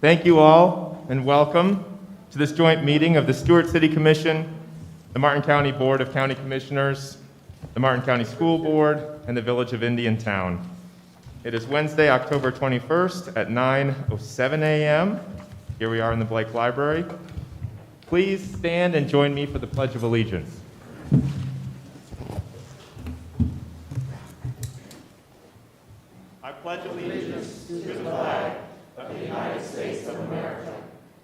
Thank you all, and welcome to this joint meeting of the Stuart City Commission, the Martin County Board of County Commissioners, the Martin County School Board, and the Village of Indiantown. It is Wednesday, October 21st at 9:07 a.m. Here we are in the Blake Library. Please stand and join me for the Pledge of Allegiance. I pledge allegiance to the flag of the United States of America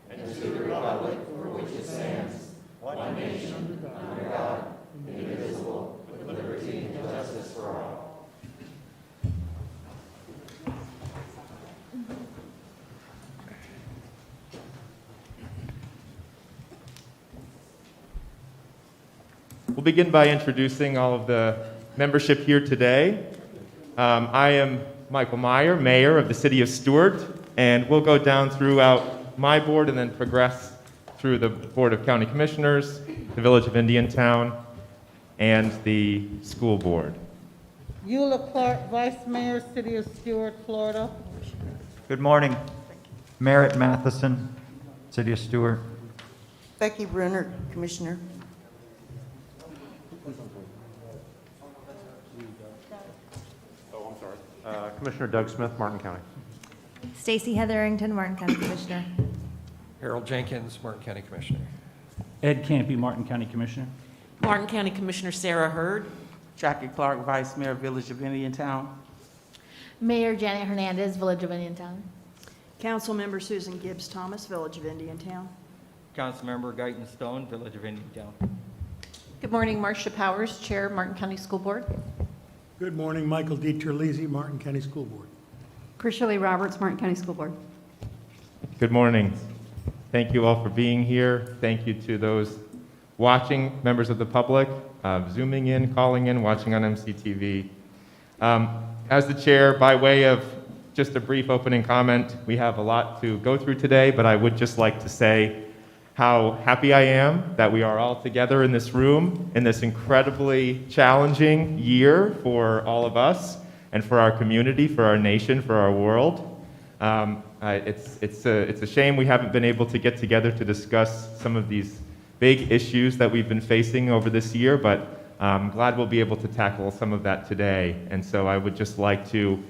and to the republic for which it stands, one nation, under God, indivisible, with liberty and justice for all. We'll begin by introducing all of the membership here today. I am Michael Meyer, Mayor of the City of Stuart, and we'll go down throughout my board and then progress through the Board of County Commissioners, the Village of Indiantown, and the School Board. Eula Clark, Vice Mayor, City of Stuart, Florida. Good morning. Merritt Matheson, City of Stuart. Becky Brunner, Commissioner. Commissioner Doug Smith, Martin County. Stacy Hetherington, Martin County Commissioner. Harold Jenkins, Martin County Commissioner. Ed Campy, Martin County Commissioner. Martin County Commissioner Sarah Hurd. Jackie Clark, Vice Mayor, Village of Indiantown. Mayor Janet Hernandez, Village of Indiantown. Councilmember Susan Gibbs Thomas, Village of Indiantown. Councilmember Guyton Stone, Village of Indiantown. Good morning, Marcia Powers, Chair, Martin County School Board. Good morning, Michael DiTerlizzi, Martin County School Board. Shirley Roberts, Martin County School Board. Good morning. Thank you all for being here. Thank you to those watching, members of the public, zooming in, calling in, watching on MCTV. As the chair, by way of just a brief opening comment, we have a lot to go through today, but I would just like to say how happy I am that we are all together in this room in this incredibly challenging year for all of us and for our community, for our nation, for our world. It's a shame we haven't been able to get together to discuss some of these big issues that we've been facing over this year, but I'm glad we'll be able to tackle some of that today. And so I would just like to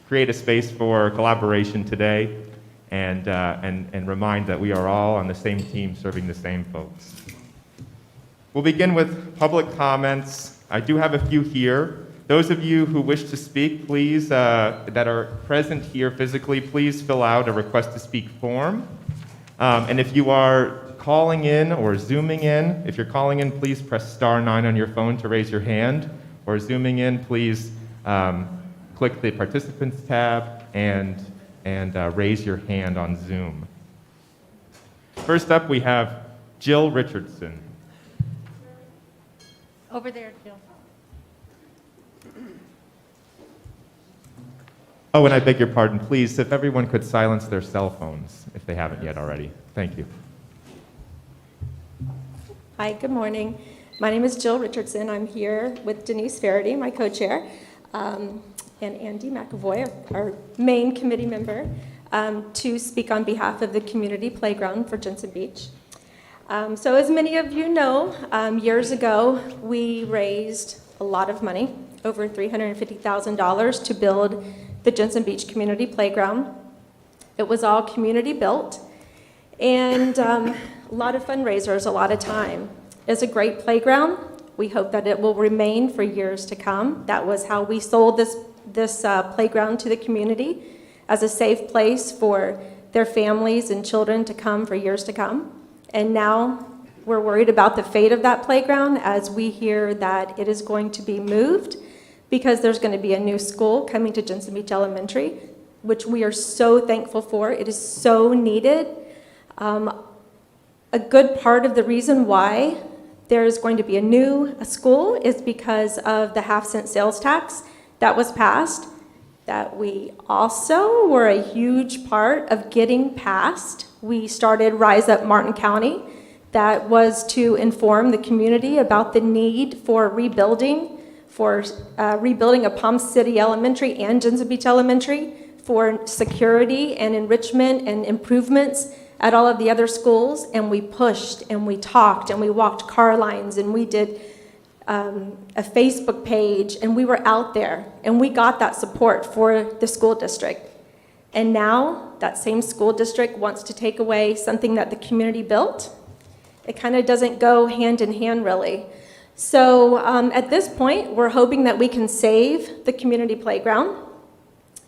create a space for collaboration today and remind that we are all on the same team serving the same folks. We'll begin with public comments. I do have a few here. Those of you who wish to speak, please, that are present here physically, please fill out a request to speak form. And if you are calling in or zooming in, if you're calling in, please press *9 on your phone to raise your hand, or zooming in, please click the Participants tab and raise your hand on Zoom. First up, we have Jill Richardson. Over there, Jill. Oh, and I beg your pardon, please, if everyone could silence their cell phones, if they haven't yet already. Thank you. Hi, good morning. My name is Jill Richardson. I'm here with Denise Faraday, my co-chair, and Andy McAvoy, our main committee member, to speak on behalf of the community playground for Jensen Beach. So as many of you know, years ago, we raised a lot of money, over $350,000, to build the Jensen Beach Community Playground. It was all community built, and a lot of fundraisers, a lot of time. It's a great playground. We hope that it will remain for years to come. That was how we sold this playground to the community, as a safe place for their families and children to come for years to come. And now we're worried about the fate of that playground as we hear that it is going to be moved because there's going to be a new school coming to Jensen Beach Elementary, which we are so thankful for. It is so needed. A good part of the reason why there is going to be a school is because of the half-cent sales tax that was passed, that we also were a huge part of getting passed. We started Rise Up Martin County. That was to inform the community about the need for rebuilding of Palm City Elementary and Jensen Beach Elementary for security and enrichment and improvements at all of the other schools, and we pushed and we talked and we walked car lines and we did a Facebook page, and we were out there and we got that support for the school district. And now that same school district wants to take away something that the community built. It kind of doesn't go hand in hand, really. So at this point, we're hoping that we can save the community playground.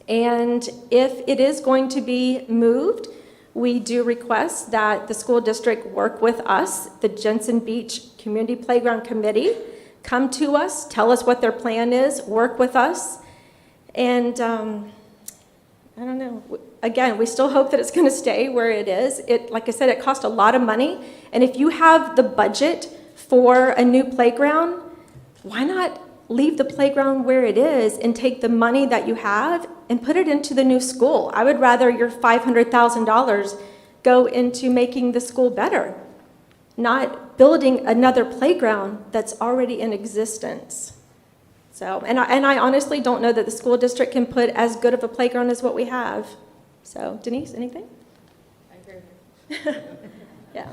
And if it is going to be moved, we do request that the school district work with us, the Jensen Beach Community Playground Committee, come to us, tell us what their plan is, work with us. And I don't know. Again, we still hope that it's going to stay where it is. Like I said, it cost a lot of money. And if you have the budget for a new playground, why not leave the playground where it is and take the money that you have and put it into the new school? I would rather your $500,000 go into making the school better, not building another playground that's already in existence. So, and I honestly don't know that the school district can put as good of a playground as what we have. So, Denise, anything? I agree. Yeah.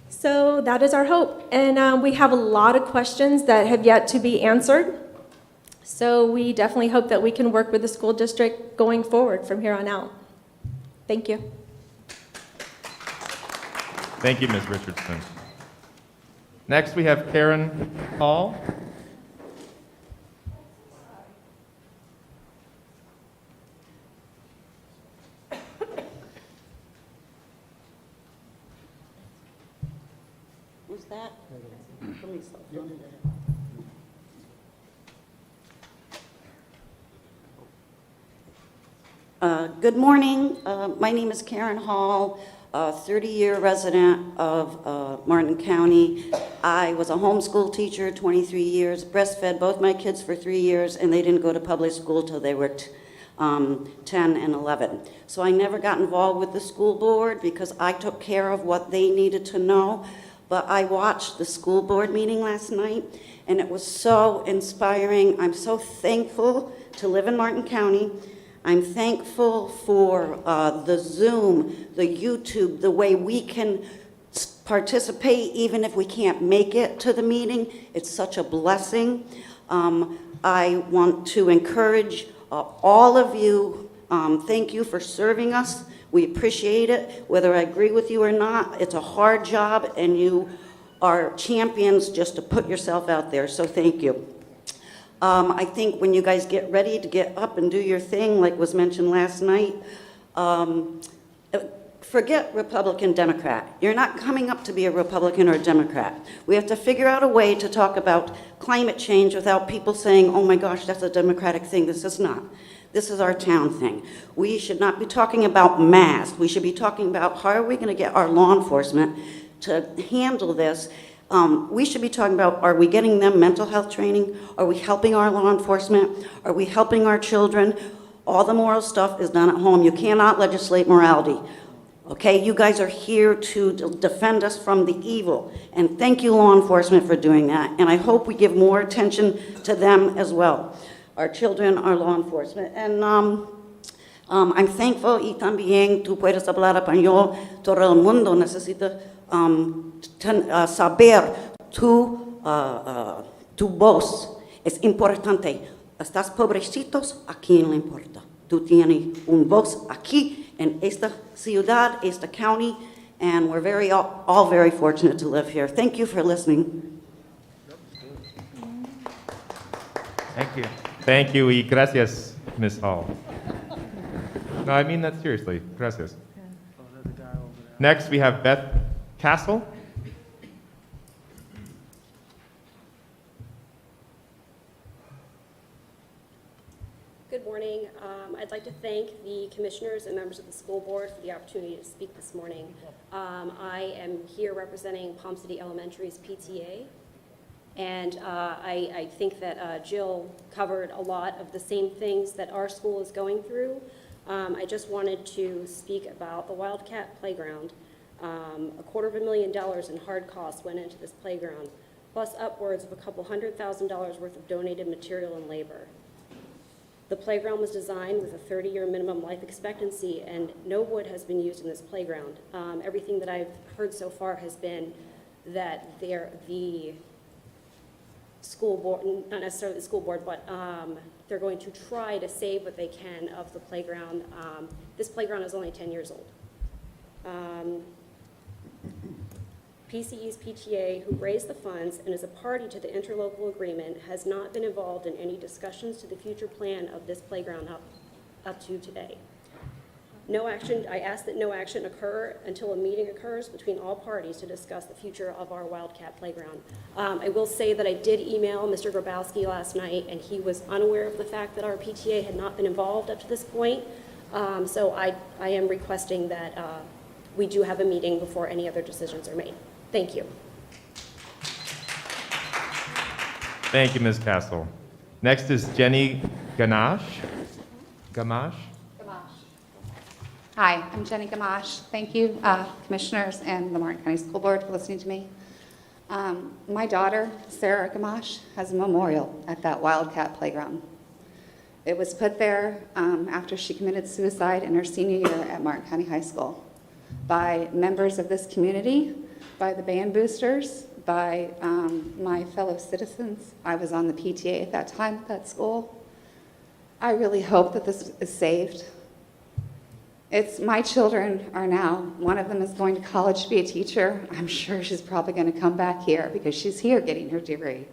So that is our hope. And we have a lot of questions that have yet to be answered. So we definitely hope that we can work with the school district going forward from here on out. Thank you. Thank you, Ms. Richardson. Next, we have Karen Hall. Who's that? Good morning. My name is Karen Hall, a 30-year resident of Martin County. I was a homeschool teacher 23 years, breastfed both my kids for 3 years, and they didn't go to public school till they were 10 and 11. So I never got involved with the school board because I took care of what they needed to know. But I watched the school board meeting last night, and it was so inspiring. I'm so thankful to live in Martin County. I'm thankful for the Zoom, the YouTube, the way we can participate even if we can't make it to the meeting. It's such a blessing. I want to encourage all of you. Thank you for serving us. We appreciate it, whether I agree with you or not. It's a hard job, and you are champions just to put yourself out there, so thank you. I think when you guys get ready to get up and do your thing, like was mentioned last night, forget Republican, Democrat. You're not coming up to be a Republican or a Democrat. We have to figure out a way to talk about climate change without people saying, oh my gosh, that's a Democratic thing. This is not. This is our town thing. We should not be talking about masks. We should be talking about how are we going to get our law enforcement to handle this. We should be talking about, are we getting them mental health training? Are we helping our law enforcement? Are we helping our children? All the moral stuff is done at home. You cannot legislate morality. Okay, you guys are here to defend us from the evil. And thank you, law enforcement, for doing that. And I hope we give more attention to them as well. Our children, our law enforcement. And I'm thankful, y también tú puedes hablar español. Todo el mundo necesita saber tu voz. Es importante. Estás pobrecitos, aquí no importa. Tú tienes un voz aquí in esta ciudad, esta county, and we're all very fortunate to live here. Thank you for listening. Thank you. Thank you, y gracias, Ms. Hall. No, I mean that seriously. Gracias. Next, we have Beth Castle. Good morning. I'd like to thank the commissioners and members of the school board for the opportunity to speak this morning. I am here representing Palm City Elementary's PTA, and I think that Jill covered a lot of the same things that our school is going through. I just wanted to speak about the Wildcat Playground. $250,000 in hard costs went into this playground, plus upwards of $200,000 worth of donated material and labor. The playground was designed with a 30-year minimum life expectancy, and no wood has been used in this playground. Everything that I've heard so far has been that the school board, not necessarily the school board, but they're going to try to save what they can of the playground. This playground is only 10 years old. PCE's PTA, who raised the funds and is a party to the interlocal agreement, has not been involved in any discussions to the future plan of this playground up to today. No action, I ask that no action occur until a meeting occurs between all parties to discuss the future of our Wildcat playground. I will say that I did email Mr. Grabowski last night, and he was unaware of the fact that our PTA had not been involved up to this point. So I am requesting that we do have a meeting before any other decisions are made. Thank you. Thank you, Ms. Castle. Next is Jenny Gamache. Gamache? Hi, I'm Jenny Gamache. Thank you, commissioners and the Martin County School Board for listening to me. My daughter, Sarah Gamache, has a memorial at that Wildcat playground. It was put there after she committed suicide in her senior year at Martin County High School by members of this community, by the band boosters, by my fellow citizens. I was on the PTA at that time at that school. I really hope that this is saved. My children are now, one of them is going to college to be a teacher. I'm sure she's probably going to come back here because she's here getting her degree.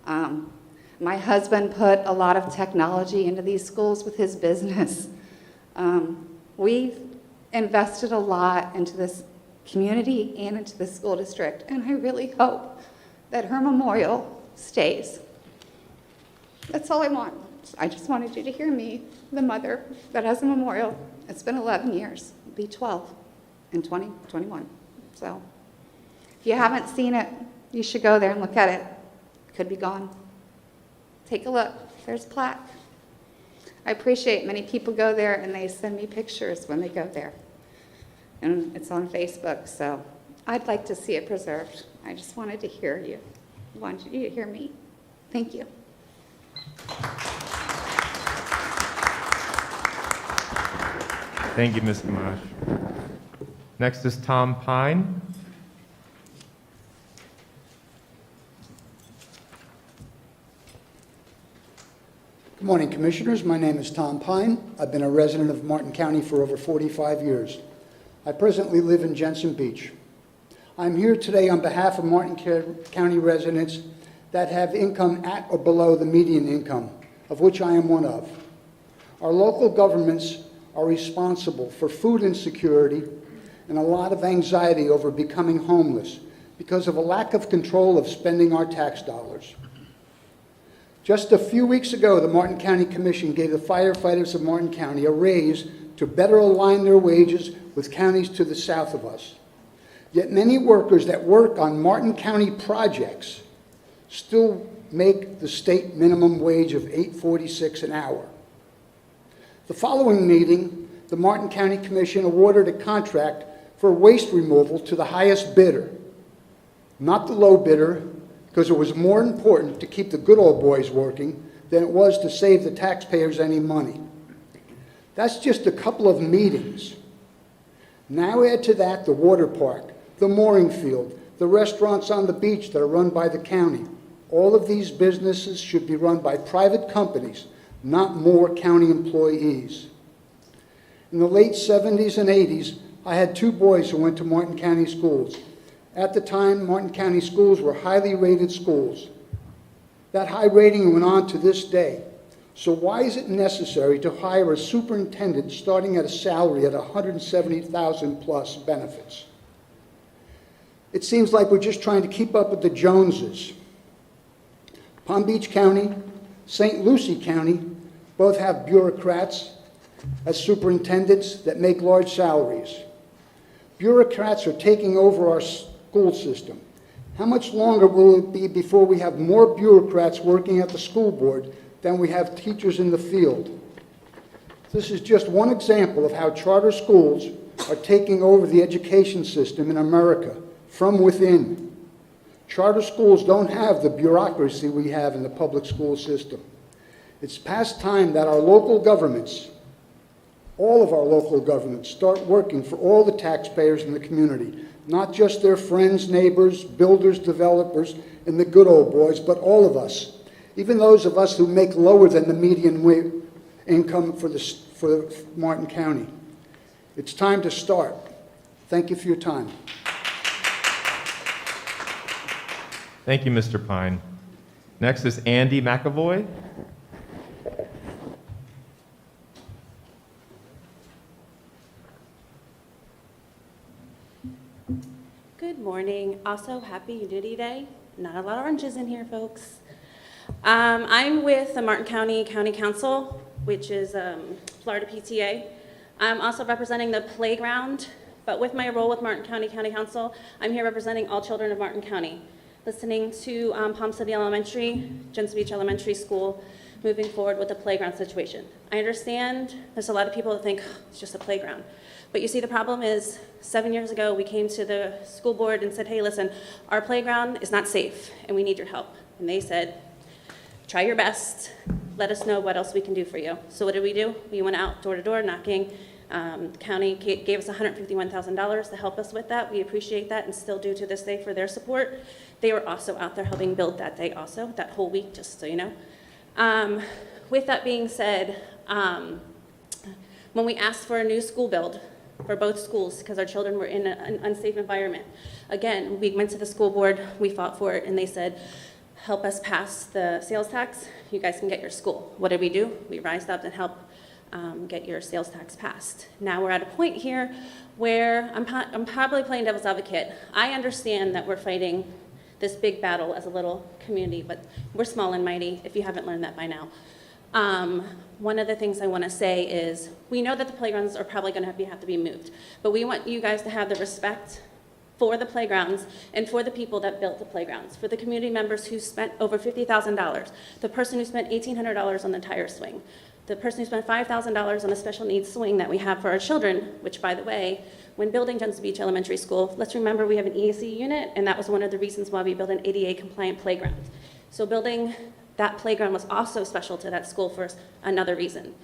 My husband put a lot of technology into these schools with his business. We've invested a lot into this community and into the school district, and I really hope that her memorial stays. That's all I want. I just wanted you to hear me, the mother that has a memorial. It's been 11 years. It'll be 12 in 2021. So if you haven't seen it, you should go there and look at it. It could be gone. Take a look. There's a plaque. I appreciate many people go there and they send me pictures when they go there. And it's on Facebook, so I'd like to see it preserved. I just wanted to hear you. I wanted you to hear me. Thank you. Thank you, Ms. Gamache. Next is Tom Pine. Good morning, Commissioners. My name is Tom Pine. I've been a resident of Martin County for over 45 years. I presently live in Jensen Beach. I'm here today on behalf of Martin County residents that have income at or below the median income, of which I am one of. Our local governments are responsible for food insecurity and a lot of anxiety over becoming homeless because of a lack of control of spending our tax dollars. Just a few weeks ago, the Martin County Commission gave the firefighters of Martin County a raise to better align their wages with counties to the south of us. Yet many workers that work on Martin County projects still make the state minimum wage of $8.46 an hour. The following meeting, the Martin County Commission awarded a contract for waste removal to the highest bidder, not the low bidder, because it was more important to keep the good old boys working than it was to save the taxpayers any money. That's just a couple of meetings. Now add to that the water park, the mooring field, the restaurants on the beach that are run by the county. All of these businesses should be run by private companies, not more county employees. In the late 70s and 80s, I had two boys who went to Martin County schools. At the time, Martin County schools were highly rated schools. That high rating went on to this day. So why is it necessary to hire a superintendent starting at a salary at $170,000 plus benefits? It seems like we're just trying to keep up with the Joneses. Palm Beach County, St. Lucie County both have bureaucrats as superintendents that make large salaries. Bureaucrats are taking over our school system. How much longer will it be before we have more bureaucrats working at the school board than we have teachers in the field? This is just one example of how charter schools are taking over the education system in America from within. Charter schools don't have the bureaucracy we have in the public school system. It's past time that our local governments, all of our local governments, start working for all the taxpayers in the community, not just their friends, neighbors, builders, developers, and the good old boys, but all of us, even those of us who make lower than the median income for Martin County. It's time to start. Thank you for your time. Thank you, Mr. Pine. Next is Andy McAvoy. Good morning. Also, happy Unity Day. Not a lot of oranges in here, folks. I'm with the Martin County County Council, which is Florida PTA. I'm also representing the playground, but with my role with Martin County County Council, I'm here representing all children of Martin County, listening to Palm City Elementary, Jensen Beach Elementary School, moving forward with the playground situation. I understand there's a lot of people that think, oh, it's just a playground. But you see, the problem is 7 years ago, we came to the school board and said, hey, listen, our playground is not safe and we need your help. And they said, try your best. Let us know what else we can do for you. So what did we do? We went out door to door knocking. The county gave us $151,000 to help us with that. We appreciate that and still do to this day for their support. They were also out there helping build that day also, that whole week, just so you know. With that being said, when we asked for a new school build for both schools because our children were in an unsafe environment, again, we went to the school board, we fought for it, and they said, help us pass the sales tax, you guys can get your school. What did we do? We rised up and helped get your sales tax passed. Now we're at a point here where I'm probably playing devil's advocate. I understand that we're fighting this big battle as a little community, but we're small and mighty, if you haven't learned that by now. One of the things I want to say is we know that the playgrounds are probably going to have to be moved, but we want you guys to have the respect for the playgrounds and for the people that built the playgrounds, for the community members who spent over $50,000, the person who spent $1,800 on the tire swing, the person who spent $5,000 on a special needs swing that we have for our children, which, by the way, when building Jensen Beach Elementary School, let's remember we have an EAC unit, and that was one of the reasons why we built an ADA-compliant playground. So building that playground was also special to that school for another reason.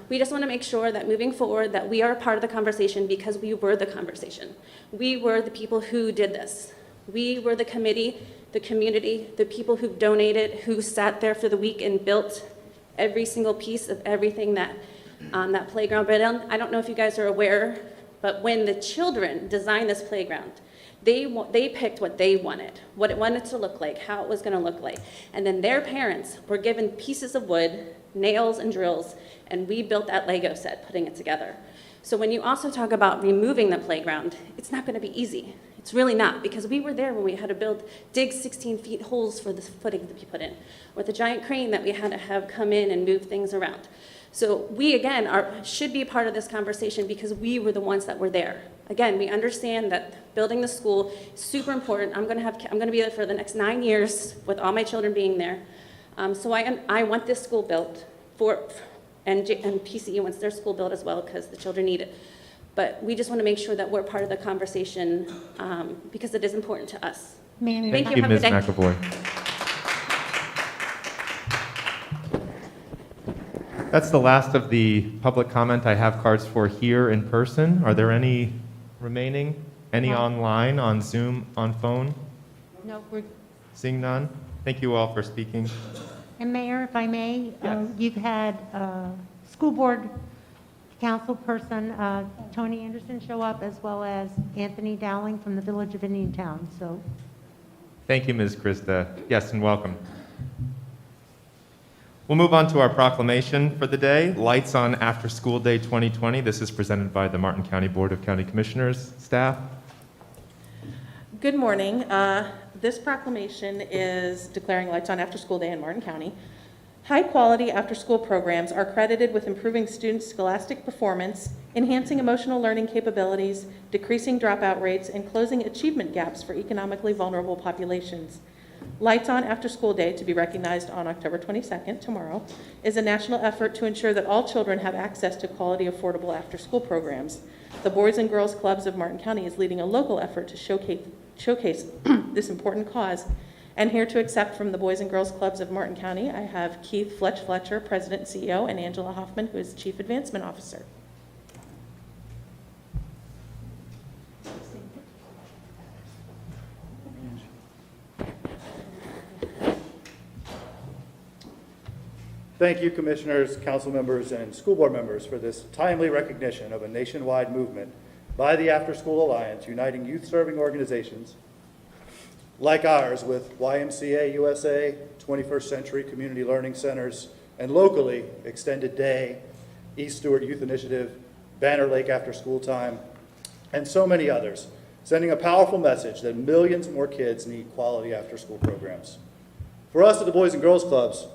We just want to make sure that moving forward that we are part of the conversation because we were the conversation. We were the people who did this. We were the committee, the community, the people who donated, who sat there for the week and built every single piece of everything that that playground. But I don't know if you guys are aware, but when the children designed this playground, they picked what they wanted, what it wanted to look like, how it was going to look like. And then their parents were given pieces of wood, nails and drills, and we built that Lego set, putting it together. So when you also talk about removing the playground, it's not going to be easy. It's really not, because we were there when we had to dig 16 feet holes for the footing to be put in, with a giant crane that we had to have come in and move things around. So we, again, should be part of this conversation because we were the ones that were there. Again, we understand that building the school is super important. I'm going to be there for the next 9 years with all my children being there. So I want this school built and PCE wants their school built as well because the children need it. But we just want to make sure that we're part of the conversation because it is important to us. Thank you, Ms. McAvoy. That's the last of the public comment I have cards for here in person. Are there any remaining? Any online, on Zoom, on phone? No, we're, Seeing none? Thank you all for speaking. and Mayor, if I may, you've had school board council person Tony Anderson show up, as well as Anthony Dowling from the Village of Indiantown. So, Thank you, Ms. Krista. Yes, and welcome. We'll move on to our proclamation for the day, Lights on After School Day 2020. This is presented by the Martin County Board of County Commissioners staff. Good morning. This proclamation is declaring Lights on After School Day in Martin County. High-quality after-school programs are credited with improving students' scholastic performance, enhancing emotional learning capabilities, decreasing dropout rates, and closing achievement gaps for economically vulnerable populations. Lights on After School Day, to be recognized on October 22nd, tomorrow, is a national effort to ensure that all children have access to quality, affordable after-school programs. The Boys and Girls Clubs of Martin County is leading a local effort to showcase this important cause And here to accept from the Boys and Girls Clubs of Martin County, I have Keith Fletcher, President and CEO, and Angela Hoffman, who is Chief Advancement Officer. Thank you, Commissioners, Council members, and school board members for this timely recognition of a nationwide movement by the After School Alliance, uniting youth-serving organizations like ours with YMCA USA, 21st Century Community Learning Centers, and locally, Extended Day, East Stuart Youth Initiative, Banner Lake After School Time, and so many others, sending a powerful message that millions more kids need quality after-school programs. For us at the Boys and Girls Clubs,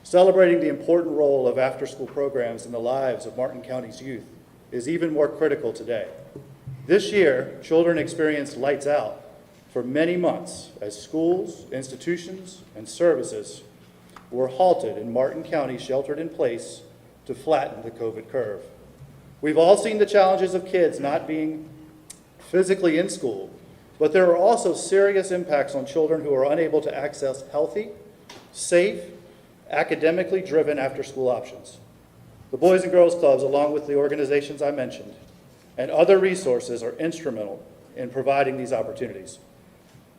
celebrating the important role of after-school programs in the lives of Martin County's youth is even more critical today. This year, children experienced lights out for many months as schools, institutions, and services were halted and Martin County sheltered in place to flatten the COVID curve. We've all seen the challenges of kids not being physically in school, but there are also serious impacts on children who are unable to access healthy, safe, academically driven after-school options. The Boys and Girls Clubs, along with the organizations I mentioned, and other resources are instrumental in providing these opportunities.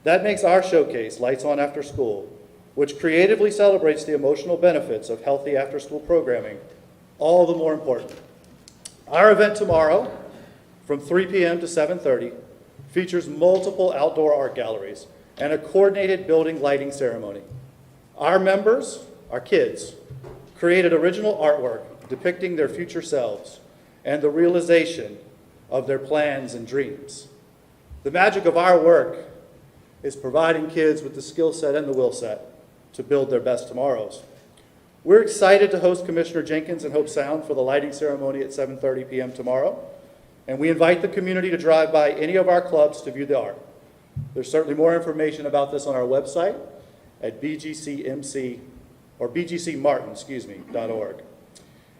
That makes our showcase, Lights On After School, which creatively celebrates the emotional benefits of healthy after-school programming, all the more important. Our event tomorrow, from 3 p.m. to 7:30, features multiple outdoor art galleries and a coordinated building lighting ceremony. Our members, our kids, created original artwork depicting their future selves and the realization of their plans and dreams. The magic of our work is providing kids with the skill set and the will set to build their best tomorrows. We're excited to host Commissioner Jenkins in Hope Sound for the lighting ceremony at 7:30 p.m. tomorrow, and we invite the community to drive by any of our clubs to view the art. There's certainly more information about this on our website at bgcmartin.org.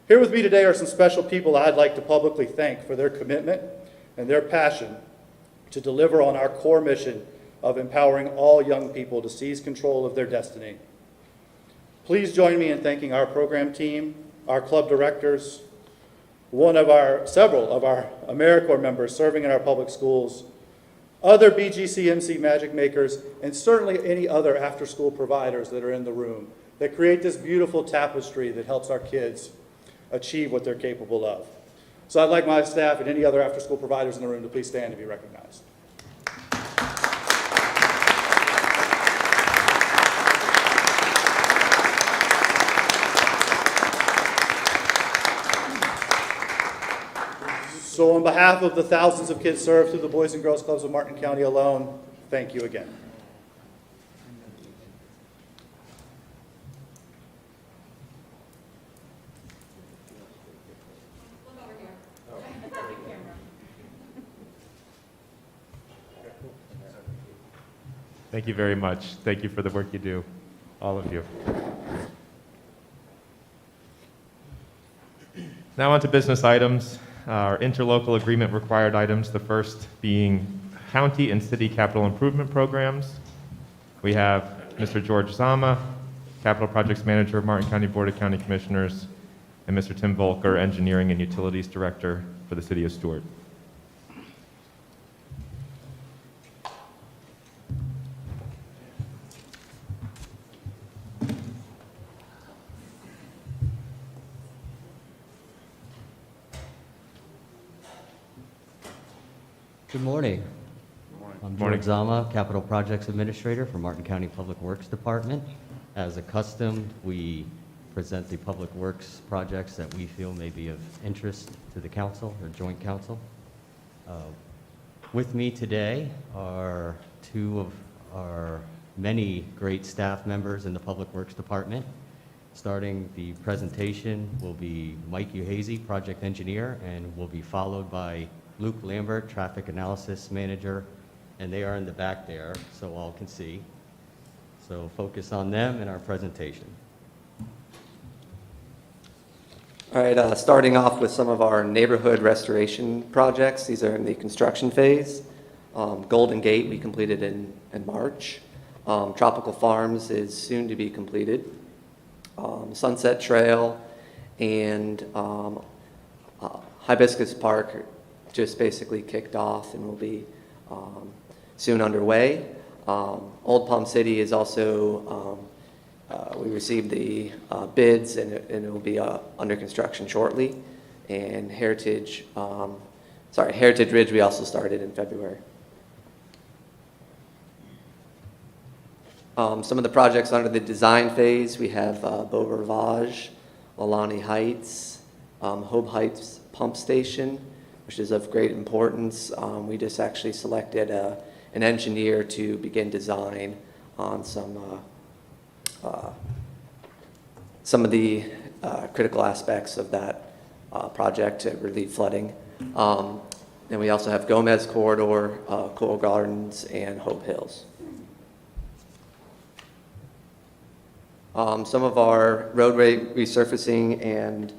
Here with me today are some special people I'd like to publicly thank for their commitment and their passion to deliver on our core mission of empowering all young people to seize control of their destiny. Please join me in thanking our program team, our club directors, several of our AmeriCorps members serving in our public schools, other BGCMC magic makers, and certainly any other after-school providers that are in the room that create this beautiful tapestry that helps our kids achieve what they're capable of. So I'd like my staff and any other after-school providers in the room to please stand to be recognized. So on behalf of the thousands of kids served through the Boys and Girls Clubs of Martin County alone, thank you again. Thank you very much. Thank you for the work you do, all of you. Now on to business items. Our interlocal agreement required items, the first being county and city capital improvement programs. We have Mr. George Zama, Capital Projects Manager of Martin County Board of County Commissioners, and Mr. Tim Volker, Engineering and Utilities Director for the City of Stuart. Good morning. I'm George Zama, Capital Projects Administrator for Martin County Public Works Department. As accustomed, we present the public works projects that we feel may be of interest to the council or joint council. With me today are two of our many great staff members in the Public Works Department. Starting the presentation will be Mike Uhazy, Project Engineer, and will be followed by Luke Lambert, Traffic Analysis Manager, and they are in the back there, so all can see. So focus on them in our presentation. All right, starting off with some of our neighborhood restoration projects. These are in the construction phase. Golden Gate we completed in March. Tropical Farms is soon to be completed. Sunset Trail and Hibiscus Park just basically kicked off and will be soon underway. Old Palm City is also, we received the bids and it will be under construction shortly. And Heritage Ridge we also started in February. Some of the projects under the design phase, we have Beau Rivage, Lalani Heights, Hope Heights Pump Station, which is of great importance. We just actually selected an engineer to begin design on some of the critical aspects of that project to relieve flooding. Then we also have Gomez Corridor, Coral Gardens, and Hope Hills. Some of our roadway resurfacing and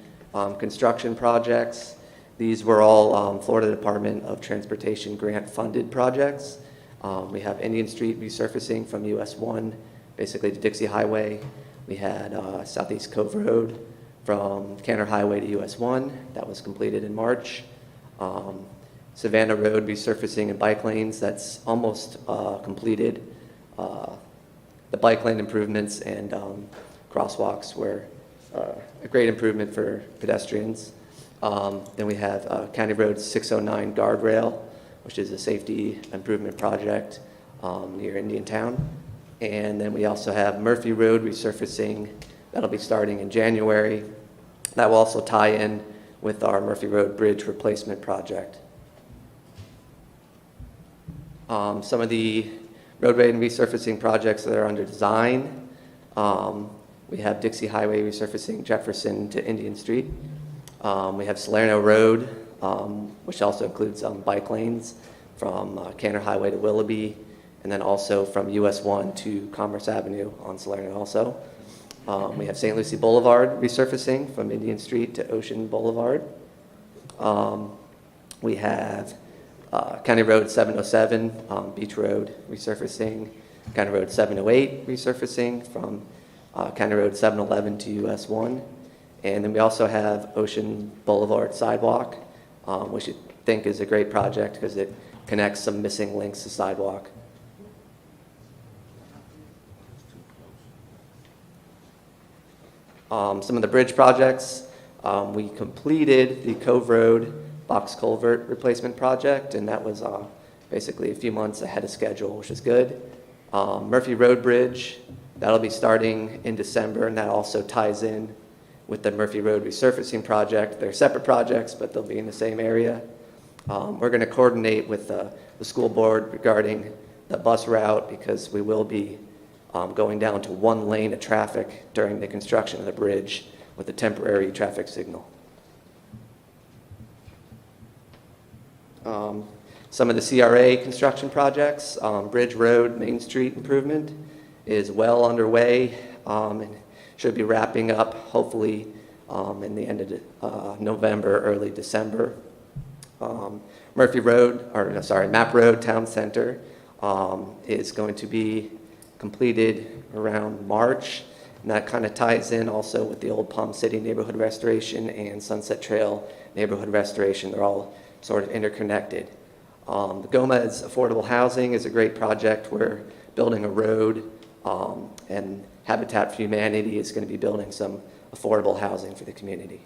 construction projects, these were all Florida Department of Transportation grant-funded projects. We have Indian Street resurfacing from US 1, basically to Dixie Highway. We had Southeast Cove Road from Canner Highway to US 1. That was completed in March. Savannah Road resurfacing and bike lanes, that's almost completed. The bike lane improvements and crosswalks were a great improvement for pedestrians. Then we have County Road 609 guardrail, which is a safety improvement project near Indiantown. And then we also have Murphy Road resurfacing. That'll be starting in January. That will also tie in with our Murphy Road Bridge replacement project. Some of the roadway and resurfacing projects that are under design. We have Dixie Highway resurfacing Jefferson to Indian Street. We have Salerno Road, which also includes bike lanes from Canner Highway to Willoughby, and then also from US 1 to Commerce Avenue on Salerno also. We have St. Lucie Boulevard resurfacing from Indian Street to Ocean Boulevard. We have County Road 707, Beach Road resurfacing, County Road 708 resurfacing from County Road 711 to US 1. And then we also have Ocean Boulevard sidewalk, which I think is a great project because it connects some missing links to sidewalk. Some of the bridge projects, we completed the Cove Road box culvert replacement project, and that was basically a few months ahead of schedule, which is good. Murphy Road Bridge, that'll be starting in December, and that also ties in with the Murphy Road resurfacing project. They're separate projects, but they'll be in the same area. We're going to coordinate with the school board regarding the bus route because we will be going down to one lane of traffic during the construction of the bridge with a temporary traffic signal. Some of the CRA construction projects, Bridge Road Main Street improvement is well underway and should be wrapping up hopefully in the end of November, early December. Map Road Town Center is going to be completed around March, and that kind of ties in also with the Old Palm City neighborhood restoration and Sunset Trail neighborhood restoration. They're all sort of interconnected. The Gomez Affordable Housing is a great project. We're building a road, and Habitat for Humanity is going to be building some affordable housing for the community.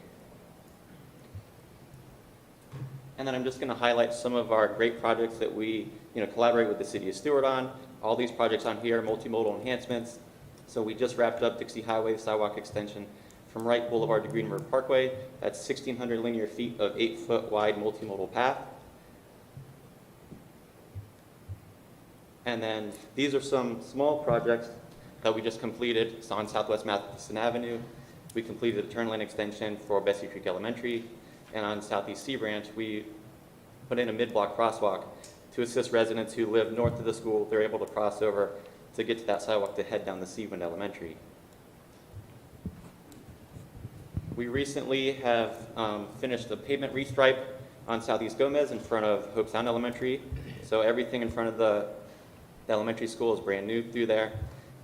And then I'm just going to highlight some of our great projects that we collaborate with the city of Stuart on. All these projects on here are multimodal enhancements. So we just wrapped up Dixie Highway sidewalk extension from Wright Boulevard to Greenberg Parkway. That's 1,600 linear feet of 8-foot wide multimodal path. And then these are some small projects that we just completed. It's on Southwest Matheson Avenue. We completed a turn lane extension for Bessie Creek Elementary. And on Southeast Sea Branch, we put in a mid-block crosswalk to assist residents who live north of the school. They're able to cross over to get to that sidewalk to head down the Seawind Elementary. We recently have finished the pavement restripe on Southeast Gomez in front of Hope Sound Elementary. So everything in front of the The elementary school is brand new through there.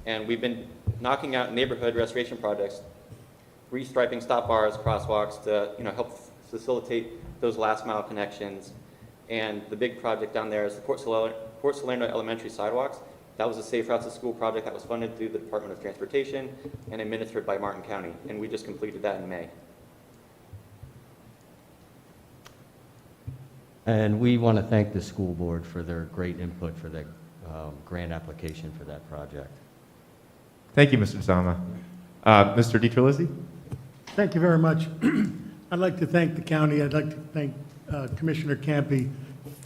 And we've been knocking out neighborhood restoration projects, restriping stop bars, crosswalks to help facilitate those last mile connections. And the big project down there is the Port Salerno Elementary sidewalks. That was a Safe Routes to School project that was funded through the Department of Transportation and administered by Martin County. And we just completed that in May. And we want to thank the school board for their great input for the grant application for that project. Thank you, Mr. Zama. Mr. DiTerlizzi? Thank you very much. I'd like to thank the county. I'd like to thank Commissioner Campy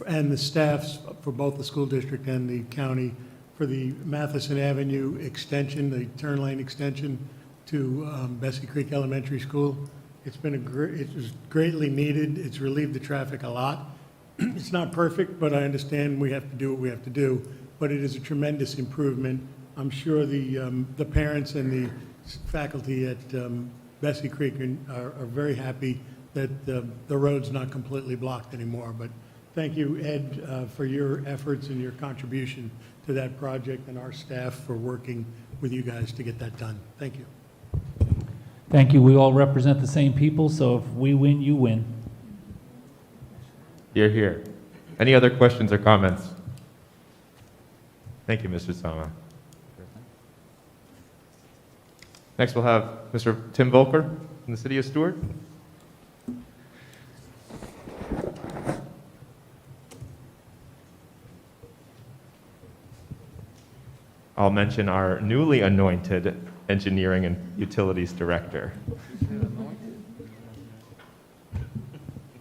and the staffs for both the school district and the county for the Matheson Avenue extension, the turn lane extension to Bessie Creek Elementary School. It's been it was greatly needed. It's relieved the traffic a lot. It's not perfect, but I understand we have to do what we have to do. But it is a tremendous improvement. I'm sure the parents and the faculty at Bessie Creek are very happy that the road's not completely blocked anymore. But thank you, Ed, for your efforts and your contribution to that project, and our staff for working with you guys to get that done. Thank you. Thank you. We all represent the same people, so if we win, you win. You're here. Any other questions or comments? Thank you, Mr. Sama. Next, we'll have Mr. Tim Volker from the City of Stuart. I'll mention our newly anointed Engineering and Utilities Director.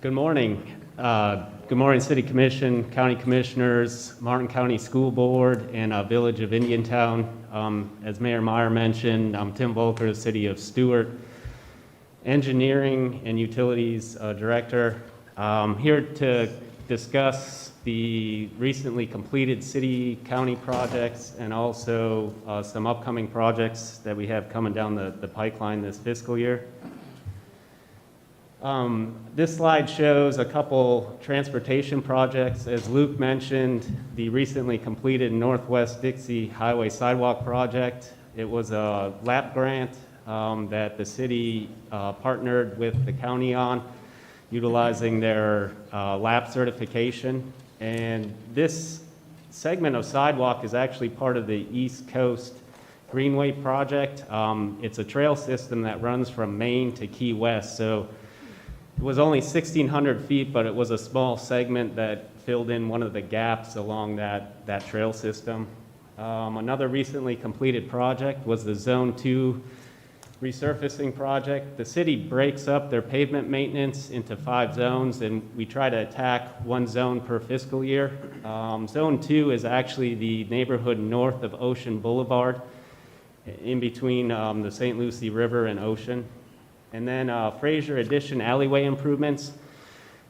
Good morning. Good morning, City Commission, County Commissioners, Martin County School Board, and Village of Indiantown. As Mayor Meyer mentioned, I'm Tim Volker, the City of Stuart, Engineering and Utilities Director. Here to discuss the recently completed city-county projects and also some upcoming projects that we have coming down the pipeline this fiscal year. This slide shows a couple transportation projects. As Luke mentioned, the recently completed Northwest Dixie Highway Sidewalk Project. It was a LAP grant that the city partnered with the county on, utilizing their LAP certification. And this segment of sidewalk is actually part of the East Coast Greenway project. It's a trail system that runs from Maine to Key West. So it was only 1,600 feet, but it was a small segment that filled in one of the gaps along that trail system. Another recently completed project was the Zone 2 resurfacing project. The city breaks up their pavement maintenance into 5 zones, and we try to attack 1 zone per fiscal year. Zone 2 is actually the neighborhood north of Ocean Boulevard, in between the St. Lucie River and Ocean. And then Fraser Addition alleyway improvements.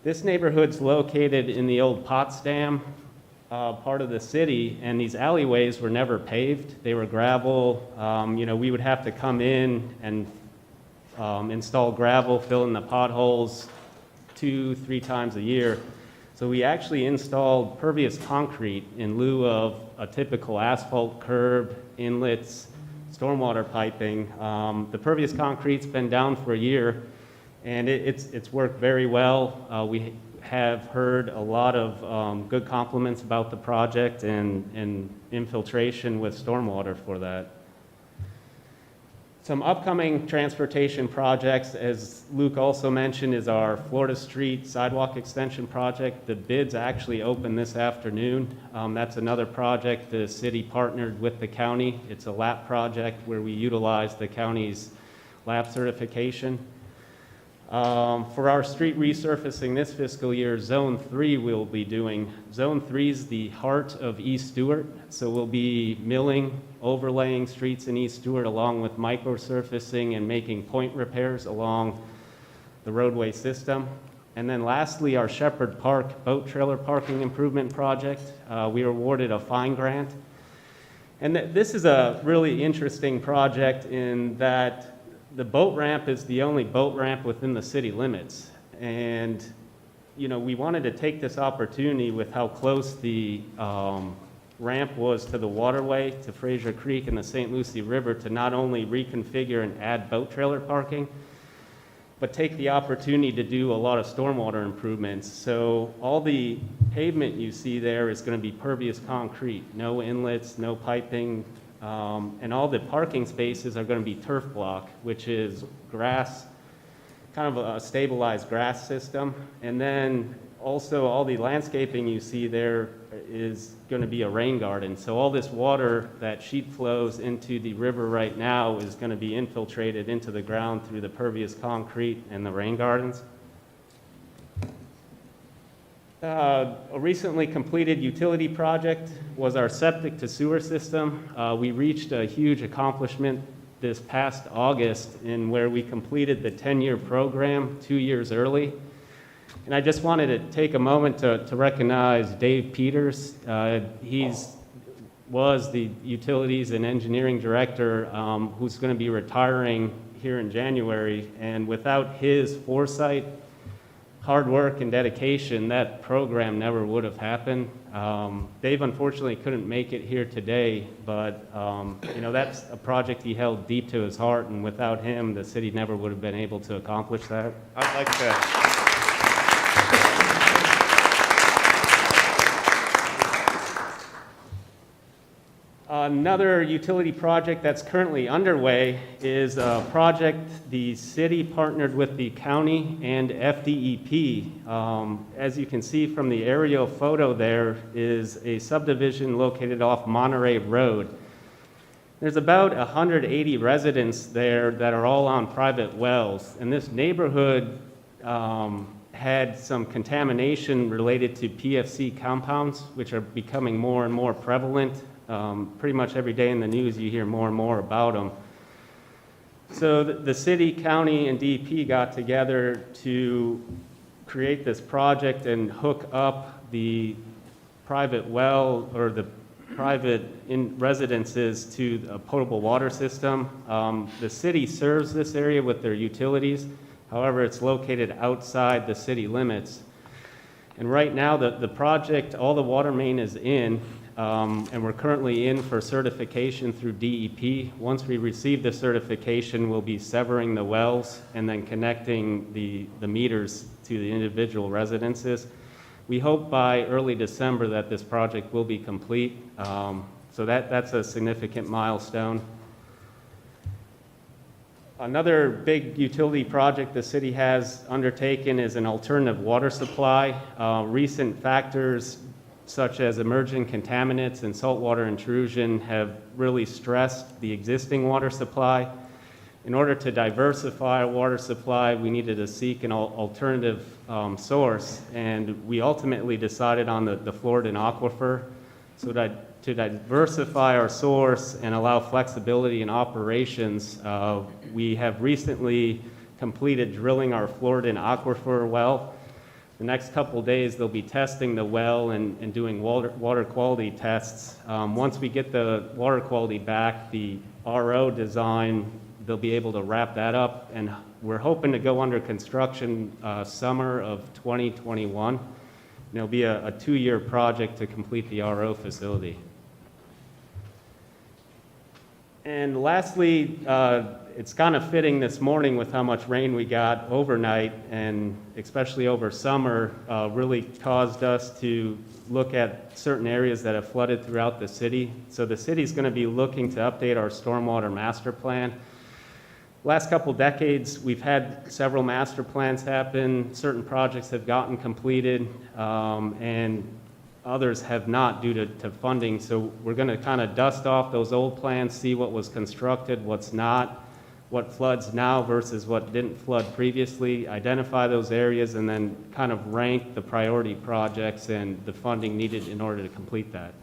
This neighborhood's located in the old Potsdam part of the city, and these alleyways were never paved. They were gravel. We would have to come in and install gravel, fill in the potholes 2-3 times a year. So we actually installed pervious concrete in lieu of a typical asphalt curb, inlets, stormwater piping. The pervious concrete's been down for a year, and it's worked very well. We have heard a lot of good compliments about the project and infiltration with stormwater for that. Some upcoming transportation projects, as Luke also mentioned, is our Florida Street Sidewalk Extension Project. The bids actually open this afternoon. That's another project the city partnered with the county. It's a LAP project where we utilize the county's LAP certification. For our street resurfacing this fiscal year, Zone 3 we'll be doing. Zone 3 is the heart of East Stuart, so we'll be milling, overlaying streets in East Stuart along with microsurfacing and making point repairs along the roadway system. And then lastly, our Shepherd Park boat trailer parking improvement project. We were awarded a fine grant. And this is a really interesting project in that the boat ramp is the only boat ramp within the city limits. And, we wanted to take this opportunity with how close the ramp was to the waterway, to Fraser Creek and the St. Lucie River, to not only reconfigure and add boat trailer parking, but take the opportunity to do a lot of stormwater improvements. So all the pavement you see there is going to be pervious concrete, no inlets, no piping, and all the parking spaces are going to be turf block, which is grass, kind of a stabilized grass system. And then also all the landscaping you see there is going to be a rain garden. So all this water that sheet flows into the river right now is going to be infiltrated into the ground through the pervious concrete and the rain gardens. A recently completed utility project was our septic to sewer system. We reached a huge accomplishment this past August in where we completed the 10-year program 2 years early. And I just wanted to take a moment to recognize Dave Peters. Was the utilities and engineering director who's going to be retiring here in January. And without his foresight, hard work, and dedication, that program never would have happened. Dave unfortunately couldn't make it here today, but that's a project he held deep to his heart, and without him, the city never would have been able to accomplish that. I'd like to. Another utility project that's currently underway is a project the city partnered with the county and FDEP. As you can see from the aerial photo, there is a subdivision located off Monterey Road. There's about 180 residents there that are all on private wells, and this neighborhood had some contamination related to PFC compounds, which are becoming more and more prevalent. Pretty much every day in the news you hear more and more about them. So the city, county, and DEP got together to create this project and hook up the private well or the private residences to a potable water system. The city serves this area with their utilities. However, it's located outside the city limits. And right now the project, all the water main is in. And we're currently in for certification through DEP. Once we receive the certification, we'll be severing the wells and then connecting the meters to the individual residences. We hope by early December that this project will be complete. So that's a significant milestone. Another big utility project the city has undertaken is an alternative water supply. Recent factors such as emerging contaminants and saltwater intrusion have really stressed the existing water supply. In order to diversify our water supply, we needed to seek an alternative source, and we ultimately decided on the Floridan aquifer. So that to diversify our source and allow flexibility in operations, we have recently completed drilling our Floridan aquifer well. The next couple of days, they'll be testing the well and doing water quality tests. Once we get the water quality back, the RO design, they'll be able to wrap that up, and we're hoping to go under construction summer of 2021. And it'll be a 2-year project to complete the RO facility. And lastly, it's kind of fitting this morning with how much rain we got overnight, and especially over summer, really caused us to look at certain areas that have flooded throughout the city. So the city's going to be looking to update our stormwater master plan. Last couple decades, we've had several master plans happen. Certain projects have gotten completed, and others have not due to funding. So we're going to kind of dust off those old plans, see what was constructed, what's not, what floods now versus what didn't flood previously, identify those areas, and then kind of rank the priority projects and the funding needed in order to complete that.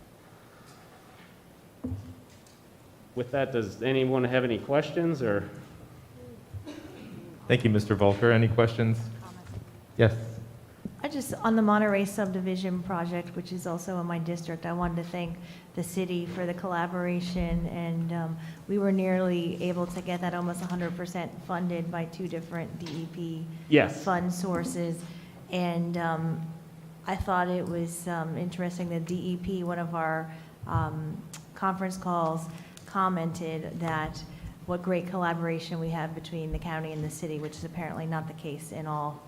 With that, does anyone have any questions or? Thank you, Mr. Volker. Any questions? Yes. I just, on the Monterey subdivision project, which is also in my district, I wanted to thank the city for the collaboration, and we were nearly able to get that almost 100% funded by 2 different DEP fund sources. And I thought it was interesting that DEP, one of our conference calls commented that what great collaboration we have between the county and the city, which is apparently not the case in all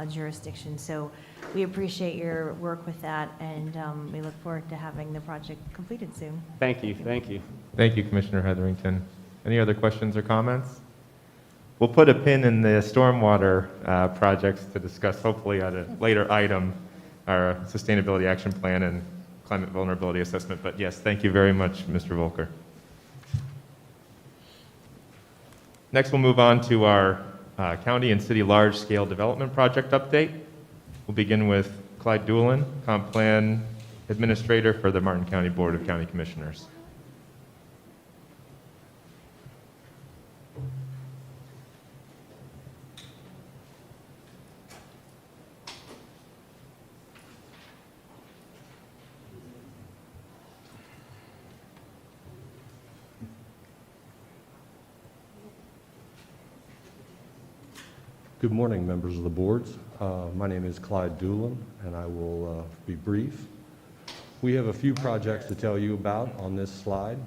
jurisdictions. So we appreciate your work with that, and we look forward to having the project completed soon. Thank you, thank you. Thank you, Commissioner Hetherington. Any other questions or comments? We'll put a pin in the stormwater projects to discuss hopefully at a later item, our sustainability action plan and climate vulnerability assessment. But yes, thank you very much, Mr. Volker. Next, we'll move on to our county and city large-scale development project update. We'll begin with Clyde Doolin, Comp Plan Administrator for the Martin County Board of County Commissioners. Good morning, members of the boards. My name is Clyde Doolin, and I will be brief. We have a few projects to tell you about on this slide.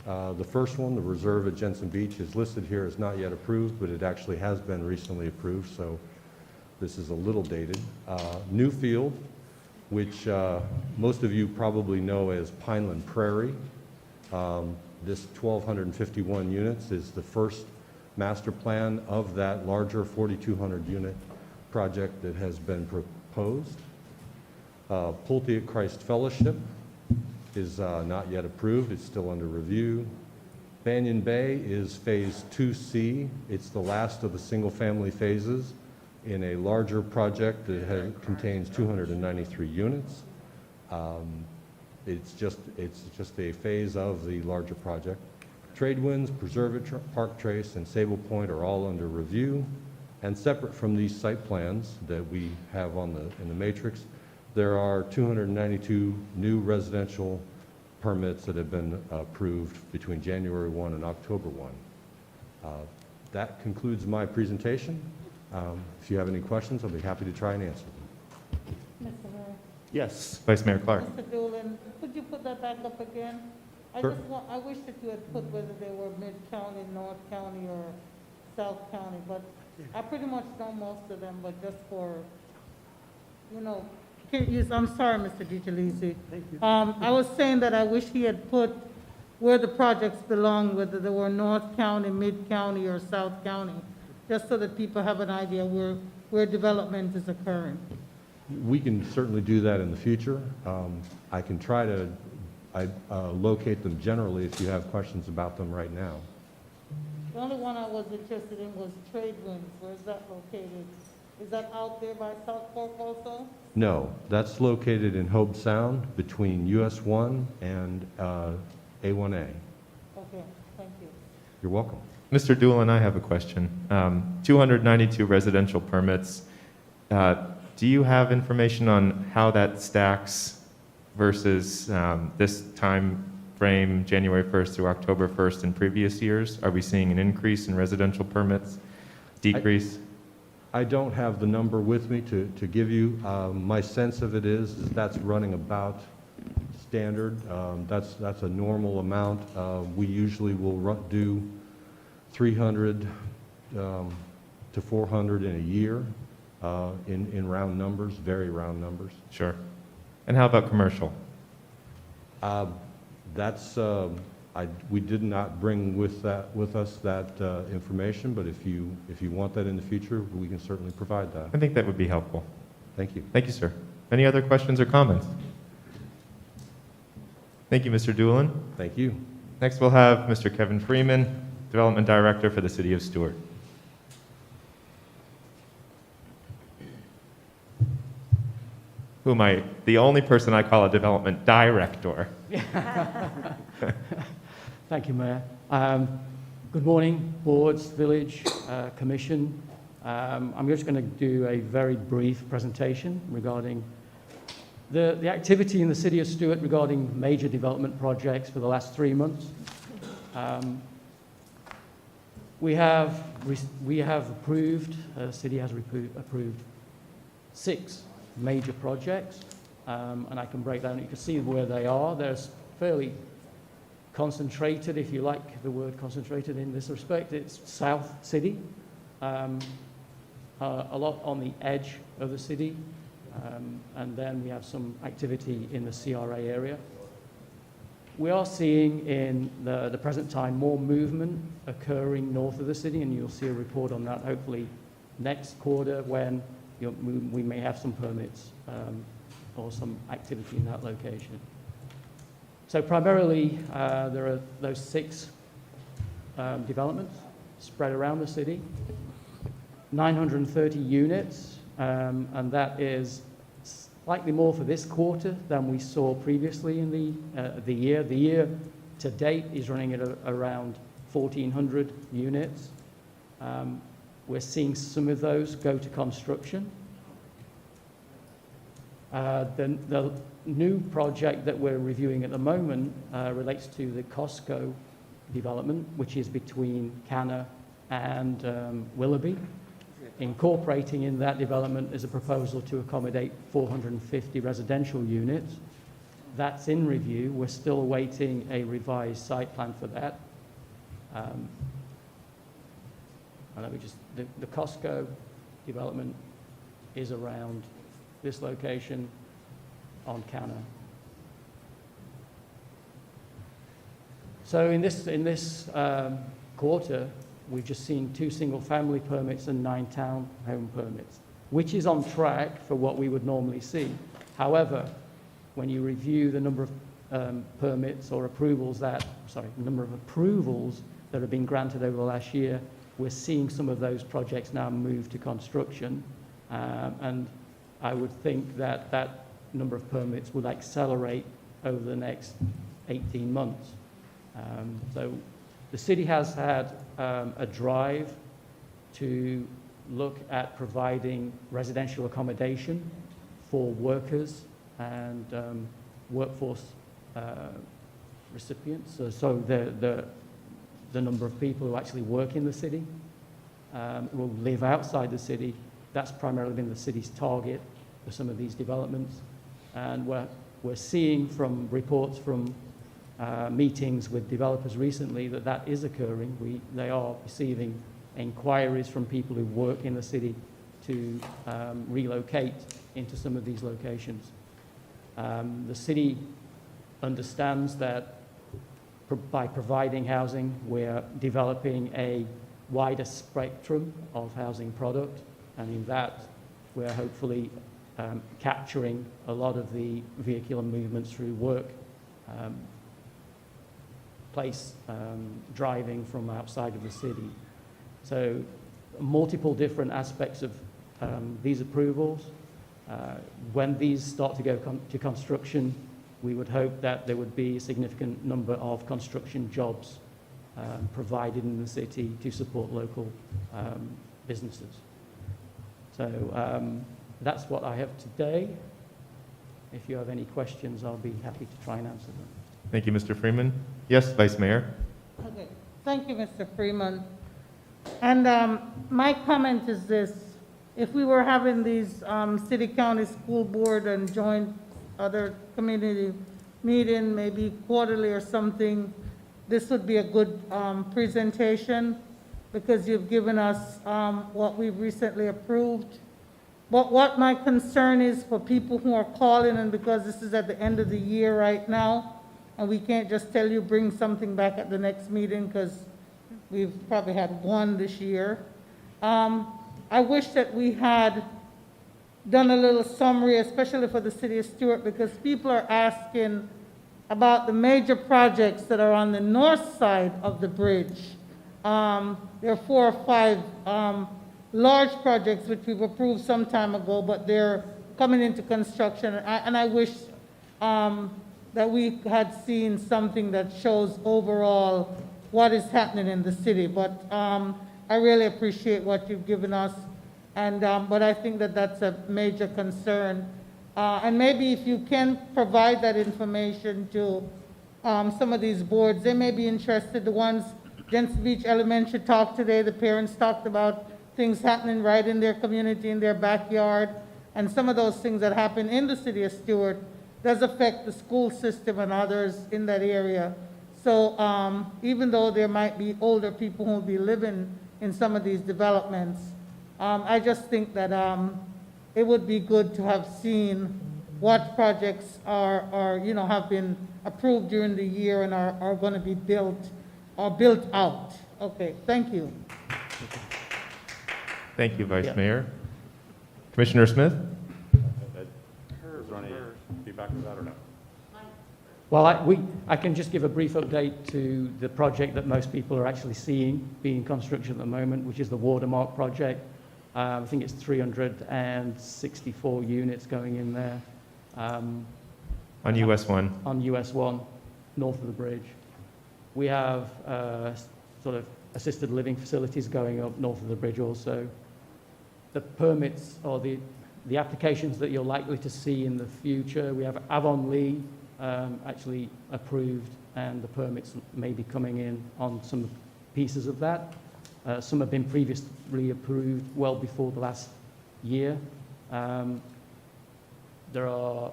The first one, the reserve at Jensen Beach, is listed here as not yet approved, but it actually has been recently approved, so this is a little dated. Newfield, which most of you probably know as Pineland Prairie. This 1,251 units is the first master plan of that larger 4,200 unit project that has been proposed. Pulte at Christ Fellowship is not yet approved, it's still under review. Banyan Bay is phase 2C. It's the last of the single family phases in a larger project that contains 293 units. It's just a phase of the larger project. Tradewinds, Preserve it, Park Trace, and Sable Point are all under review. And separate from these site plans that we have in the matrix, there are 292 new residential permits that have been approved between January 1 and October 1. That concludes my presentation. If you have any questions, I'll be happy to try and answer them. Mr. Mayor. Yes, Vice Mayor Clark. Mr. Doolin, could you put that back up again? Sure. I wish that you had put whether they were mid-county, North County, or South County, but I pretty much know most of them, but just for, I'm sorry, Mr. DiGilisi. Thank you. I was saying that I wish he had put where the projects belong, whether they were North County, Mid-County, or South County, just so that people have an idea where development is occurring. We can certainly do that in the future. I can try to locate them generally if you have questions about them right now. The only one I was interested in was Tradewinds. Where is that located? Is that out there by South Fork also? No, that's located in Hobe Sound between US 1 and A1A. Okay, thank you. You're welcome. Mr. Doolin, I have a question. 292 residential permits. Do you have information on how that stacks versus this time frame, January 1st through October 1st in previous years? Are we seeing an increase in residential permits, decrease? I don't have the number with me to give you. My sense of it is that's running about standard. That's a normal amount. We usually will do 300 to 400 in a year in round numbers, very round numbers. Sure. And how about commercial? We did not bring with us that information, but if you want that in the future, we can certainly provide that. I think that would be helpful. Thank you. Thank you, sir. Any other questions or comments? Thank you, Mr. Doolin. Thank you. Next, we'll have Mr. Kevin Freeman, Development Director for the City of Stuart. Who am I? The only person I call a development director. Thank you, Mayor. Good morning, boards, village, commission. I'm just going to do a very brief presentation regarding the activity in the City of Stuart regarding major development projects for the last 3 months. We have approved, the city has approved 6 major projects, and I can break down, you can see where they are. There's fairly concentrated, if you like the word concentrated in this respect. It's South City, a lot on the edge of the city, and then we have some activity in the CRA area. We are seeing in the present time more movement occurring north of the city, and you'll see a report on that hopefully next quarter when we may have some permits or some activity in that location. So primarily, there are those 6 developments spread around the city, 930 units, and that is slightly more for this quarter than we saw previously in the year. The year to date is running at around 1,400 units. We're seeing some of those go to construction. The new project that we're reviewing at the moment relates to the Costco development, which is between Canna and Willoughby. Incorporating in that development is a proposal to accommodate 450 residential units. That's in review. We're still awaiting a revised site plan for that. The Costco development is around this location on Canna. So in this quarter, we've just seen 2 single-family permits and 9 townhome permits, which is on track for what we would normally see. However, when you review the number of permits or approvals number of approvals that have been granted over the last year, we're seeing some of those projects now move to construction, and I would think that that number of permits would accelerate over the next 18 months. So the city has had a drive to look at providing residential accommodation for workers and workforce recipients. So the number of people who actually work in the city will live outside the city. That's primarily been the city's target for some of these developments. And we're seeing from reports from meetings with developers recently that is occurring. They are receiving inquiries from people who work in the city to relocate into some of these locations. The city understands that by providing housing, we're developing a wider spectrum of housing product, and in that, we're hopefully capturing a lot of the vehicular movements through work, place driving from outside of the city. So multiple different aspects of these approvals. When these start to go to construction, we would hope that there would be a significant number of construction jobs provided in the city to support local businesses. So that's what I have today. If you have any questions, I'll be happy to try and answer them. Thank you, Mr. Freeman. Yes, Vice Mayor. Okay, thank you, Mr. Freeman. And my comment is this: if we were having these city-county school board and joint other community meeting, maybe quarterly or something, this would be a good presentation, because you've given us what we've recently approved. But what my concern is for people who are calling, and because this is at the end of the year right now, and we can't just tell you bring something back at the next meeting, because we've probably had one this year. I wish that we had done a little summary, especially for the city of Stuart, because people are asking about the major projects that are on the north side of the bridge. There are 4 or 5 large projects which we've approved some time ago, but they're coming into construction. And I wish that we had seen something that shows overall what is happening in the city. But I really appreciate what you've given us. And but I think that that's a major concern. And maybe if you can provide that information to some of these boards, they may be interested. The ones, Jensen Beach Elementary talked today, the parents talked about things happening right in their community, in their backyard, and some of those things that happen in the city of Stuart does affect the school system and others in that area. So even though there might be older people who will be living in some of these developments, I just think that it would be good to have seen what projects are, you know, have been approved during the year and are going to be built or built out. Okay, thank you. Thank you, Vice Mayor. Commissioner Smith? Is there any feedback to that or no? Well, I can just give a brief update to the project that most people are actually seeing being in construction at the moment, which is the Watermark project. I think it's 364 units going in there. On US 1? On US 1, north of the bridge. We have sort of assisted living facilities going up north of the bridge also. The permits or the applications that you're likely to see in the future, we have Avonlea actually approved, and the permits may be coming in on some pieces of that. Some have been previously approved well before the last year. There are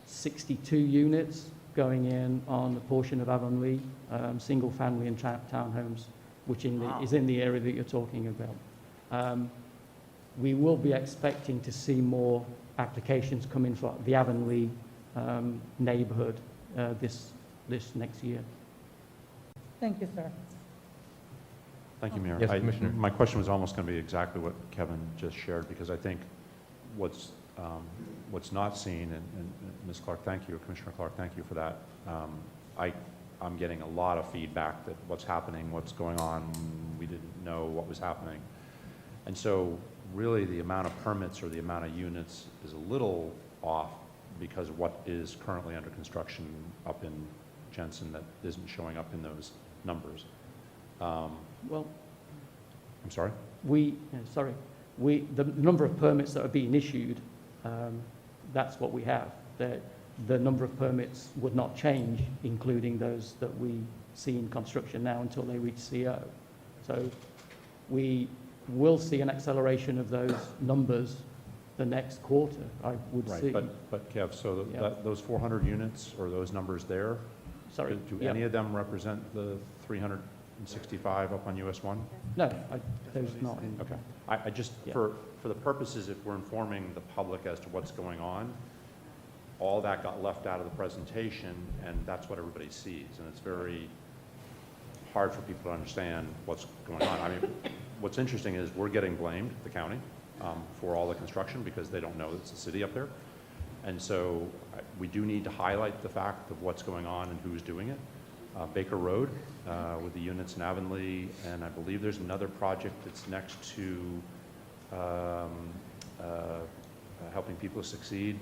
62 units going in on a portion of Avonlea, single family and townhomes, which is in the area that you're talking about. We will be expecting to see more applications come in for the Avonlea neighborhood this next year. Thank you, sir. Thank you, Mayor. Yes, Commissioner. My question was almost going to be exactly what Kevin just shared, because I think what's not seen, and Ms. Clark, thank you, Commissioner Clark, thank you for that. I'm getting a lot of feedback that what's happening, what's going on, we didn't know what was happening. And so really the amount of permits or the amount of units is a little off because of what is currently under construction up in Jensen that isn't showing up in those numbers. Well, I'm sorry? the number of permits that are being issued, that's what we have. The number of permits would not change, including those that we see in construction now until they reach CO. So we will see an acceleration of those numbers the next quarter, I would see. But Kev, so Yeah. those 400 units or those numbers there, Sorry. do Yeah. any of them represent the 365 up on US 1? No, those not. Okay. I just, Yeah. for the purposes, if we're informing the public as to what's going on, all that got left out of the presentation, and that's what everybody sees. And it's very hard for people to understand what's going on. I mean, what's interesting is we're getting blamed, the county, for all the construction because they don't know it's a city up there. And so we do need to highlight the fact of what's going on and who's doing it. Baker Road with the units in Avonlea, and I believe there's another project that's next to Helping People Succeed.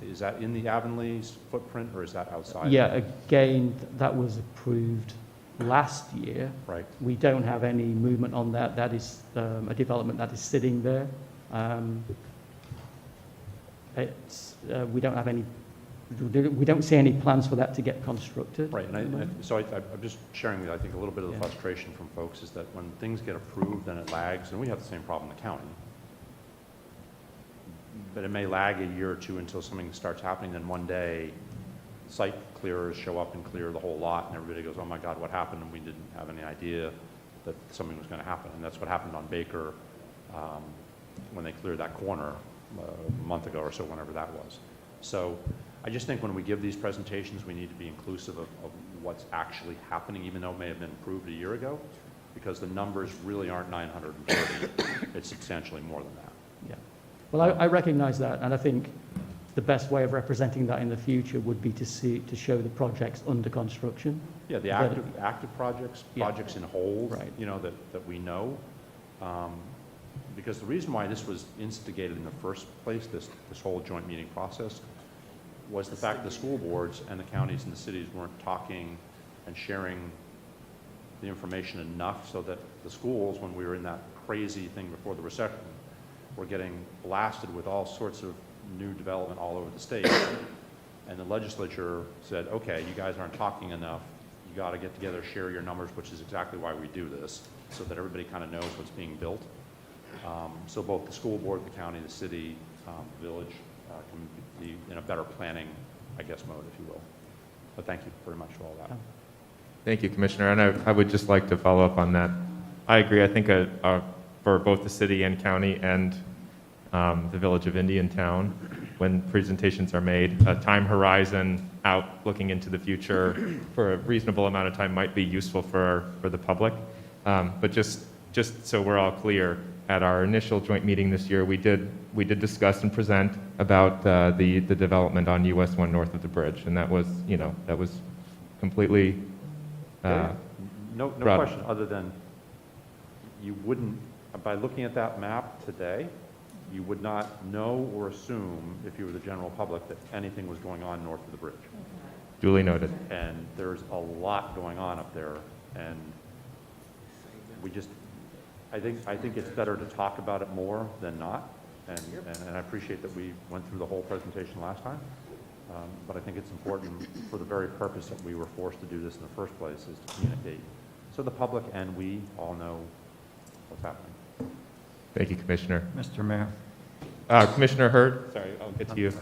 Is that in the Avonlea's footprint or is that outside? Yeah, again, that was approved last year. Right. We don't have any movement on that. That is a development that is sitting there. We don't have any. We don't see any plans for that to get constructed. Right, and so I'm just sharing with you, I think a little bit of the frustration from folks is that when things get approved, then it lags, and we have the same problem in the county. But it may lag a year or two until something starts happening, then one day, site clearers show up and clear the whole lot, and everybody goes, oh my God, what happened? And we didn't have any idea that something was going to happen. And that's what happened on Baker when they cleared that corner a month ago or so, whenever that was. So I just think when we give these presentations, we need to be inclusive of what's actually happening, even though it may have been approved a year ago, because the numbers really aren't 930. It's substantially more than that. Yeah. Well, I recognize that, and I think the best way of representing that in the future would be to show the projects under construction. Yeah, the active projects, projects in hold, right, you know, that we know. Because the reason why this was instigated in the first place, this whole joint meeting process, was the fact the school boards and the counties and the cities weren't talking and sharing the information enough so that the schools, when we were in that crazy thing before the recession, were getting blasted with all sorts of new development all over the state. And the legislature said, okay, you guys aren't talking enough. You got to get together, share your numbers, which is exactly why we do this, so that everybody kind of knows what's being built. So both the school board, the county, the city, the village can be in a better planning I guess, mode, if you will. But thank you very much for all that. Thank you, Commissioner. And I would just like to follow up on that. I agree. I think for both the city and county and the village of Indiantown, when presentations are made, a time horizon out looking into the future for a reasonable amount of time might be useful for the public. But just so we're all clear, at our initial joint meeting this year, we did discuss and present about the development on US 1 north of the bridge, and that was completely No question other than you wouldn't, by looking at that map today, you would not know or assume, if you were the general public, that anything was going on north of the bridge. Duly noted. And there's a lot going on up there, and I think it's better to talk about it more than not, and I appreciate that we went through the whole presentation last time, but I think it's important for the very purpose that we were forced to do this in the first place, is to communicate so the public and we all know what's happening. Thank you, Commissioner. Mr. Mayor. Commissioner Hurd, sorry, I'll get to you.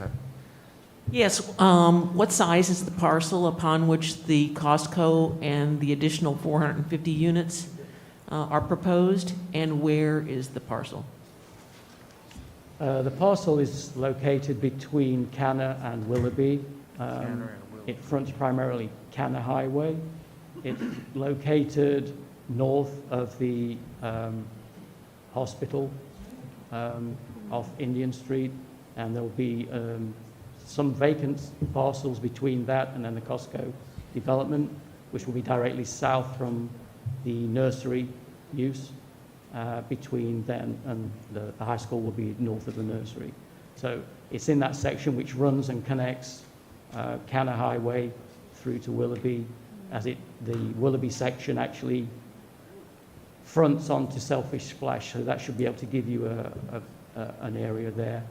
Yes, what size is the parcel upon which the Costco and the additional 450 units are proposed, and where is the parcel? The parcel is located between Canna and Willoughby. It fronts primarily Canna Highway. It's located north of the hospital off Indian Street, and there will be some vacant parcels between that and then the Costco development, which will be directly south from the nursery use. Between then and the high school will be north of the nursery. So it's in that section which runs and connects Canna Highway through to Willoughby, as the Willoughby section actually fronts onto Selfish Splash, so that should be able to give you an area there.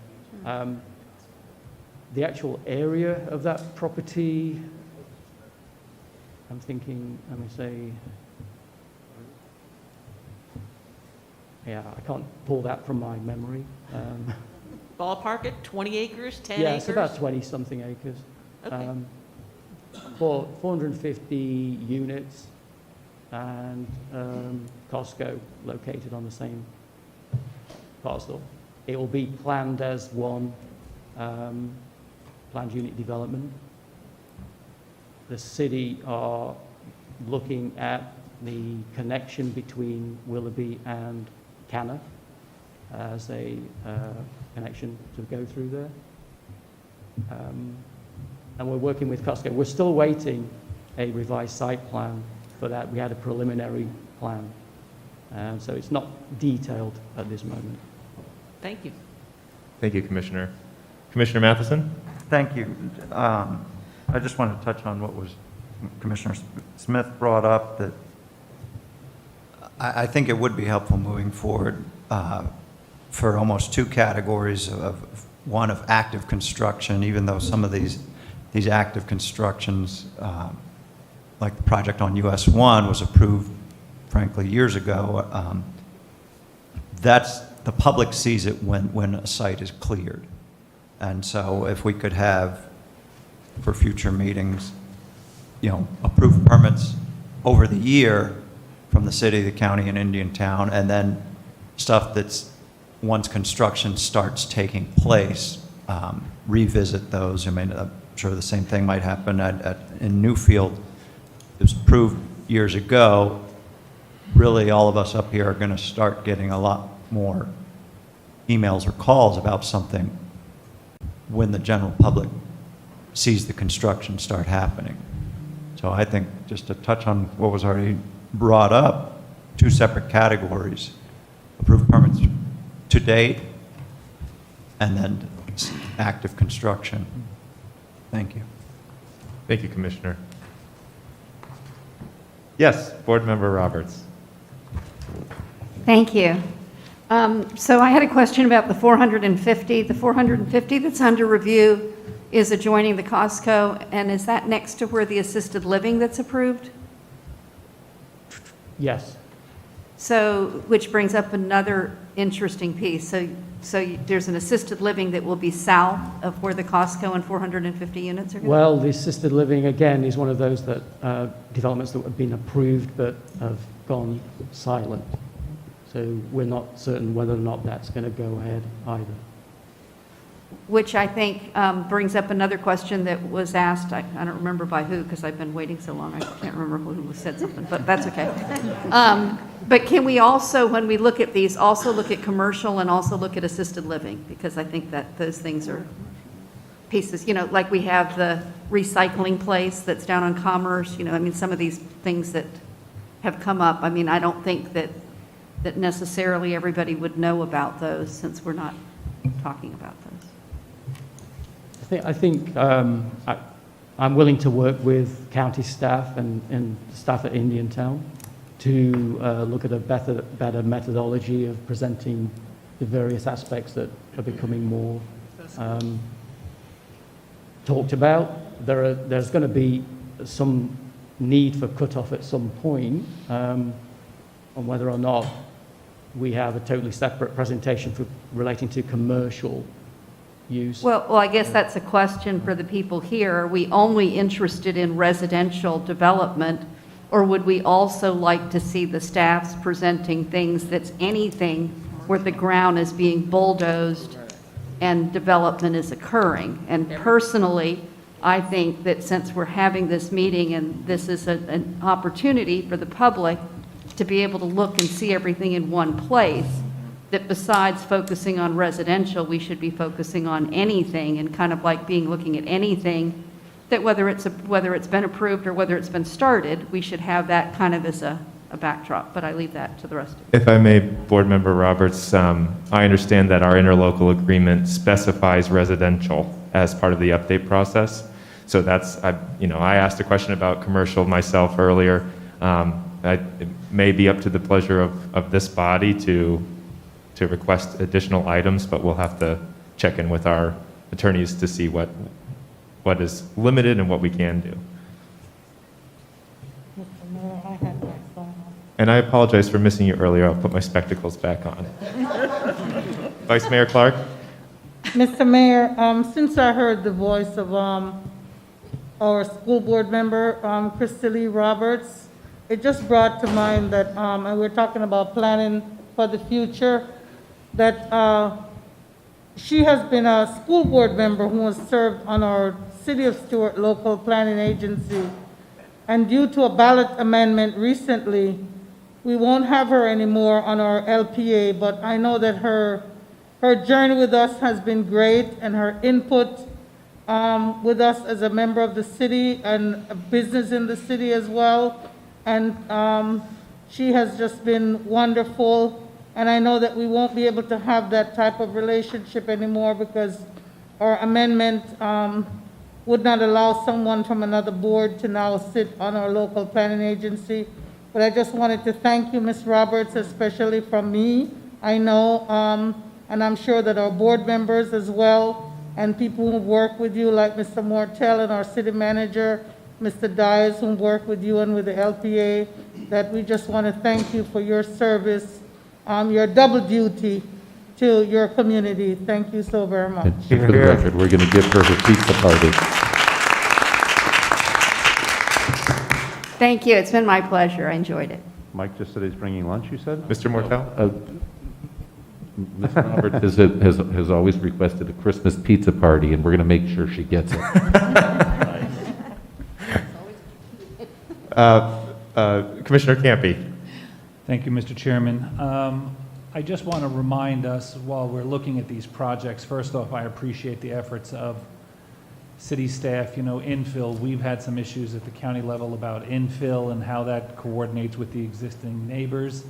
The actual area of that property, I'm thinking, let me say, yeah, I can't pull that from my memory. Ballpark it, 20 acres, 10 yeah, acres? it's about 20-something acres. Okay. 450 units, and Costco located on the same parcel. It will be planned as one planned unit development. The city are looking at the connection between Willoughby and Canna as a connection to go through there. And we're working with Costco. We're still waiting a revised site plan for that. We had a preliminary plan. So it's not detailed at this moment. Thank you. Thank you, Commissioner. Commissioner Matheson? Thank you. I just wanted to touch on what was Commissioner Smith brought up, that I think it would be helpful moving forward for almost two categories of one of active construction, even though some of these active constructions, like the project on US 1 was approved, frankly, years ago. That's the public sees it when a site is cleared. And so if we could have, for future meetings, approved permits over the year from the city, the county, and Indiantown, and then stuff that's, once construction starts taking place, revisit those. I mean, I'm sure the same thing might happen in Newfield. It was approved years ago. Really, all of us up here are going to start getting a lot more emails or calls about something when the general public sees the construction start happening. So I think, just to touch on what was already brought up, two separate categories: approved permits to date, and then active construction. Thank you. Thank you, Commissioner. Yes, Board Member Roberts. Thank you. So I had a question about the 450. The 450 that's under review is adjoining the Costco, and is that next to where the assisted living that's approved? Yes. So, which brings up another interesting piece. So there's an assisted living that will be south of where the Costco and 450 units are going to be? Well, the assisted living, again, is one of those that developments that have been approved but have gone silent. So we're not certain whether or not that's going to go ahead either. Which I think brings up another question that was asked, I don't remember by who, because I've been waiting so long, I can't remember who said something, but that's okay. But can we also, when we look at these, also look at commercial and also look at assisted living? Because I think that those things are pieces, you know, like we have the recycling place that's down on Commerce, you know, I mean, some of these things that have come up, I mean, I don't think that necessarily everybody would know about those since we're not talking about those. I think I'm willing to work with county staff and staff at Indiantown to look at a better methodology of presenting the various aspects that are becoming more talked about. There's going to be some need for cutoff at some point on whether or not we have a totally separate presentation relating to commercial use. Well, I guess that's a question for the people here. Are we only interested in residential development, or would we also like to see the staffs presenting things that's anything where the ground is being bulldozed and development is occurring? And personally, I think that since we're having this meeting and this is an opportunity for the public to be able to look and see everything in one place, that besides focusing on residential, we should be focusing on anything and kind of like looking at anything that whether it's been approved or whether it's been started, we should have that kind of as a backdrop. But I leave that to the rest of you. If I may, Board Member Roberts, I understand that our interlocal agreement specifies residential as part of the update process. So that's, I asked a question about commercial myself earlier. It may be up to the pleasure of this body to request additional items, but we'll have to check in with our attorneys to see what is limited and what we can do. Mr. Mayor, I had my phone on. And I apologize for missing you earlier. I'll put my spectacles back on. Vice Mayor Clark? Mr. Mayor, since I heard the voice of our school board member, Krista Lee Roberts, it just brought to mind that, and we're talking about planning for the future, that she has been a school board member who has served on our City of Stuart local planning agency. And due to a ballot amendment recently, we won't have her anymore on our LPA, but I know that her journey with us has been great, and her input with us as a member of the city and a business in the city as well. And she has just been wonderful. And I know that we won't be able to have that type of relationship anymore because our amendment would not allow someone from another board to now sit on our local planning agency. But I just wanted to thank you, Ms. Roberts, especially from me. I know, and I'm sure that our board members as well, and people who work with you, like Mr. Mortel and our city manager, Mr. Dyes, who work with you and with the LPA, that we just want to thank you for your service, your double duty to your community. Thank you so very much. And for the record, we're going to give her her pizza party. Thank you. It's been my pleasure. I enjoyed it. Mike just said he's bringing lunch, you said? Mr. Mortel? Ms. Roberts has always requested a Christmas pizza party, and we're going to make sure she gets it. Commissioner Campy. Thank you, Mr. Chairman. I just want to remind us while we're looking at these projects, first off, I appreciate the efforts of city staff. You know, infill, we've had some issues at the county level about infill and how that coordinates with the existing neighbors.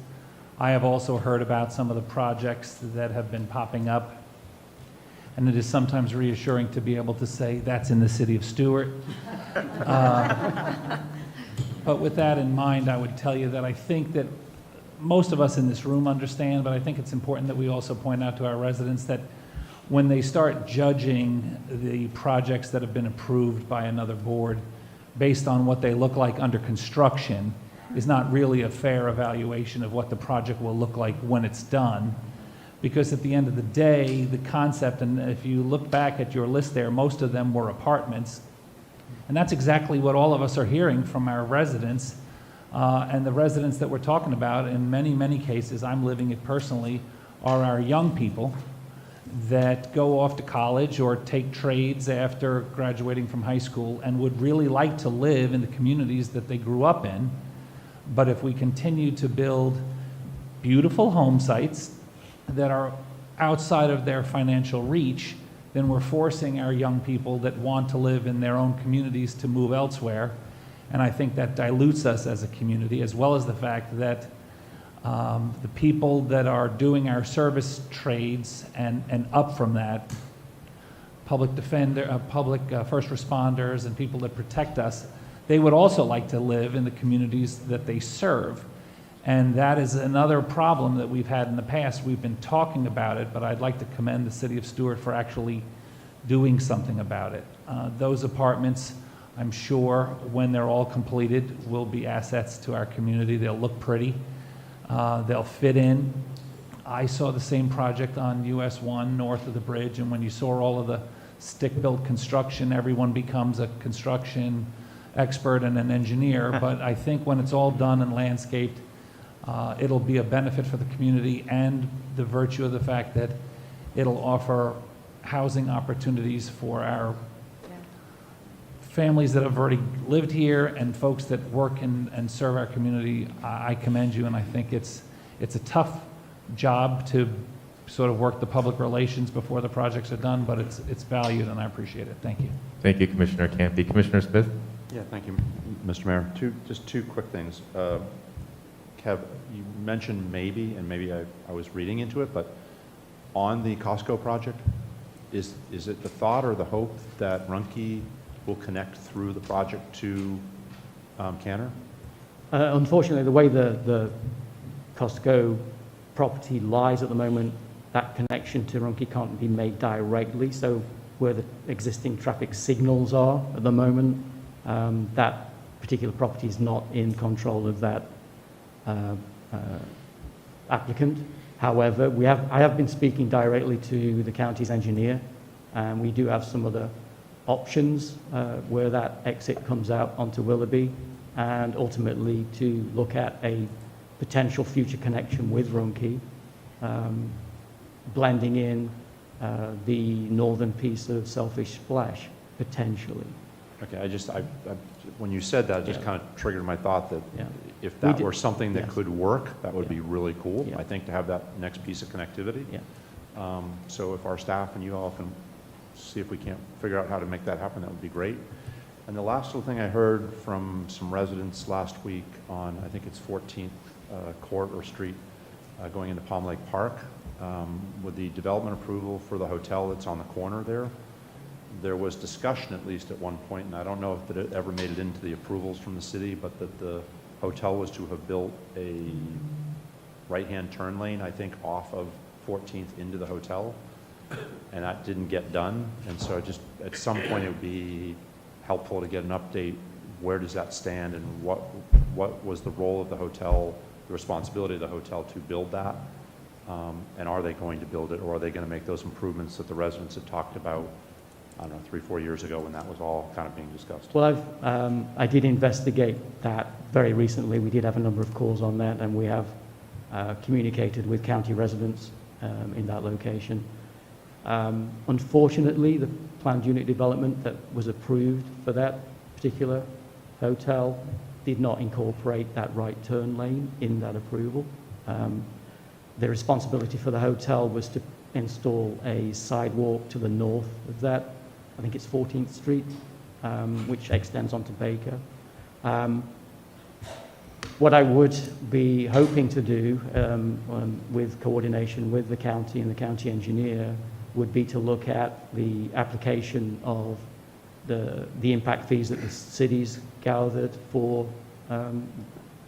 I have also heard about some of the projects that have been popping up, and it is sometimes reassuring to be able to say that's in the city of Stuart. But with that in mind, I would tell you that I think that most of us in this room understand, but I think it's important that we also point out to our residents that when they start judging the projects that have been approved by another board based on what they look like under construction, is not really a fair evaluation of what the project will look like when it's done. Because at the end of the day, the concept, and if you look back at your list there, most of them were apartments. And that's exactly what all of us are hearing from our residents. And the residents that we're talking about, in many, many cases, I'm living it personally, are our young people that go off to college or take trades after graduating from high school and would really like to live in the communities that they grew up in. But if we continue to build beautiful home sites that are outside of their financial reach, then we're forcing our young people that want to live in their own communities to move elsewhere. And I think that dilutes us as a community, as well as the fact that the people that are doing our service trades and up from that, public defender, first responders and people that protect us, they would also like to live in the communities that they serve. And that is another problem that we've had in the past. We've been talking about it, but I'd like to commend the city of Stuart for actually doing something about it. Those apartments, I'm sure, when they're all completed, will be assets to our community. They'll look pretty. They'll fit in. I saw the same project on US 1 north of the bridge, and when you saw all of the stick-built construction, everyone becomes a construction expert and an engineer. But I think when it's all done and landscaped, it'll be a benefit for the community, and the virtue of the fact that it'll offer housing opportunities for our families that have already lived here and folks that work and serve our community. I commend you, and I think it's a tough job to sort of work the public relations before the projects are done, but it's valued, and I appreciate it. Thank you. Thank you, Commissioner Campy. Commissioner Smith? Yeah, thank you, Mr. Mayor. Just two quick things. Kev, you mentioned maybe, and maybe I was reading into it, but on the Costco project, is it the thought or the hope that Ruhnke will connect through the project to Canner? Unfortunately, the way the Costco property lies at the moment, that connection to Ruhnke can't be made directly. So where the existing traffic signals are at the moment, that particular property is not in control of that applicant. However, I have been speaking directly to the county's engineer, and we do have some other options where that exit comes out onto Willoughby, and ultimately to look at a potential future connection with Ruhnke, blending in the northern piece of Selfish Splash, potentially. Okay, when you said that, it just kind of triggered my thought that if that were something that could work, that would be really cool, I think, to have that next piece of connectivity. So if our staff and you all can see if we can't figure out how to make that happen, that would be great. And the last little thing I heard from some residents last week on, I think it's 14th Court or Street, going into Palm Lake Park, with the development approval for the hotel that's on the corner there. There was discussion, at least at one point, and I don't know if it ever made it into the approvals from the city, but that the hotel was to have built a right-hand turn lane, I think, off of 14th into the hotel, and that didn't get done. And so just at some point it would be helpful to get an update. Where does that stand, and what was the role of the hotel, the responsibility of the hotel to build that? And are they going to build it, or are they going to make those improvements that the residents had talked about, I don't know, 3-4 years ago when that was all kind of being discussed? Well, I did investigate that very recently. We did have a number of calls on that, and we have communicated with county residents in that location. Unfortunately, the planned unit development that was approved for that particular hotel did not incorporate that right turn lane in that approval. The responsibility for the hotel was to install a sidewalk to the north of that. I think it's 14th Street, which extends onto Baker. What I would be hoping to do with coordination with the county and the county engineer would be to look at the application of the impact fees that the city's gathered for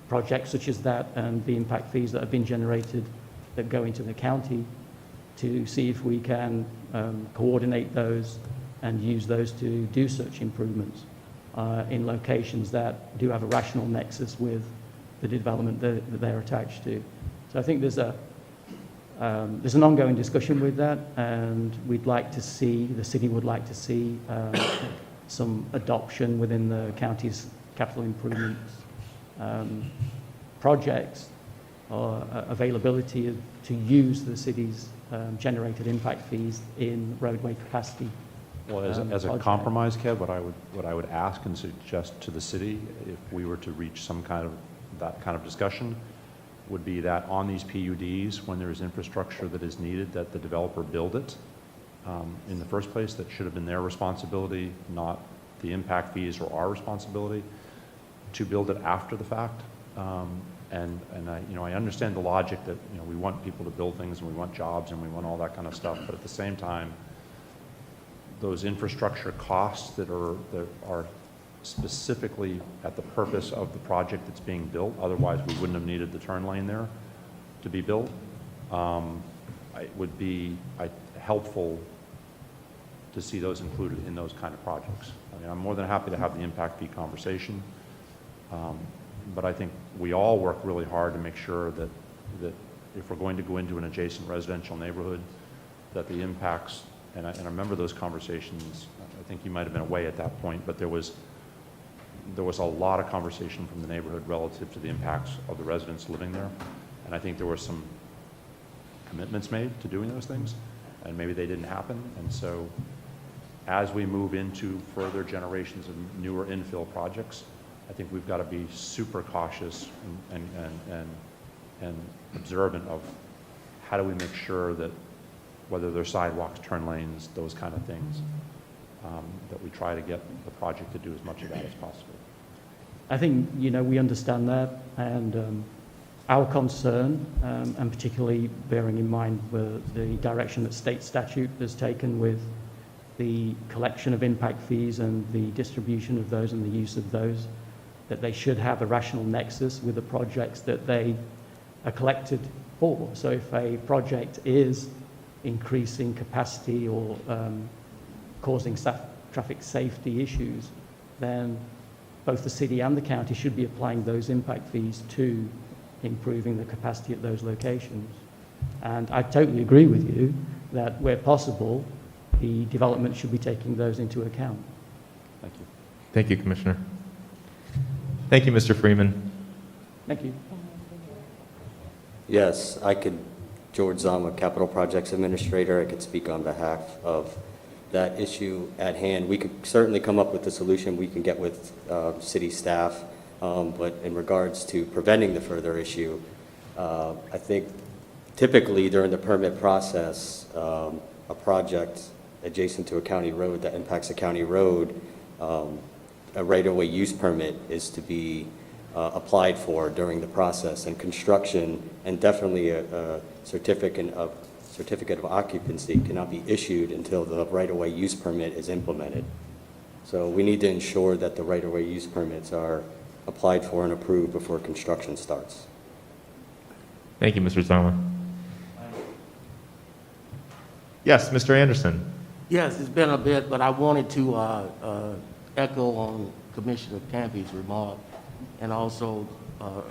projects such as that, and the impact fees that have been generated that go into the county, to see if we can coordinate those and use those to do such improvements in locations that do have a rational nexus with the development that they're attached to. So I think there's an ongoing discussion with that, and we'd like to see, the city would like to see some adoption within the county's capital improvements projects or availability to use the city's generated impact fees in roadway capacity. Well, as a project. compromise, Kev, what I would ask and suggest to the city, if we were to reach that kind of discussion, would be that on these PUDs, when there is infrastructure that is needed, that the developer build it in the first place. That should have been their responsibility, not the impact fees or our responsibility to build it after the fact. And I understand the logic that, we want people to build things and we want jobs and we want all that kind of stuff, but at the same time, those infrastructure costs that are specifically at the purpose of the project that's being built, otherwise we wouldn't have needed the turn lane there to be built, it would be helpful to see those included in those kind of projects. I mean, I'm more than happy to have the impact fee conversation, but I think we all work really hard to make sure that if we're going to go into an adjacent residential neighborhood, that the impacts, and I remember those conversations, I think you might have been away at that point, but there was a lot of conversation from the neighborhood relative to the impacts of the residents living there. And I think there were some commitments made to doing those things, and maybe they didn't happen. And so as we move into further generations of newer infill projects, I think we've got to be super cautious and observant of how do we make sure that whether they're sidewalks, turn lanes, those kind of things, that we try to get the project to do as much of that as possible. I think, we understand that, and our concern, and particularly bearing in mind the direction that state statute has taken with the collection of impact fees and the distribution of those and the use of those, that they should have a rational nexus with the projects that they are collected for. So if a project is increasing capacity or causing traffic safety issues, then both the city and the county should be applying those impact fees to improving the capacity at those locations. And I totally agree with you that where possible, the development should be taking those into account. Thank you. Thank you, Commissioner. Thank you, Mr. Freeman. Thank you. Yes, George Zama, Capital Projects Administrator, I could speak on behalf of that issue at hand. We could certainly come up with a solution we can get with city staff, but in regards to preventing the further issue, I think typically during the permit process, a project adjacent to a county road that impacts a county road, a right-of-way use permit is to be applied for during the process, and construction, and definitely a certificate of occupancy cannot be issued until the right-of-way use permit is implemented. So we need to ensure that the right-of-way use permits are applied for and approved before construction starts. Thank you, Mr. Zama. Yes, Mr. Anderson. Yes, it's been a bit, but I wanted to echo on Commissioner Campy's remark, and also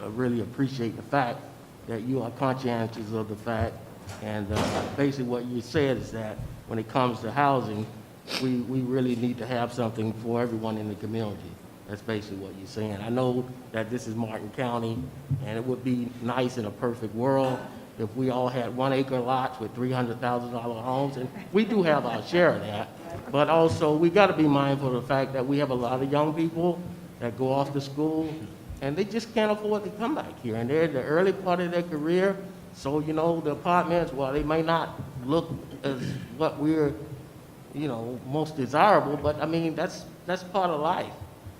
really appreciate the fact that you are conscientious of the fact, and basically what you said is that when it comes to housing, we really need to have something for everyone in the community. That's basically what you're saying. I know that this is Martin County, and it would be nice in a perfect world if we all had 1 acre lots with $300,000 homes, and we do have our share of that, but also we got to be mindful of the fact that we have a lot of young people that go off to school, and they just can't afford to come back here, and they're in the early part of their career, so, the apartments, while they may not look as what we're, most desirable, but I mean, that's part of life.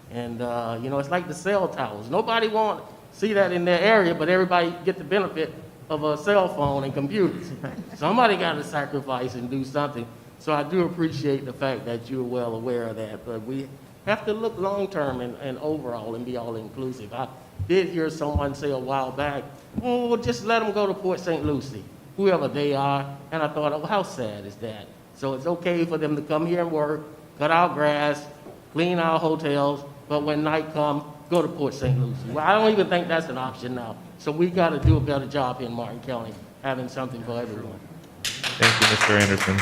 And, it's like the cell towers. Nobody wants to see that in their area, but everybody get the benefit of a cell phone and computers. Somebody got to sacrifice and do something. So I do appreciate the fact that you're well aware of that, but we have to look long-term and overall and be all-inclusive. I did hear someone say a while back, oh, just let them go to Port St. Lucie, whoever they are, and I thought, oh, how sad is that? So it's okay for them to come here and work, cut our grass, clean our hotels, but when night comes, go to Port St. Lucie. Well, I don't even think that's an option now. So we got to do a better job here in Martin County, having something for everyone. Thank you, Mr. Anderson.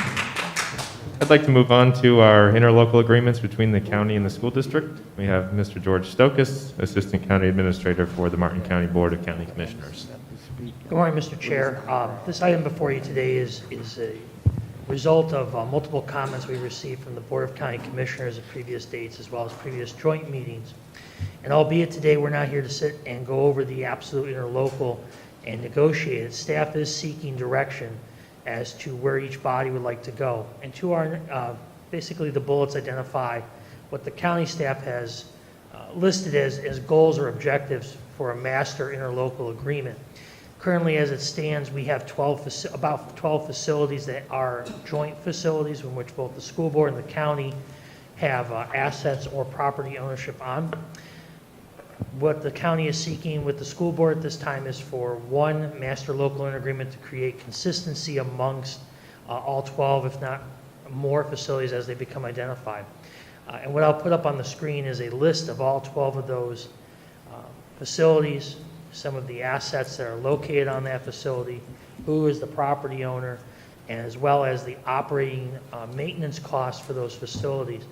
I'd like to move on to our interlocal agreements between the county and the school district. We have Mr. George Stokas, Assistant County Administrator for the Martin County Board of County Commissioners. Good morning, Mr. Chair. This item before you today is a result of multiple comments we received from the Board of County Commissioners at previous dates as well as previous joint meetings. And albeit today we're not here to sit and go over the absolute interlocal and negotiate it, staff is seeking direction as to where each body would like to go. And to our, basically the bullets identify what the county staff has listed as goals or objectives for a master interlocal agreement. Currently, as it stands, we have about 12 facilities that are joint facilities in which both the school board and the county have assets or property ownership on. What the county is seeking with the school board at this time is for one master local agreement to create consistency amongst all 12, if not more, facilities as they become identified. And what I'll put up on the screen is a list of all 12 of those facilities, some of the assets that are located on that facility, who is the property owner, and as well as the operating maintenance costs for those facilities.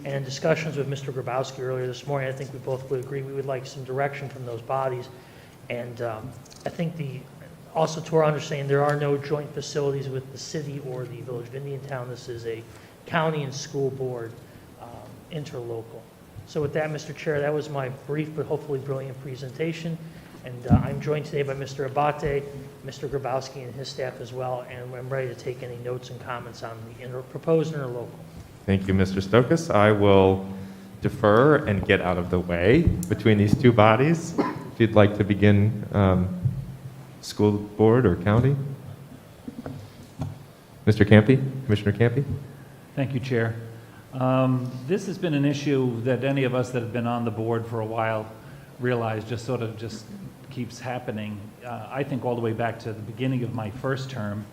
And in discussions with Mr. Grabowski earlier this morning, I think we both would agree we would like some direction from those bodies. And I think also to our understanding, there are no joint facilities with the city or the village of Indiantown. This is a county and school board interlocal. So with that, Mr. Chair, that was my brief but hopefully brilliant presentation. And I'm joined today by Mr. Abate, Mr. Grabowski, and his staff as well. And I'm ready to take any notes and comments on the proposed interlocal. Thank you, Mr. Stokas. I will defer and get out of the way between these two bodies. If you'd like to begin, school board or county. Mr. Campy, Commissioner Campy. Thank you, Chair. This has been an issue that any of us that have been on the board for a while realize just keeps happening. I think all the way back to the beginning of my first term,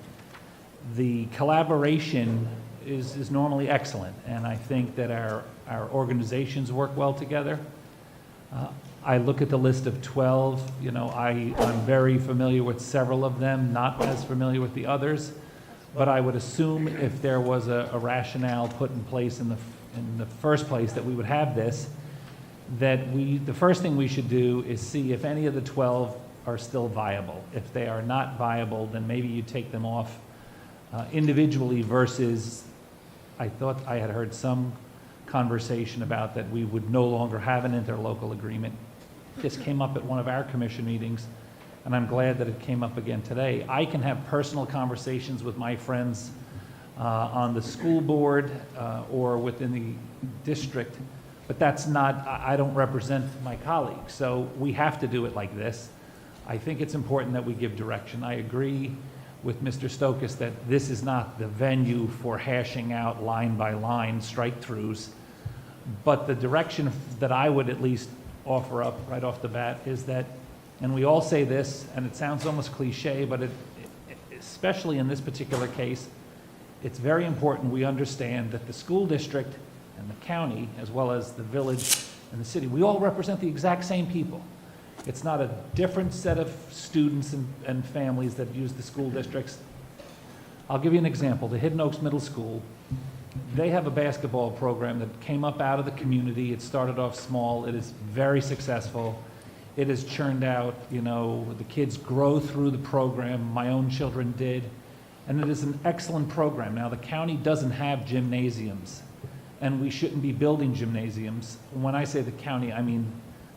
the collaboration is normally excellent, and I think that our organizations work well together. I look at the list of 12, I'm very familiar with several of them, not as familiar with the others, but I would assume if there was a rationale put in place in the first place that we would have this, that the first thing we should do is see if any of the 12 are still viable. If they are not viable, then maybe you take them off individually versus, I thought I had heard some conversation about that we would no longer have an interlocal agreement. This came up at one of our commission meetings, and I'm glad that it came up again today. I can have personal conversations with my friends on the school board or within the district, but that's not, I don't represent my colleagues, so we have to do it like this. I think it's important that we give direction. I agree with Mr. Stokas that this is not the venue for hashing out line by line strike-throughs, but the direction that I would at least offer up right off the bat is that, and we all say this, and it sounds almost cliche, but especially in this particular case, it's very important we understand that the school district and the county, as well as the village and the city, we all represent the exact same people. It's not a different set of students and families that use the school districts. I'll give you an example. The Hidden Oaks Middle School, they have a basketball program that came up out of the community. It started off small. It is very successful. It has churned out, the kids grow through the program. My own children did. And it is an excellent program. Now, the county doesn't have gymnasiums, and we shouldn't be building gymnasiums. When I say the county, I mean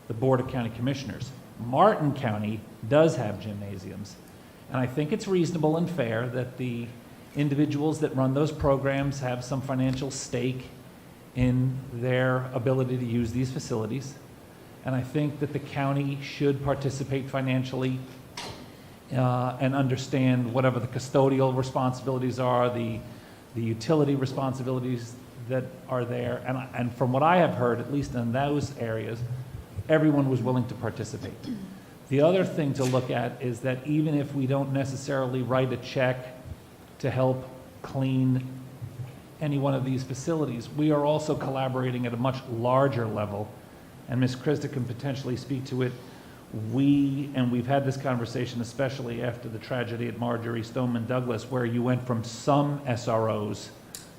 the Board of County Commissioners. Martin County does have gymnasiums, and I think it's reasonable and fair that the individuals that run those programs have some financial stake in their ability to use these facilities, and I think that the county should participate financially and understand whatever the custodial responsibilities are, the utility responsibilities that are there, and from what I have heard, at least in those areas, everyone was willing to participate. The other thing to look at is that even if we don't necessarily write a check to help clean any one of these facilities, we are also collaborating at a much larger level and Ms. Krista can potentially speak to it, we've had this conversation, especially after the tragedy at Marjorie Stoneman Douglas, where you went from some SROs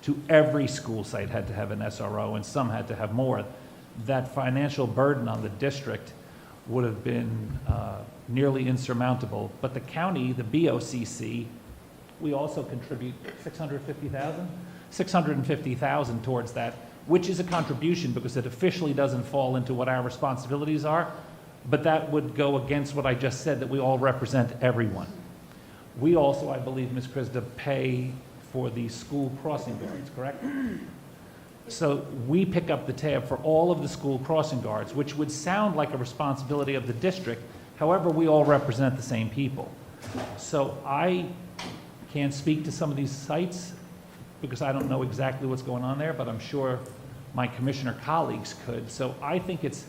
to every school site had to have an SRO, and some had to have more. That financial burden on the district would have been nearly insurmountable. But the county, the BOCC, we also contribute $650,000 towards that, which is a contribution because it officially doesn't fall into what our responsibilities are, but that would go against what I just said, that we all represent everyone. We also, I believe, Ms. Krista, pay for the school crossing guards, correct? So we pick up the tab for all of the school crossing guards, which would sound like a responsibility of the district. However, we all represent the same people. So I can't speak to some of these sites because I don't know exactly what's going on there, but I'm sure my commissioner colleagues could. So I think it's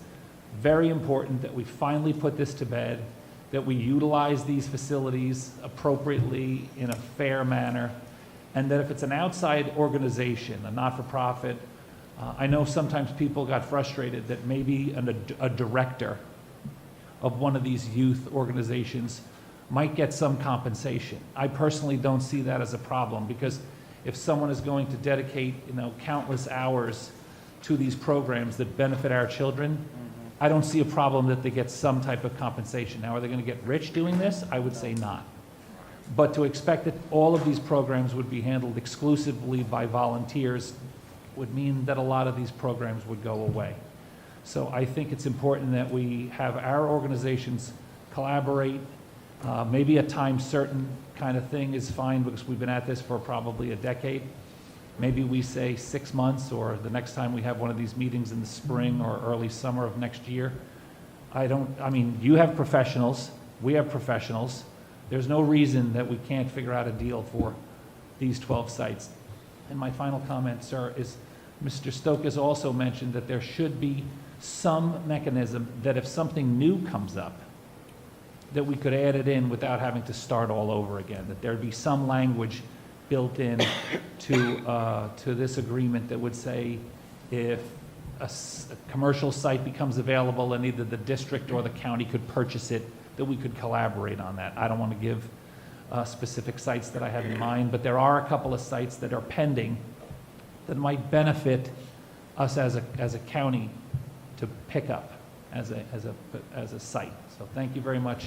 very important that we finally put this to bed, that we utilize these facilities appropriately in a fair manner, and that if it's an outside organization, a not-for-profit, I know sometimes people got frustrated that maybe a director of one of these youth organizations might get some compensation. I personally don't see that as a problem, because if someone is going to dedicate, countless hours to these programs that benefit our children, I don't see a problem that they get some type of compensation. Now, are they going to get rich doing this? I would say not. But to expect that all of these programs would be handled exclusively by volunteers would mean that a lot of these programs would go away. So I think it's important that we have our organizations collaborate. Maybe a time certain kind of thing is fine, because we've been at this for probably a decade. Maybe we say 6 months, or the next time we have one of these meetings in the spring or early summer of next year. You have professionals, we have professionals. There's no reason that we can't figure out a deal for these 12 sites. And my final comment, sir, is Mr. Stoke has also mentioned that there should be some mechanism that if something new comes up, that we could add it in without having to start all over again, that there'd be some language built in to this agreement that would say if a commercial site becomes available and either the district or the county could purchase it, that we could collaborate on that. I don't want to give specific sites that I have in mind, but there are a couple of sites that are pending that might benefit us as a county to pick up as a site. So thank you very much.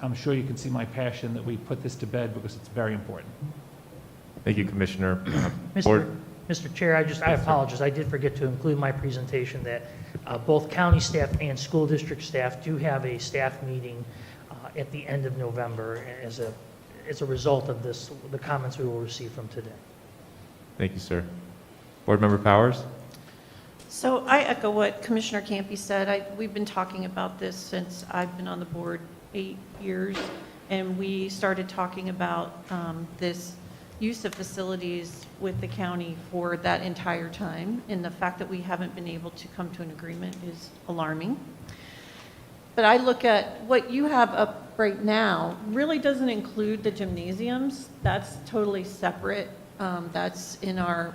I'm sure you can see my passion that we put this to bed, because it's very important. Thank you, Commissioner. Mr. Chair, I apologize. I did forget to include in my presentation that both county staff and school district staff do have a staff meeting at the end of November as a result of the comments we will receive from today. Thank you, sir. Board Member Powers? So I echo what Commissioner Campy said. We've been talking about this since I've been on the board 8 years, and we started talking about this use of facilities with the county for that entire time, and the fact that we haven't been able to come to an agreement is alarming. But I look at what you have up right now really doesn't include the gymnasiums. That's totally separate. That's in our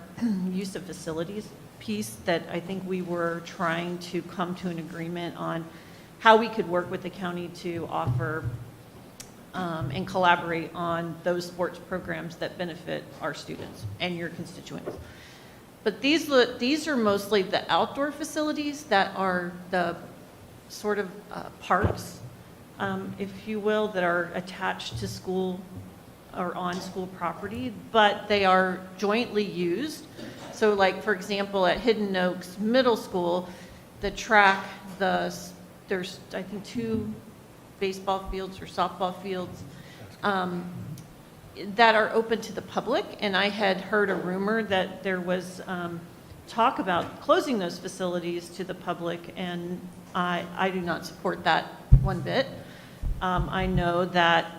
use of facilities piece that I think we were trying to come to an agreement on how we could work with the county to offer and collaborate on those sports programs that benefit our students and your constituents. But these are mostly the outdoor facilities that are the sort of parks, if you will, that are attached to school or on school property, but they are jointly used. So like, for example, at Hidden Oaks Middle School, the track, there's, I think, 2 baseball fields or softball fields that are open to the public. And I had heard a rumor that there was talk about closing those facilities to the public, and I do not support that one bit. I know that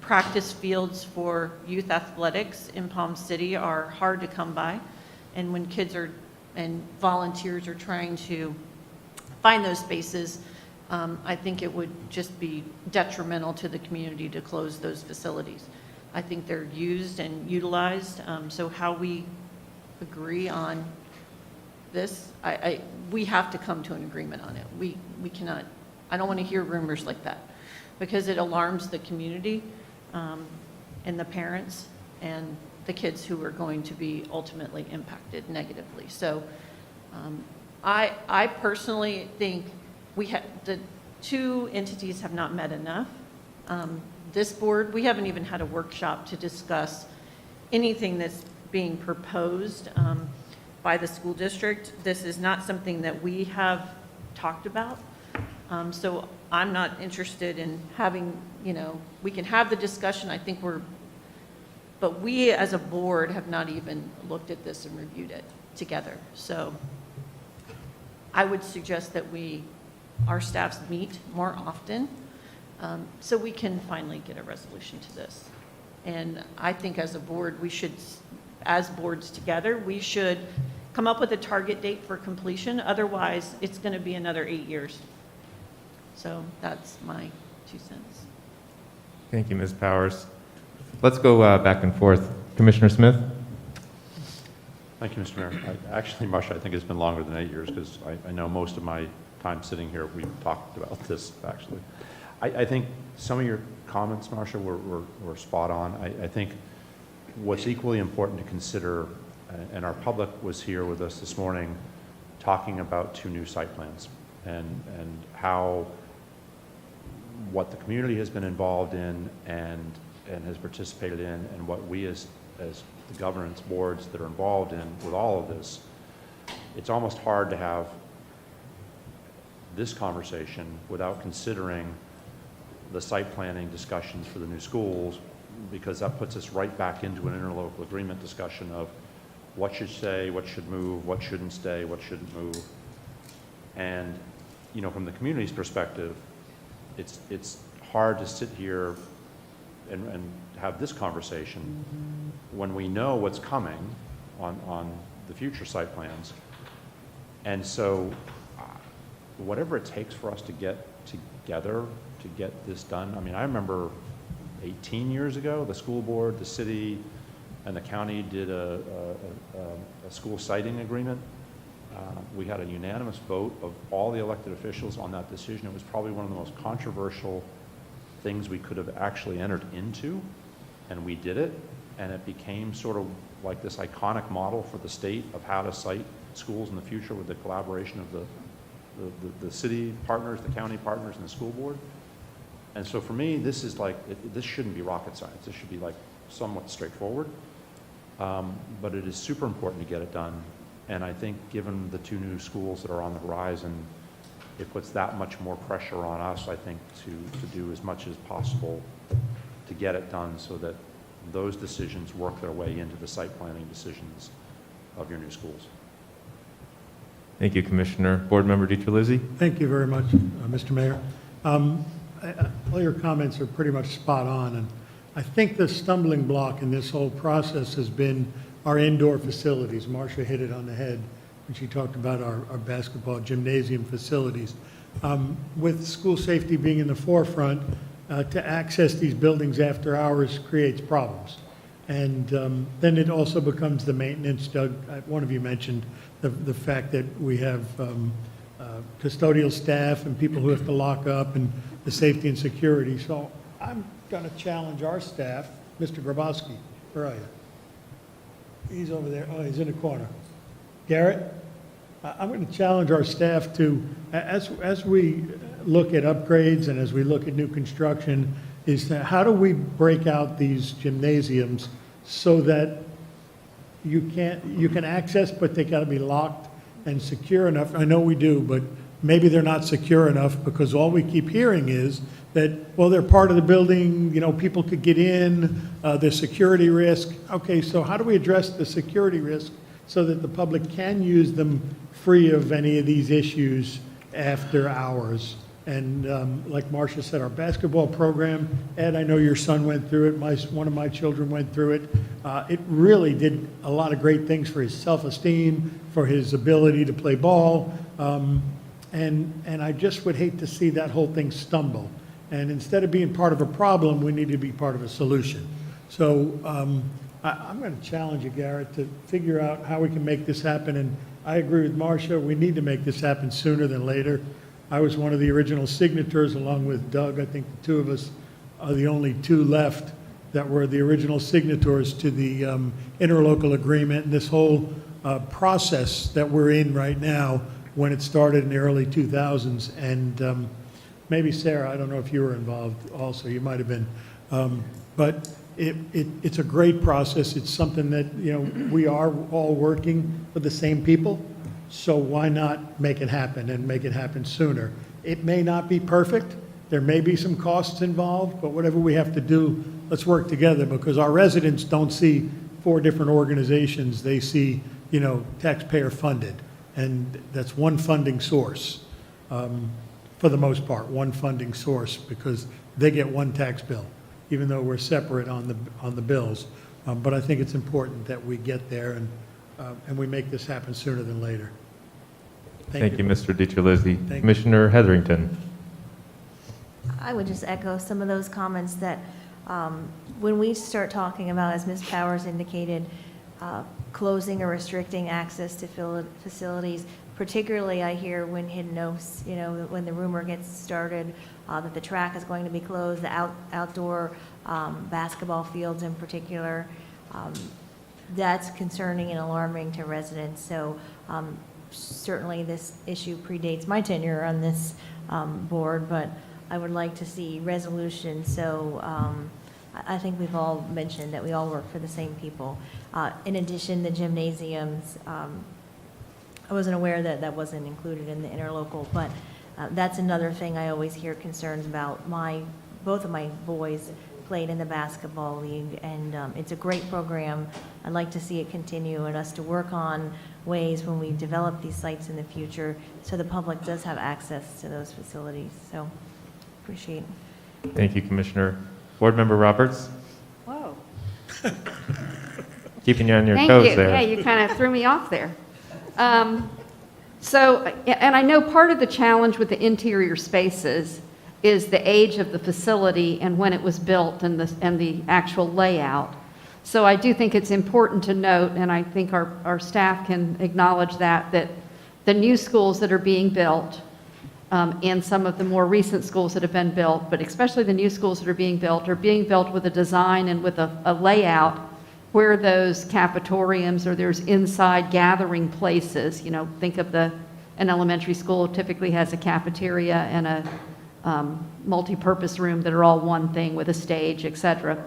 practice fields for youth athletics in Palm City are hard to come by, and when kids and volunteers are trying to find those spaces, I think it would just be detrimental to the community to close those facilities. I think they're used and utilized, so how we agree on this, we have to come to an agreement on it. We cannot, I don't want to hear rumors like that, because it alarms the community, and the parents, and the kids who are going to be ultimately impacted negatively. So I personally think the two entities have not met enough. This board, we haven't even had a workshop to discuss anything that's being proposed by the school district. This is not something that we have talked about. So I'm not interested in having, we can have the discussion, I think but we as a board have not even looked at this and reviewed it together. So I would suggest that our staffs meet more often, so we can finally get a resolution to this. And I think as a board, as boards together, we should come up with a target date for completion. Otherwise, it's going to be another 8 years. So that's my 2 cents. Thank you, Ms. Powers. Let's go back and forth. Commissioner Smith? Thank you, Mr. Mayor. Actually, Marcia, I think it's been longer than 8 years, because I know most of my time sitting here, we've talked about this, actually. I think some of your comments, Marcia, were spot on. I think what's equally important to consider, and our public was here with us this morning talking about 2 new site plans and how what the community has been involved in and has participated in, and what we as the governance boards that are involved in with all of this. It's almost hard to have this conversation without considering the site planning discussions for the new schools, because that puts us right back into an interlocal agreement discussion of what should stay, what should move, what shouldn't stay, what shouldn't move. And, from the community's perspective, it's hard to sit here and have this conversation when we know what's coming on the future site plans. And so whatever it takes for us to get together to get this done. I mean, I remember 18 years ago, the school board, the city, and the county did a school siting agreement. We had a unanimous vote of all the elected officials on that decision. It was probably one of the most controversial things we could have actually entered into, and we did it, and it became sort of like this iconic model for the state of how to site schools in the future with the collaboration of the city partners, the county partners, and the school board. And so for me, this is like, this shouldn't be rocket science. This should be like somewhat straightforward. But it is super important to get it done. And I think given the 2 new schools that are on the horizon, it puts that much more pressure on us, I think, to do as much as possible to get it done so that those decisions work their way into the site planning decisions of your new schools. Thank you, Commissioner. Board Member DiTerlizzi? Thank you very much, Mr. Mayor. All your comments are pretty much spot on, and I think the stumbling block in this whole process has been our indoor facilities. Marcia hit it on the head when she talked about our basketball gymnasium facilities. With school safety being in the forefront, to access these buildings after hours creates problems. And then it also becomes the maintenance. Doug, one of you mentioned the fact that we have custodial staff and people who have to lock up, and the safety and security. So I'm going to challenge our staff. Mr. Grabowski, where are you? He's over there. Oh, he's in the corner. Garrett, I'm going to challenge our staff to, as we look at upgrades and as we look at new construction, is that how do we break out these gymnasiums so that you can access, but they got to be locked and secure enough. I know we do, but maybe they're not secure enough, because all we keep hearing is that, well, they're part of the building, people could get in, there's security risk. Okay, so how do we address the security risk so that the public can use them free of any of these issues after hours? And like Marcia said, our basketball program, Ed, I know your son went through it, one of my children went through it. It really did a lot of great things for his self-esteem, for his ability to play ball. And I just would hate to see that whole thing stumble. And instead of being part of a problem, we need to be part of a solution. So I'm going to challenge you, Garrett, to figure out how we can make this happen. I agree with Marcia. We need to make this happen sooner than later. I was one of the original signatories along with Doug. I think the two of us are the only two left that were the original signatories to the interlocal agreement and this whole process that we're in right now when it started in the early 2000s. And maybe Sarah, I don't know if you were involved also, you might have been. But it's a great process. It's something that, you know, we are all working for the same people. So why not make it happen and make it happen sooner? It may not be perfect. There may be some costs involved, but whatever we have to do, let's work together, because our residents don't see 4 different organizations. They see, you know, taxpayer funded. And that's one funding source, for the most part, one funding source, because they get one tax bill, even though we're separate on the bills. But I think it's important that we get there and we make this happen sooner than later. Thank you, Mr. DiCilizzi. Thank you. Commissioner Hetherington. I would just echo some of those comments that when we start talking about, as Ms. Powers indicated, closing or restricting access to facilities, particularly I hear when Hidden Oaks, you know, when the rumor gets started that the track is going to be closed, the outdoor basketball fields in particular, that's concerning and alarming to residents. So certainly this issue predates my tenure on this board, but I would like to see resolution. So I think we've all mentioned that we all work for the same people. In addition, the gymnasiums, I wasn't aware that that wasn't included in the interlocal, but that's another thing I always hear concerns about. Both of my boys played in the basketball league, and it's a great program. I'd like to see it continue and us to work on ways when we develop these sites in the future so the public does have access to those facilities. So appreciate it. Thank you, Commissioner. Board Member Roberts. Whoa. Keeping you on your Thank toes you. there. Yeah, you kind of threw me off there. And I know part of the challenge with the interior spaces is the age of the facility and when it was built and the actual layout. So I do think it's important to note, and I think our staff can acknowledge that the new schools that are being built and some of the more recent schools that have been built, but especially the new schools that are being built with a design and with a layout where those cafetoriums or there's inside gathering places, you know, think of an elementary school typically has a cafeteria and a multi-purpose room that are all one thing with a stage, et cetera,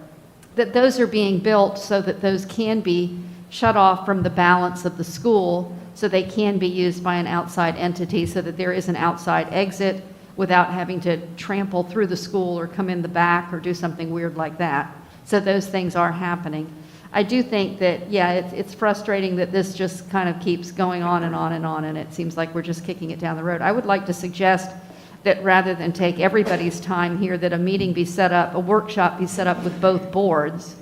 that those are being built so that those can be shut off from the balance of the school so they can be used by an outside entity so that there is an outside exit without having to trample through the school or come in the back or do something weird like that. So those things are happening. I do think that, yeah, it's frustrating that this just kind of keeps going on and on and on, and it seems like we're just kicking it down the road. I would like to suggest that rather than take everybody's time here, that a meeting be set up, a workshop be set up with both boards,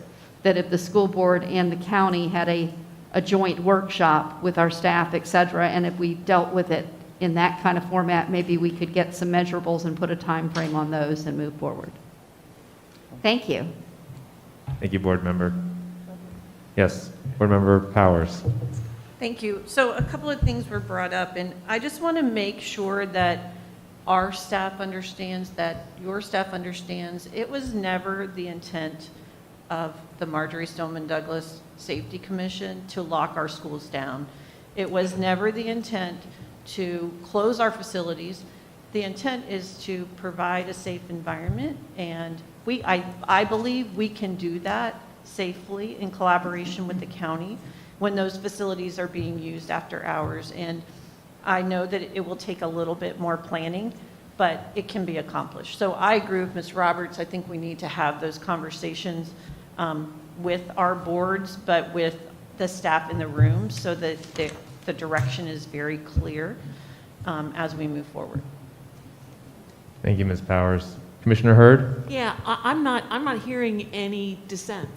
that if the school board and the county had a joint workshop with our staff, et cetera, and if we dealt with it in that kind of format, maybe we could get some measurables and put a time frame on those and move forward. Thank you. Thank you, Board Member. Yes, Board Member Powers. Thank you. So a couple of things were brought up, and I just want to make sure that our staff understands, that your staff understands, it was never the intent of the Marjorie Stoneman Douglas Safety Commission to lock our schools down. It was never the intent to close our facilities. The intent is to provide a safe environment, and I believe we can do that safely in collaboration with the county when those facilities are being used after hours. And I know that it will take a little bit more planning, but it can be accomplished. So I agree with Ms. Roberts. I think we need to have those conversations with our boards, but with the staff in the room so that the direction is very clear as we move forward. Thank you, Ms. Powers. Commissioner Hurd? Yeah, I'm not hearing any dissent.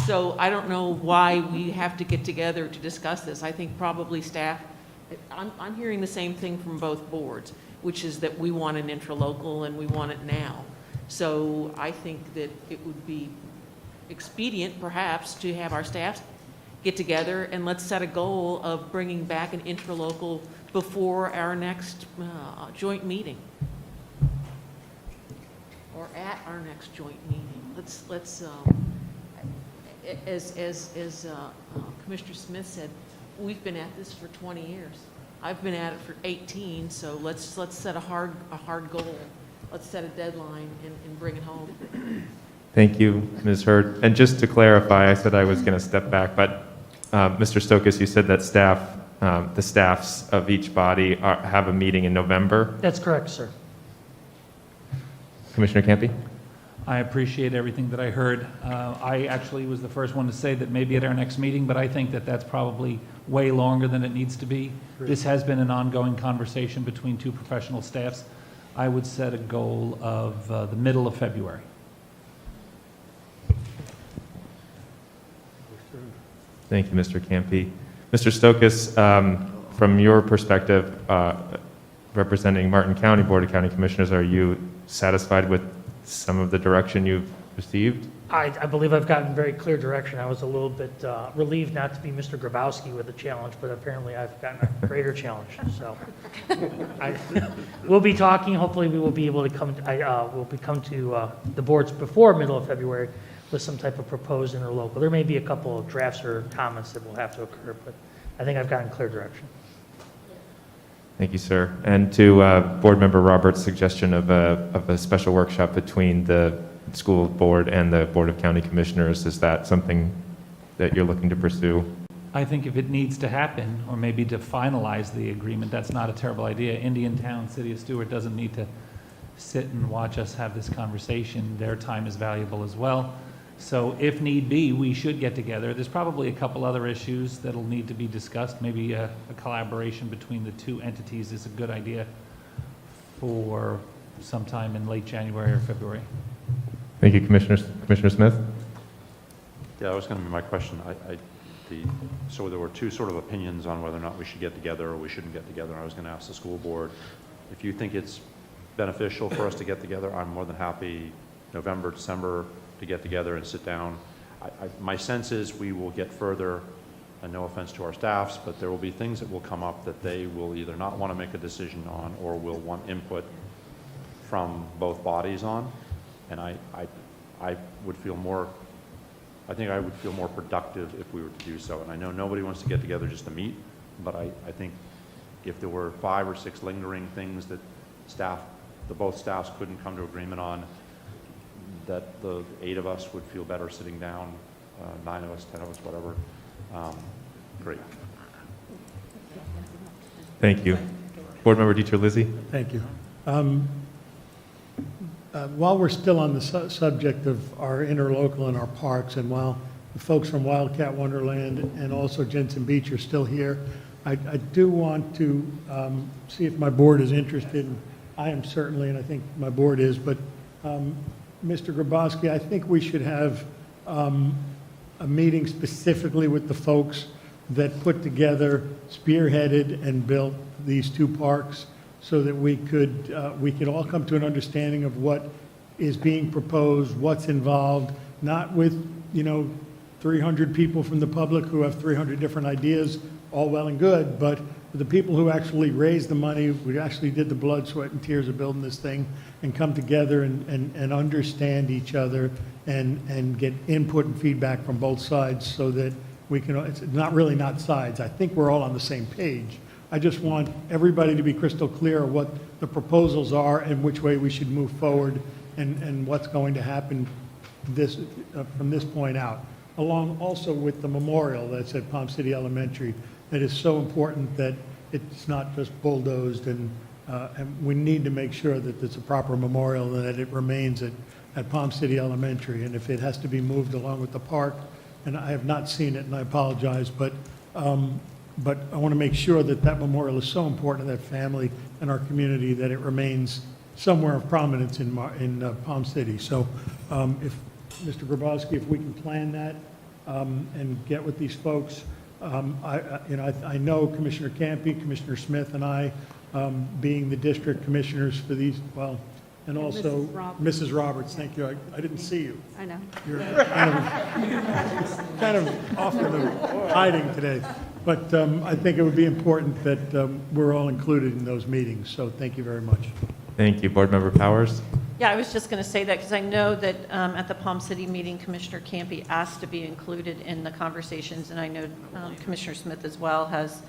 So I don't know why we have to get together to discuss this. I think probably staff, I'm hearing the same thing from both boards, which is that we want an interlocal and we want it now. So I think that it would be expedient perhaps to have our staff get together and let's set a goal of bringing back an interlocal before our next joint meeting. Or at our next joint meeting. Let's as Commissioner Smith said, we've been at this for 20 years. I've been at it for 18, so let's set a hard goal. Let's set a deadline and bring it home. Thank you, Ms. Hurd. And just to clarify, I said I was going to step back, but Mr. Stokas, you said that the staffs of each body have a meeting in November. That's correct, sir. Commissioner Campy? I appreciate everything that I heard. I actually was the first one to say that maybe at our next meeting, but I think that that's probably way longer than it needs to be. This has been an ongoing conversation between two professional staffs. I would set a goal of the middle of February. Thank you, Mr. Campy. Mr. Stokas, from your perspective, representing Martin County Board of County Commissioners, are you satisfied with some of the direction you've received? I believe I've gotten very clear direction. I was a little bit relieved not to be Mr. Grabowski with a challenge, but apparently I've gotten a greater challenge. So we'll be talking. Hopefully we will be able to come to the boards before middle of February with some type of proposed interlocal. There may be a couple of drafts or comments that will have to occur, but I think I've gotten clear direction. Thank you, sir. And to Board Member Roberts' suggestion of a special workshop between the school board and the Board of County Commissioners, is that something that you're looking to pursue? I think if it needs to happen, or maybe to finalize the agreement, that's not a terrible idea. Indiantown, City of Stuart doesn't need to sit and watch us have this conversation. Their time is valuable as well. So if need be, we should get together. There's probably a couple other issues that'll need to be discussed. Maybe a collaboration between the two entities is a good idea for sometime in late January or February. Thank you, Commissioner Smith. Yeah, that was going to be my question. So there were two sort of opinions on whether or not we should get together or we shouldn't get together. I was going to ask the school board, if you think it's beneficial for us to get together, I'm more than happy November, December to get together and sit down. My sense is we will get further, and no offense to our staffs, but there will be things that will come up that they will either not want to make a decision on or will want input from both bodies on. And I would feel more, I think I would feel more productive if we were to do so. And I know nobody wants to get together just to meet, but I think if there were 5 or 6 lingering things that both staffs couldn't come to agreement on, that the 8 of us would feel better sitting down, 9 of us, 10 of us, whatever. Great. Thank you. Board Member Dieter Lizzie. Thank you. While we're still on the subject of our interlocal and our parks, and while the folks from Wildcat Wonderland and also Jensen Beach are still here, I do want to see if my board is interested. And I am certainly, and I think my board is, but Mr. Grabowski, I think we should have a meeting specifically with the folks that put together, spearheaded, and built these 2 parks, so that we could all come to an understanding of what is being proposed, what's involved, not with 300 people from the public who have 300 different ideas, all well and good, but the people who actually raised the money, we actually did the blood, sweat, and tears of building this thing, and come together and understand each other and get input and feedback from both sides, so that we can, it's not sides. I think we're all on the same page. I just want everybody to be crystal clear of what the proposals are and which way we should move forward, and what's going to happen from this point out. Along also with the memorial that's at Palm City Elementary, that is so important that it's not just bulldozed, and we need to make sure that it's a proper memorial and that it remains at Palm City Elementary. And if it has to be moved along with the park, and I have not seen it and I apologize, but I want to make sure that that memorial is so important to that family and our community that it remains somewhere of prominence in Palm City. So if Mr. Grabowski, if we can plan that and get with these folks, I know Commissioner Campy, Commissioner Smith, and I, being the district commissioners for these, well, and And also Mrs. Roberts. Mrs. Roberts, thank you. I didn't see you. I know. You're kind of off in the hiding today. But I think it would be important that we're all included in those meetings, so thank you very much. Thank you. Board Member Powers? Yeah, I was just going to say that because I know that at the Palm City meeting, Commissioner Campy asked to be included in the conversations, and I know Commissioner Smith as well has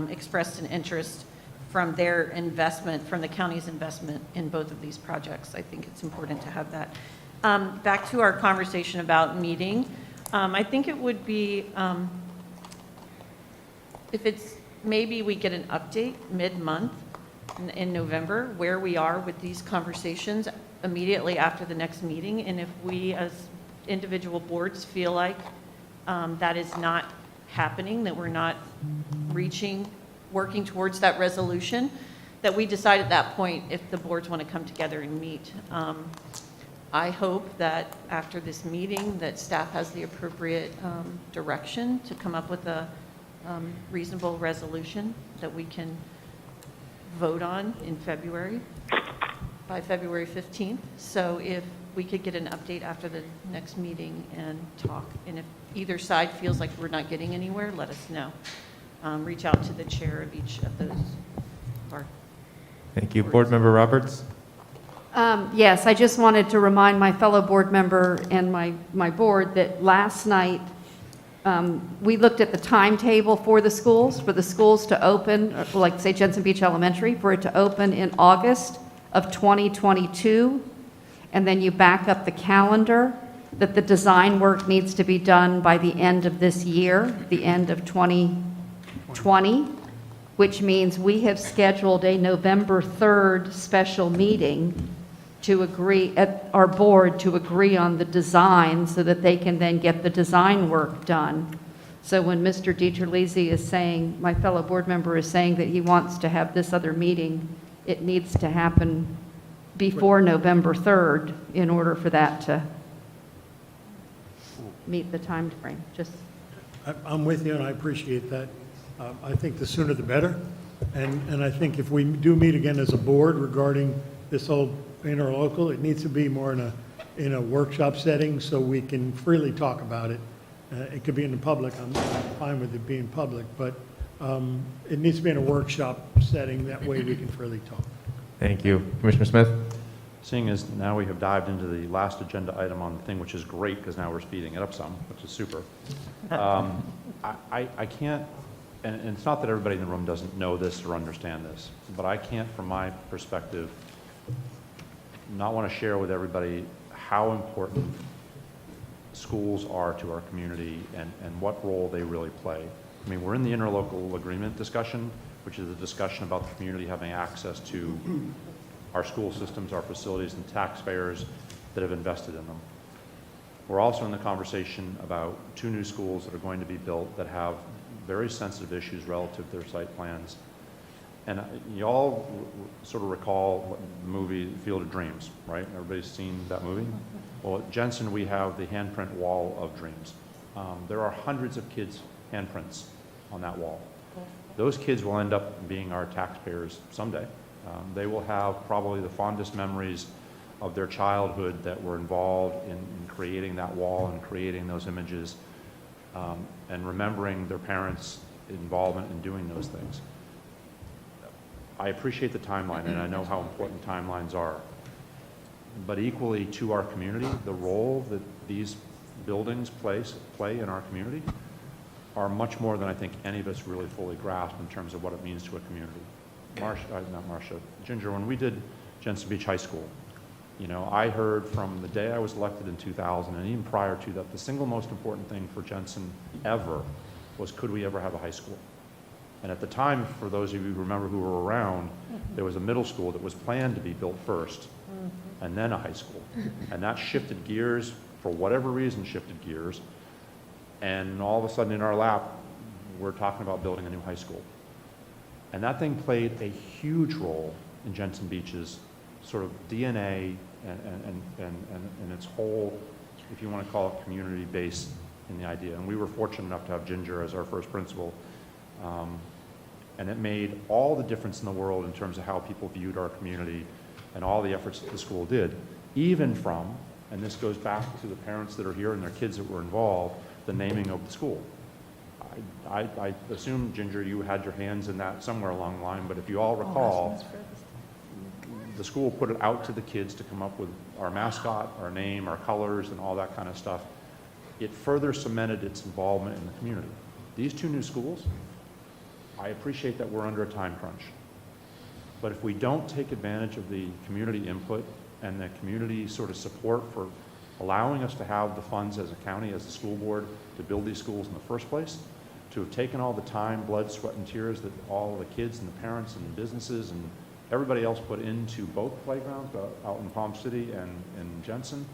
expressed an interest from their investment, from the county's investment in both of these projects. I think it's important to have that. Back to our conversation about meeting, I think it would be, if it's, maybe we get an update mid-month in November, where we are with these conversations immediately after the next meeting, and if we as individual boards feel like that is not happening, that we're not working towards that resolution, that we decide at that point if the boards want to come together and meet. I hope that after this meeting, that staff has the appropriate direction to come up with a reasonable resolution that we can vote on in February, by February 15th. So if we could get an update after the next meeting and talk, and if either side feels like we're not getting anywhere, let us know. Reach out to the chair of each of those. Thank you. Board Member Roberts? Yes, I just wanted to remind my fellow board member and my board that last night we looked at the timetable for the schools to open, like say Jensen Beach Elementary, for it to open in August of 2022. And then you back up the calendar that the design work needs to be done by the end of this year, the end of 2020, which means we have scheduled a November 3rd special meeting to agree, at our board, to agree on the design so that they can then get the design work done. So when Mr. DiTerlizzi is saying, my fellow board member is saying that he wants to have this other meeting, it needs to happen before November 3rd in order for that to meet the time frame. Just I'm with you, and I appreciate that. I think the sooner the better. And I think if we do meet again as a board regarding this whole interlocal, it needs to be more in a workshop setting so we can freely talk about it. It could be in the public. I'm fine with it being public, but it needs to be in a workshop setting. That way we can freely talk. Thank you. Commissioner Smith? Seeing as now we have dived into the last agenda item on the thing, which is great because now we're speeding it up some, which is super. I can't, and it's not that everybody in the room doesn't know this or understand this, but I can't, from my perspective, not want to share with everybody how important schools are to our community and what role they really play. I mean, we're in the interlocal agreement discussion, which is a discussion about the community having access to our school systems, our facilities, and taxpayers that have invested in them. We're also in the conversation about 2 new schools that are going to be built that have very sensitive issues relative to their site plans. And you all sort of recall the movie Field of Dreams, right? Everybody's seen that movie? Well, at Jensen, we have the handprint wall of dreams. There are hundreds of kids' handprints on that wall. Those kids will end up being our taxpayers someday. They will have probably the fondest memories of their childhood that were involved in creating that wall and creating those images and remembering their parents' involvement in doing those things. I appreciate the timeline, and I know how important timelines are. But equally to our community, the role that these buildings play in our community are much more than I think any of us really fully grasp in terms of what it means to a community. Ginger, when we did Jensen Beach High School, you know, I heard from the day I was elected in 2000 and even prior to that, the single most important thing for Jensen ever was, could we ever have a high school? And at the time, for those of you who remember who were around, there was a middle school that was planned to be built first, and then a high school. And that shifted gears, for whatever reason, shifted gears. And all of a sudden in our lap, we're talking about building a new high school. And that thing played a huge role in Jensen Beach's sort of DNA and its whole, if you want to call it, community base in the idea. And we were fortunate enough to have Ginger as our first principal. And it made all the difference in the world in terms of how people viewed our community and all the efforts that the school did, even from, and this goes back to the parents that are here and their kids that were involved, the naming of the school. I assume, Ginger, you had your hands in that somewhere along the line, but if you all recall, the school put it out to the kids to come up with our mascot, our name, our colors, and all that kind of stuff. It further cemented its involvement in the community. These two new schools, I appreciate that we're under a time crunch. But if we don't take advantage of the community input and the community sort of support for allowing us to have the funds as a county, as a school board, to build these schools in the first place, to have taken all the time, blood, sweat, and tears that all the kids and the parents and the businesses and everybody else put into both playgrounds out in Palm City and in Jensen,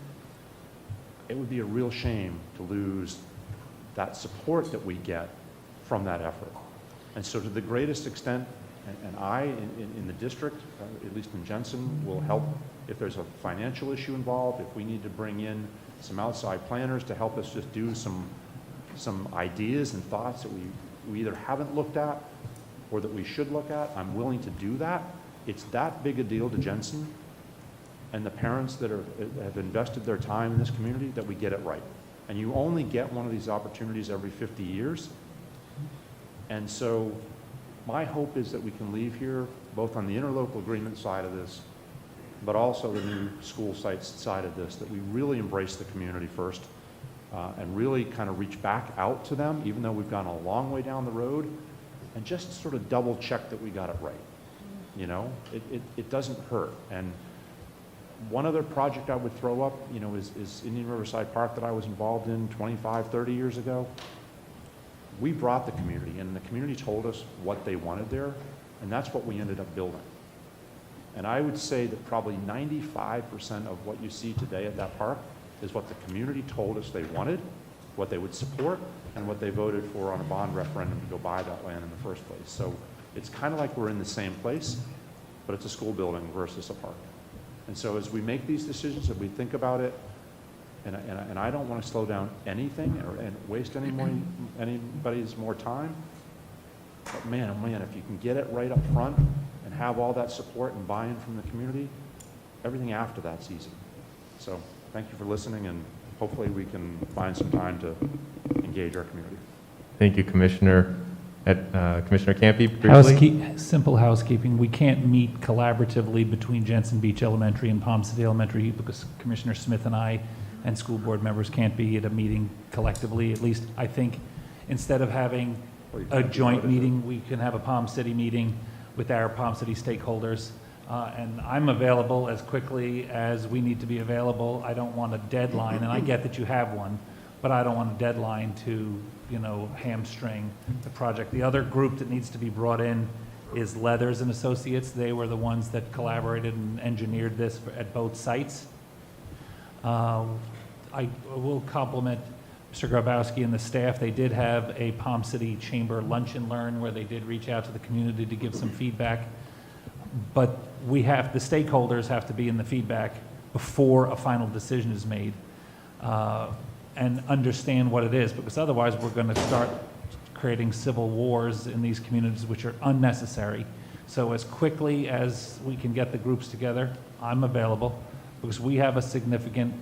it would be a real shame to lose that support that we get from that effort. And so to the greatest extent, and I, in the district, at least in Jensen, will help if there's a financial issue involved, if we need to bring in some outside planners to help us just do some ideas and thoughts that we either haven't looked at or that we should look at, I'm willing to do that. It's that big a deal to Jensen and the parents that have invested their time in this community that we get it right. And you only get one of these opportunities every 50 years. And so my hope is that we can leave here, both on the interlocal agreement side of this, but also the new school sites side of this, that we really embrace the community first and really kind of reach back out to them, even though we've gone a long way down the road, and just sort of double check that we got it right. You know, it doesn't hurt. And one other project I would throw up, you know, is Indian Riverside Park that I was involved in 25, 30 years ago. We brought the community, and the community told us what they wanted there, and that's what we ended up building. And I would say that probably 95% of what you see today at that park is what the community told us they wanted, what they would support, and what they voted for on a bond referendum to go buy that land in the first place. So it's kind of like we're in the same place, but it's a school building versus a park. And so as we make these decisions, if we think about it, and I don't want to slow down anything and waste anybody's more time, but man, oh man, if you can get it right up front and have all that support and buy-in from the community, everything after that's easy. So thank you for listening, and hopefully we can find some time to engage our community. Thank you, Commissioner. Commissioner Campy, briefly. Simple housekeeping. We can't meet collaboratively between Jensen Beach Elementary and Palm City Elementary because Commissioner Smith and I and school board members can't be at a meeting collectively. At least I think instead of having a joint meeting, we can have a Palm City meeting with our Palm City stakeholders. And I'm available as quickly as we need to be available. I don't want a deadline, and I get that you have one, but I don't want a deadline to, you know, hamstring the project. The other group that needs to be brought in is Leathers and Associates. They were the ones that collaborated and engineered this at both sites. I will compliment Mr. Grabowski and the staff. They did have a Palm City Chamber Lunch and Learn where they did reach out to the community to give some feedback. But the stakeholders have to be in the feedback before a final decision is made and understand what it is, because otherwise we're going to start creating civil wars in these communities which are unnecessary. So as quickly as we can get the groups together, I'm available, because we have a significant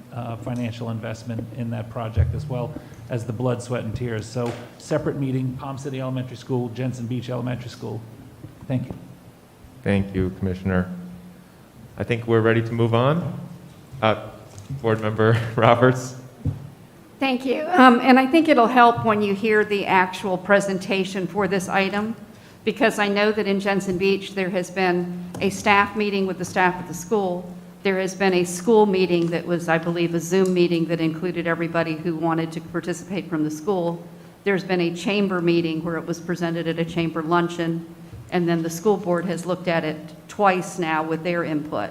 financial investment in that project, as well as the blood, sweat, and tears. So separate meeting, Palm City Elementary School, Jensen Beach Elementary School. Thank you. Thank you, Commissioner. I think we're ready to move on. Board Member Roberts. Thank you. And I think it'll help when you hear the actual presentation for this item, because I know that in Jensen Beach there has been a staff meeting with the staff at the school. There has been a school meeting that was, I believe, a Zoom meeting that included everybody who wanted to participate from the school. There's been a chamber meeting where it was presented at a chamber luncheon, and then the school board has looked at it twice now with their input.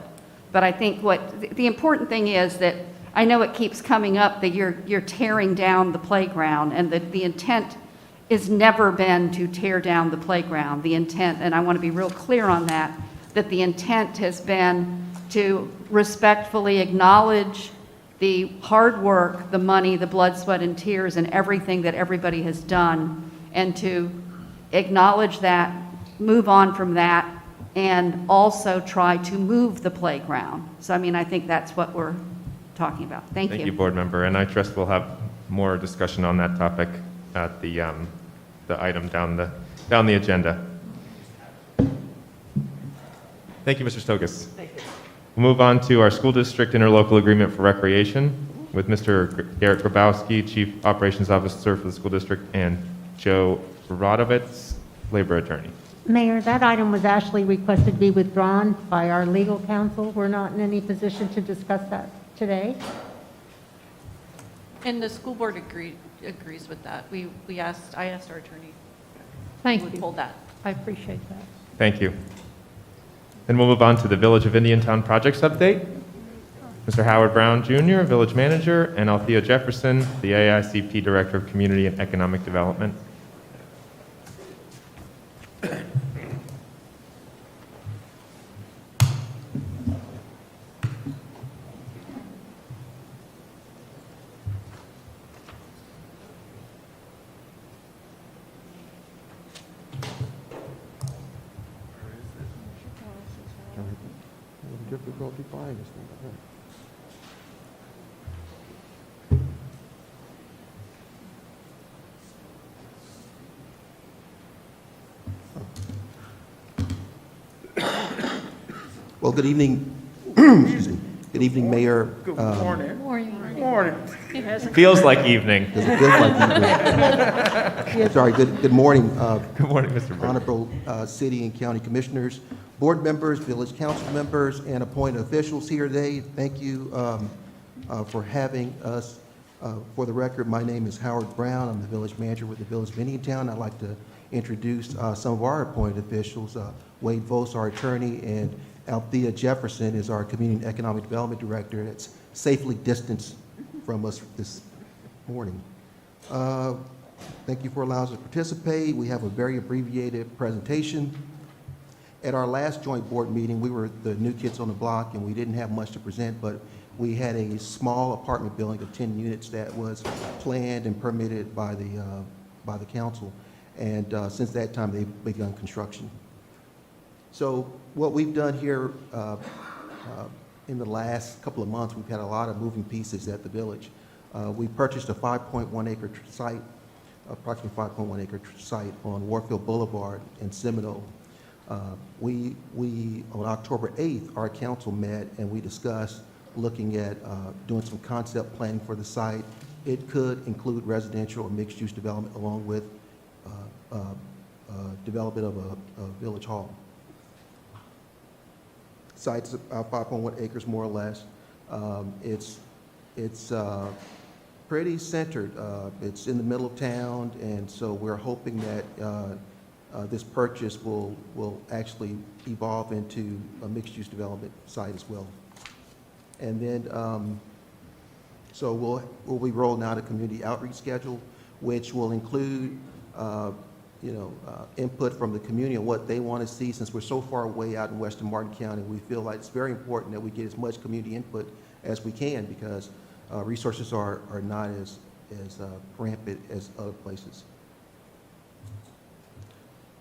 But I think the important thing is that I know it keeps coming up that you're tearing down the playground, and that the intent has never been to tear down the playground. The intent, and I want to be real clear on that the intent has been to respectfully acknowledge the hard work, the money, the blood, sweat, and tears, and everything that everybody has done, and to acknowledge that, move on from that, and also try to move the playground. So, I mean, I think that's what we're talking about. Thank you. Thank you, Board Member. And I trust we'll have more discussion on that topic at the item down the agenda. Thank you, Mr. Stogas. Thank you. We'll move on to our school district interlocal agreement for recreation with Mr. Garrett Grabowski, Chief Operations Officer for the school district, and Joe Radovitz, labor attorney. Mayor, that item was actually requested to be withdrawn by our legal counsel. We're not in any position to discuss that today. And the school board agrees with that. I asked our attorney. Thank who would you. hold that. I appreciate that. Thank you. Then we'll move on to the Village of Indiantown projects update. Mr. Howard Brown Jr., Village Manager, and Althea Jefferson, the AICP Director of Community and Economic Development. Difficulty finding this thing. Well, good evening. Excuse me. Good evening, Mayor. Good morning. Morning. Feels like evening. Does it feel like evening? Sorry, good morning. Good morning, Mr. Brown. Honorable City and County Commissioners, board members, village council members, and appointed officials here today. Thank you for having us. For the record, my name is Howard Brown. I'm the village manager with the Village of Indiantown. I'd like to introduce some of our appointed officials. Wade Vos, our attorney, and Althea Jefferson is our Community and Economic Development Director. That's safely distanced from us this morning. Thank you for allowing us to participate. We have a very abbreviated presentation. At our last joint board meeting, we were the new kids on the block, and we didn't have much to present, but we had a small apartment building of 10 units that was planned and permitted by the council. And since that time, they've begun construction. So what we've done here in the last couple of months, we've had a lot of moving pieces at the village. We purchased a 5.1 acre site, approximately 5.1 acre site on Warfield Boulevard in Seminole. We on October 8th, our council met and we discussed looking at doing some concept planning for the site. It could include residential or mixed-use development along with development of a village hall. Site's about 5.1 acres, more or less. It's pretty centered. It's in the middle of town, and so we're hoping that this purchase will actually evolve into a mixed-use development site as well. And then, so we'll be rolling out a community outreach schedule, which will include input from the community on what they want to see. Since we're so far away out in western Martin County, we feel like it's very important that we get as much community input as we can because resources are not as rampant as other places.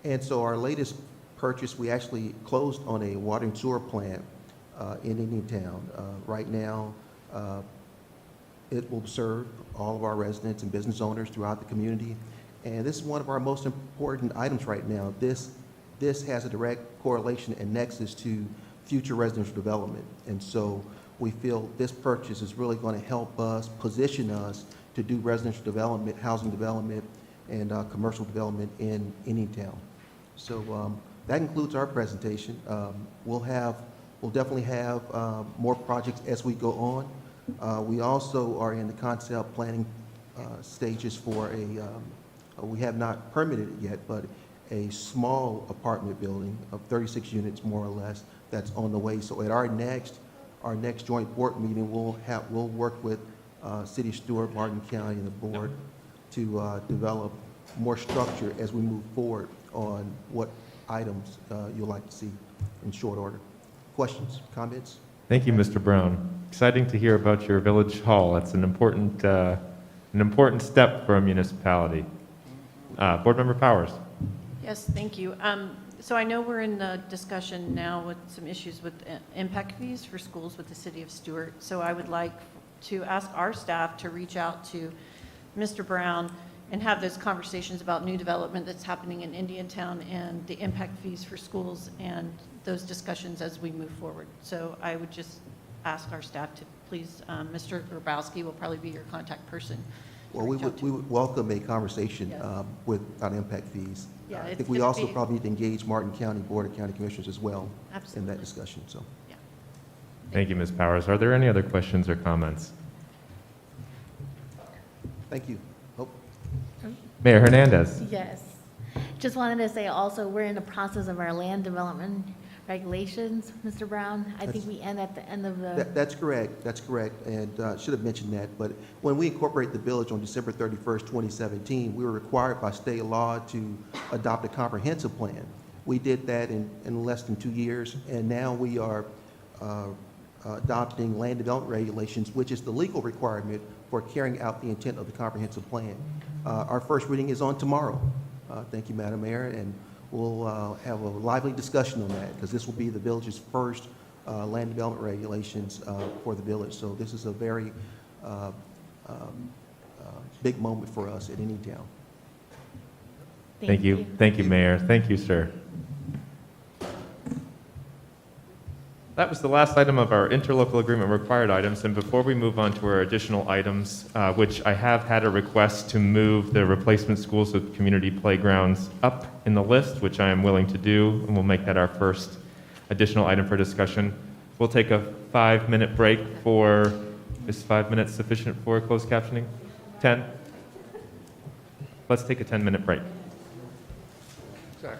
And so our latest purchase, we actually closed on a water and sewer plant in Indiantown. Right now, it will serve all of our residents and business owners throughout the community. And this is one of our most important items right now. This has a direct correlation and nexus to future residential development. And so we feel this purchase is really going to help us, position us to do residential development, housing development, and commercial development in Indiantown. So that concludes our presentation. We'll definitely have more projects as we go on. We also are in the concept planning stages for we have not permitted it yet, but a small apartment building of 36 units, more or less, that's on the way. So at our next joint board meeting, we'll work with City of Stuart, Martin County, and the board to develop more structure as we move forward on what items you'll like to see in short order. Questions, comments? Thank you, Mr. Brown. Exciting to hear about your village hall. That's an important step for a municipality. Board Member Powers. Yes, thank you. So I know we're in the discussion now with some issues with impact fees for schools with the city of Stuart. So I would like to ask our staff to reach out to Mr. Brown and have those conversations about new development that's happening in Indiantown and the impact fees for schools and those discussions as we move forward. So I would just ask our staff to please, Mr. Grabowski will probably be your contact person. Well, we would welcome a conversation Yes. on impact fees. Yeah, I it's think we gonna also be- probably need to engage Martin County Board of County Commissioners as well in Absolutely. that discussion, so. Thank you, Ms. Powers. Are there any other questions or comments? Thank you. Oh. Mayor Hernandez. Yes. Just wanted to say also, we're in the process of our land development regulations, Mr. Brown. I think we end at the end of the. That's correct, and should have mentioned that, but when we incorporated the village on December 31st, 2017, we were required by state law to adopt a comprehensive plan. We did that in less than 2 years, and now we are adopting land development regulations, which is the legal requirement for carrying out the intent of the comprehensive plan. Our first reading is on tomorrow. Thank you, Madam Mayor, and we'll have a lively discussion on that, because this will be the village's first land development regulations for the village. So this is a very big moment for us at Indiantown. Thank you. Thank you, Mayor. Thank you, sir. That was the last item of our interlocal agreement required items, and before we move on to our additional items, which I have had a request to move the replacement schools with community playgrounds up in the list, which I am willing to do, and we'll make that our first additional item for discussion. We'll take a 5-minute break for, is 5 minutes sufficient for closed captioning? 10? Let's take a 10-minute break. Sorry.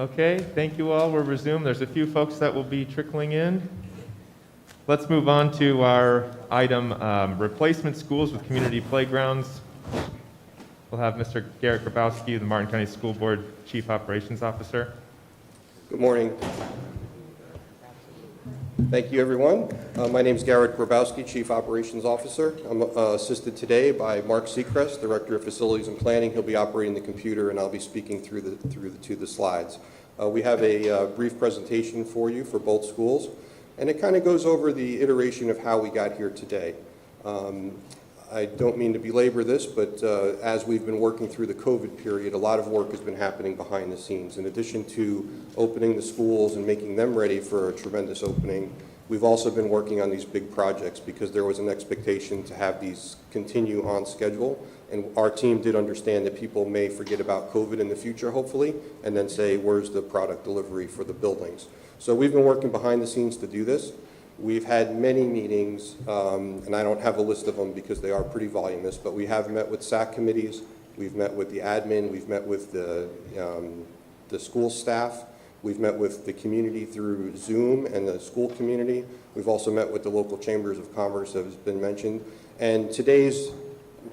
Okay, thank you all. We'll resume. There's a few folks that will be trickling in. Let's move on to our item, replacement schools with community playgrounds. We'll have Mr. Garrett Grabowski, the Martin County School Board Chief Operations Officer. Good morning. Thank you, everyone. My name is Garrett Grabowski, Chief Operations Officer. I'm assisted today by Mark Seacrest, Director of Facilities and Planning. He'll be operating the computer, and I'll be speaking through the slides. We have a brief presentation for you for both schools, and it kind of goes over the iteration of how we got here today. I don't mean to belabor this, but as we've been working through the COVID period, a lot of work has been happening behind the scenes. In addition to opening the schools and making them ready for a tremendous opening, we've also been working on these big projects because there was an expectation to have these continue on schedule. And our team did understand that people may forget about COVID in the future, hopefully, and then say, where's the product delivery for the buildings? So we've been working behind the scenes to do this. We've had many meetings, and I don't have a list of them because they are pretty voluminous, but we have met with SAC committees, we've met with the admin, we've met with the school staff, we've met with the community through Zoom and the school community. We've also met with the local chambers of commerce, as has been mentioned. And today's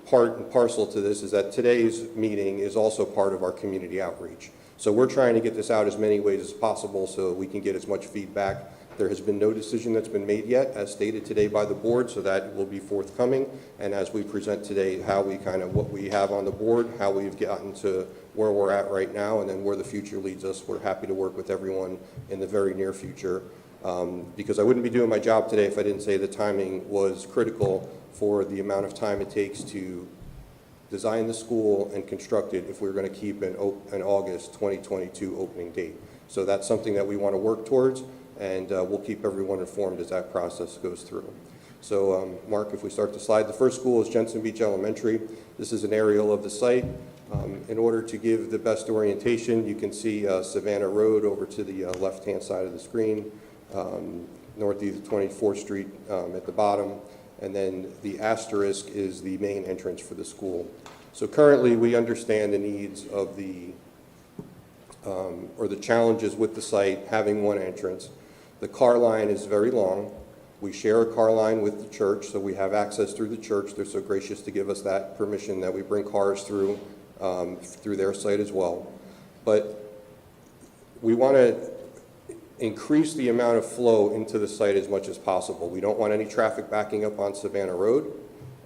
part and parcel to this is that today's meeting is also part of our community outreach. So we're trying to get this out as many ways as possible so we can get as much feedback. There has been no decision that's been made yet, as stated today by the board, so that will be forthcoming. And as we present today, how we what we have on the board, how we've gotten to where we're at right now, and then where the future leads us. We're happy to work with everyone in the very near future. Because I wouldn't be doing my job today if I didn't say the timing was critical for the amount of time it takes to design the school and construct it if we're going to keep an August 2022 opening date. So that's something that we want to work towards, and we'll keep everyone informed as that process goes through. So Mark, if we start the slide, the first school is Jensen Beach Elementary. This is an aerial of the site. In order to give the best orientation, you can see Savannah Road over to the left-hand side of the screen, northeast 24th Street at the bottom, and then the asterisk is the main entrance for the school. So currently we understand the needs of or the challenges with the site having one entrance. The car line is very long. We share a car line with the church, so we have access through the church. They're so gracious to give us that permission that we bring cars through their site as well. But we want to increase the amount of flow into the site as much as possible. We don't want any traffic backing up on Savannah Road,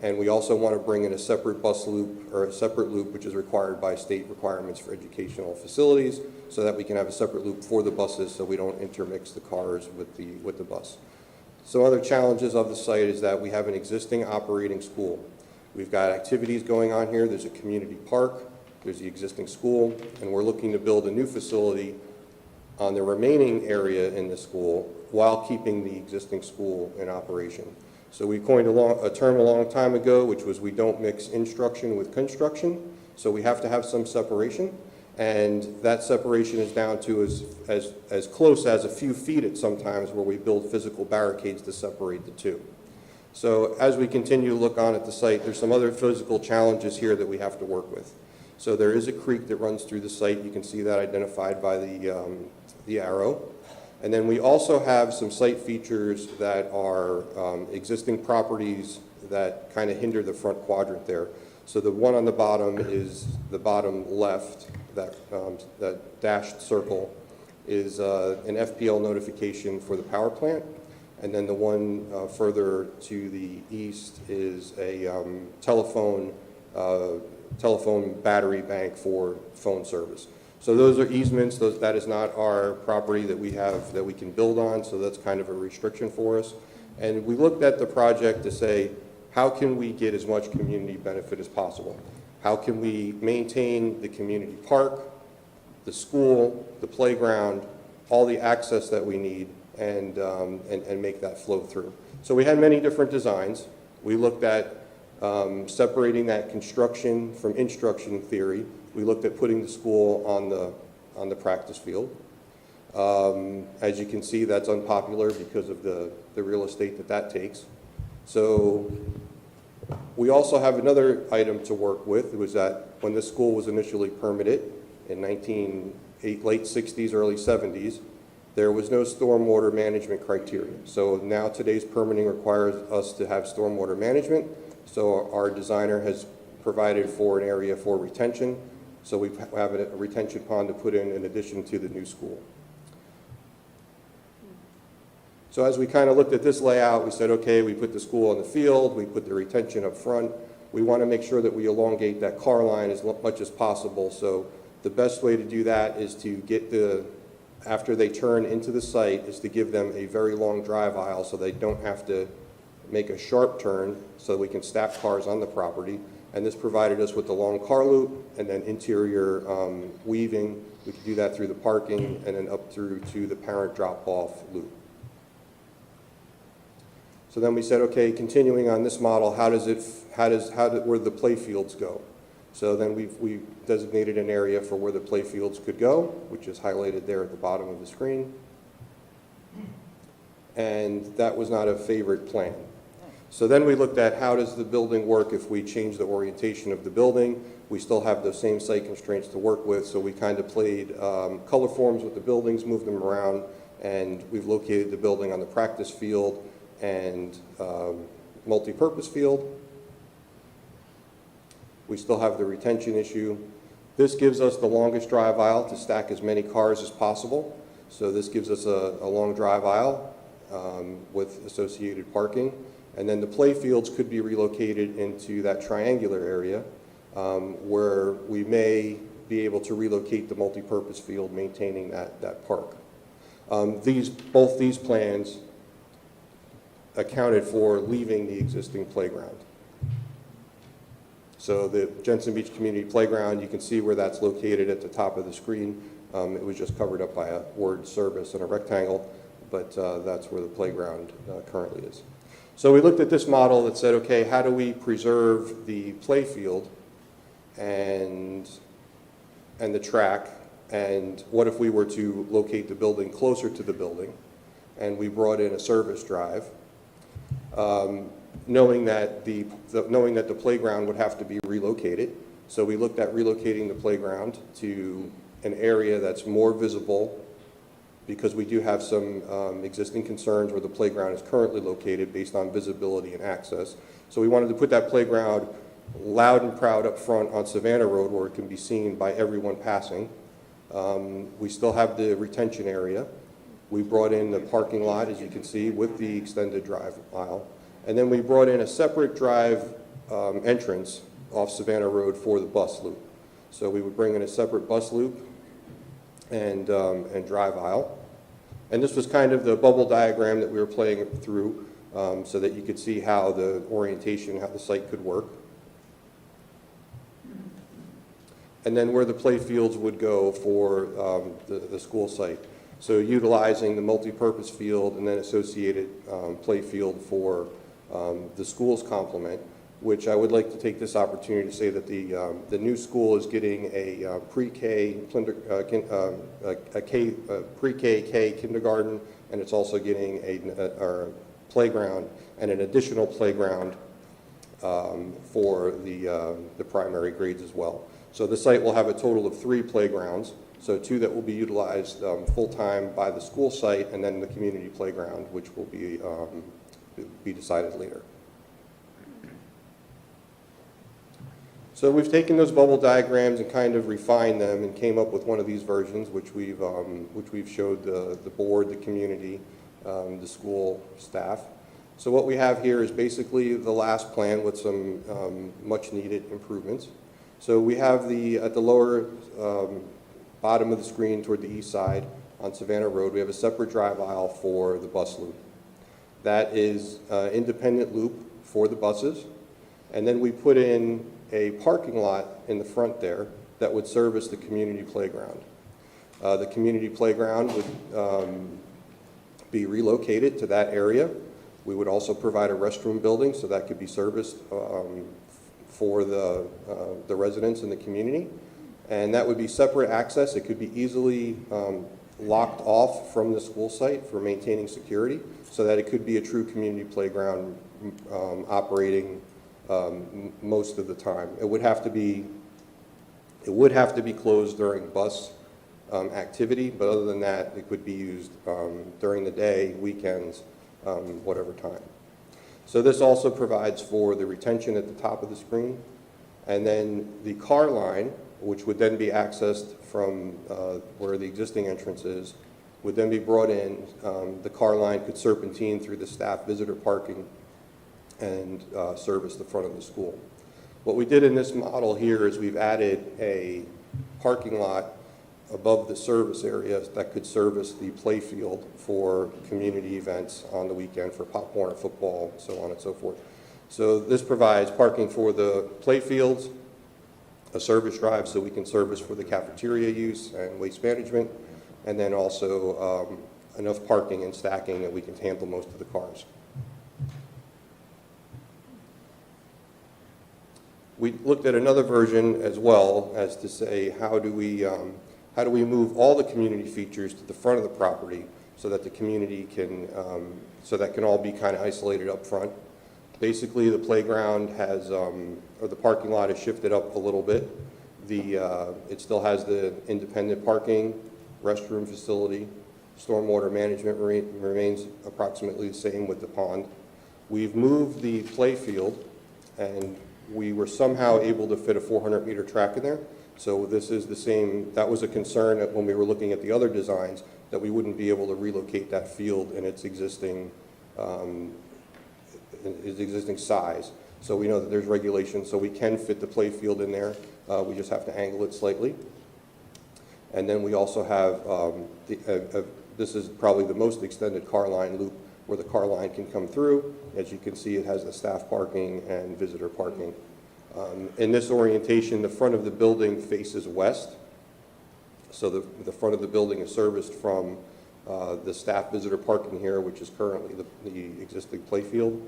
and we also want to bring in a separate bus loop or a separate loop which is required by state requirements for educational facilities, so that we can have a separate loop for the buses so we don't intermix the cars with the bus. Some other challenges of the site is that we have an existing operating school. We've got activities going on here. There's a community park, there's the existing school, and we're looking to build a new facility on the remaining area in the school while keeping the existing school in operation. So we coined a term a long time ago, which was we don't mix instruction with construction, so we have to have some separation, and that separation is down to as close as a few feet at sometimes where we build physical barricades to separate the two. So as we continue to look on at the site, there's some other physical challenges here that we have to work with. So there is a creek that runs through the site. You can see that identified by the arrow. And then we also have some site features that are existing properties that kind of hinder the front quadrant there. So the one on the bottom is the bottom left, that dashed circle is an FPL notification for the power plant. And then the one further to the east is a telephone battery bank for phone service. So those are easements. That is not our property that we have that we can build on, so that's kind of a restriction for us. And we looked at the project to say, how can we get as much community benefit as possible? How can we maintain the community park, the school, the playground, all the access that we need, and make that flow through? So we had many different designs. We looked at separating that construction from instruction theory. We looked at putting the school on the practice field. As you can see, that's unpopular because of the real estate that takes. So we also have another item to work with. It was that when this school was initially permitted in late 60s, early 70s, there was no stormwater management criteria. So now today's permitting requires us to have stormwater management. So our designer has provided for an area for retention. So we have a retention pond to put in addition to the new school. So as we kind of looked at this layout, we said, okay, we put the school on the field, we put the retention up front. We want to make sure that we elongate that car line as much as possible. So the best way to do that is to get after they turn into the site, is to give them a very long drive aisle so they don't have to make a sharp turn so we can stack cars on the property. And this provided us with the long car loop and then interior weaving. We could do that through the parking and then up through to the parent drop-off loop. So then we said, okay, continuing on this model, where do the play fields go? So then we designated an area for where the play fields could go, which is highlighted there at the bottom of the screen. And that was not a favorite plan. So then we looked at how does the building work if we change the orientation of the building. We still have those same site constraints to work with, so we kind of played color forms with the buildings, moved them around, and we've located the building on the practice field and multi-purpose field. We still have the retention issue. This gives us the longest drive aisle to stack as many cars as possible. So this gives us a long drive aisle with associated parking. And then the play fields could be relocated into that triangular area where we may be able to relocate the multi-purpose field, maintaining that park. Both these plans accounted for leaving the existing playground. So the Jensen Beach Community Playground, you can see where that's located at the top of the screen. It was just covered up by a word service and a rectangle, but that's where the playground currently is. So we looked at this model that said, okay, how do we preserve the play field and the track, and what if we were to locate the building closer to the building, and we brought in a service drive, knowing that the playground would have to be relocated. So we looked at relocating the playground to an area that's more visible, because we do have some existing concerns where the playground is currently located based on visibility and access. So we wanted to put that playground loud and proud up front on Savannah Road where it can be seen by everyone passing. We still have the retention area. We brought in the parking lot, as you can see, with the extended drive aisle. And then we brought in a separate drive entrance off Savannah Road for the bus loop. So we would bring in a separate bus loop and drive aisle. And this was kind of the bubble diagram that we were playing through so that you could see how the orientation, how the site could work. And then where the play fields would go for the school site. So utilizing the multi-purpose field and then associated play field for the school's complement, which I would like to take this opportunity to say that the new school is getting a pre-K K kindergarten, and it's also getting a playground and an additional playground for the primary grades as well. So the site will have a total of 3 playgrounds, so 2 that will be utilized full-time by the school site, and then the community playground, which will be decided later. So we've taken those bubble diagrams and kind of refined them and came up with one of these versions, which we've showed the board, the community, the school staff. So what we have here is basically the last plan with some much needed improvements. So we have at the lower bottom of the screen toward the east side on Savannah Road, we have a separate drive aisle for the bus loop. That is independent loop for the buses. And then we put in a parking lot in the front there that would service the community playground. The community playground would be relocated to that area. We would also provide a restroom building so that could be serviced for the residents in the community. And that would be separate access. It could be easily locked off from the school site for maintaining security so that it could be a true community playground operating most of the time. It would have to be closed during bus activity, but other than that, it could be used during the day, weekends, whatever time. So this also provides for the retention at the top of the screen, and then the car line, which would then be accessed from where the existing entrance is, would then be brought in. The car line could serpentine through the staff visitor parking and service the front of the school. What we did in this model here is we've added a parking lot above the service areas that could service the play field for community events on the weekend for Pop Warner football, so on and so forth. So this provides parking for the play fields, a service drive so we can service for the cafeteria use and waste management, and then also enough parking and stacking that we can handle most of the cars. We looked at another version as well as to say how do we move all the community features to the front of the property so that the community can, so that can all be kind of isolated up front. Basically, the playground has, or the parking lot is shifted up a little bit. It still has the independent parking, restroom facility, stormwater management remains approximately the same with the pond. We've moved the play field, and we were somehow able to fit a 400-meter track in there. So this is the same, that was a concern that when we were looking at the other designs, that we wouldn't be able to relocate that field in its existing size. So we know that there's regulations, so we can fit the play field in there. We just have to angle it slightly. And then we also have, this is probably the most extended car line loop where the car line can come through. As you can see, it has the staff parking and visitor parking. In this orientation, the front of the building faces west. So the front of the building is serviced from the staff visitor parking here, which is currently the existing play field.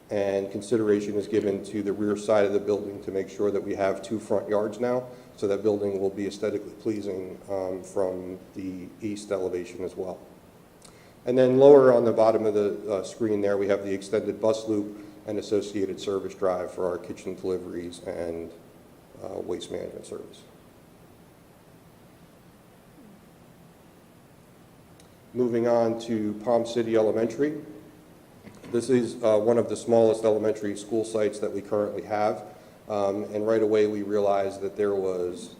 And consideration is given to the rear side of the building to make sure that we have 2 front yards now. So that building will be aesthetically pleasing from the east elevation as well. And then lower on the bottom of the screen there, we have the extended bus loop and associated service drive for our kitchen deliveries and waste management service. Moving on to Palm City Elementary. This is one of the smallest elementary school sites that we currently have. And right away we realized that there was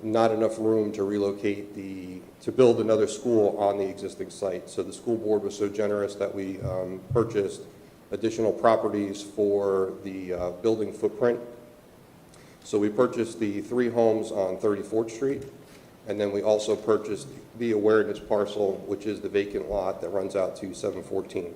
not enough room to relocate to build another school on the existing site. So the school board was so generous that we purchased additional properties for the building footprint. So we purchased the 3 homes on 34th Street, and then we also purchased the awareness parcel, which is the vacant lot that runs out to 714.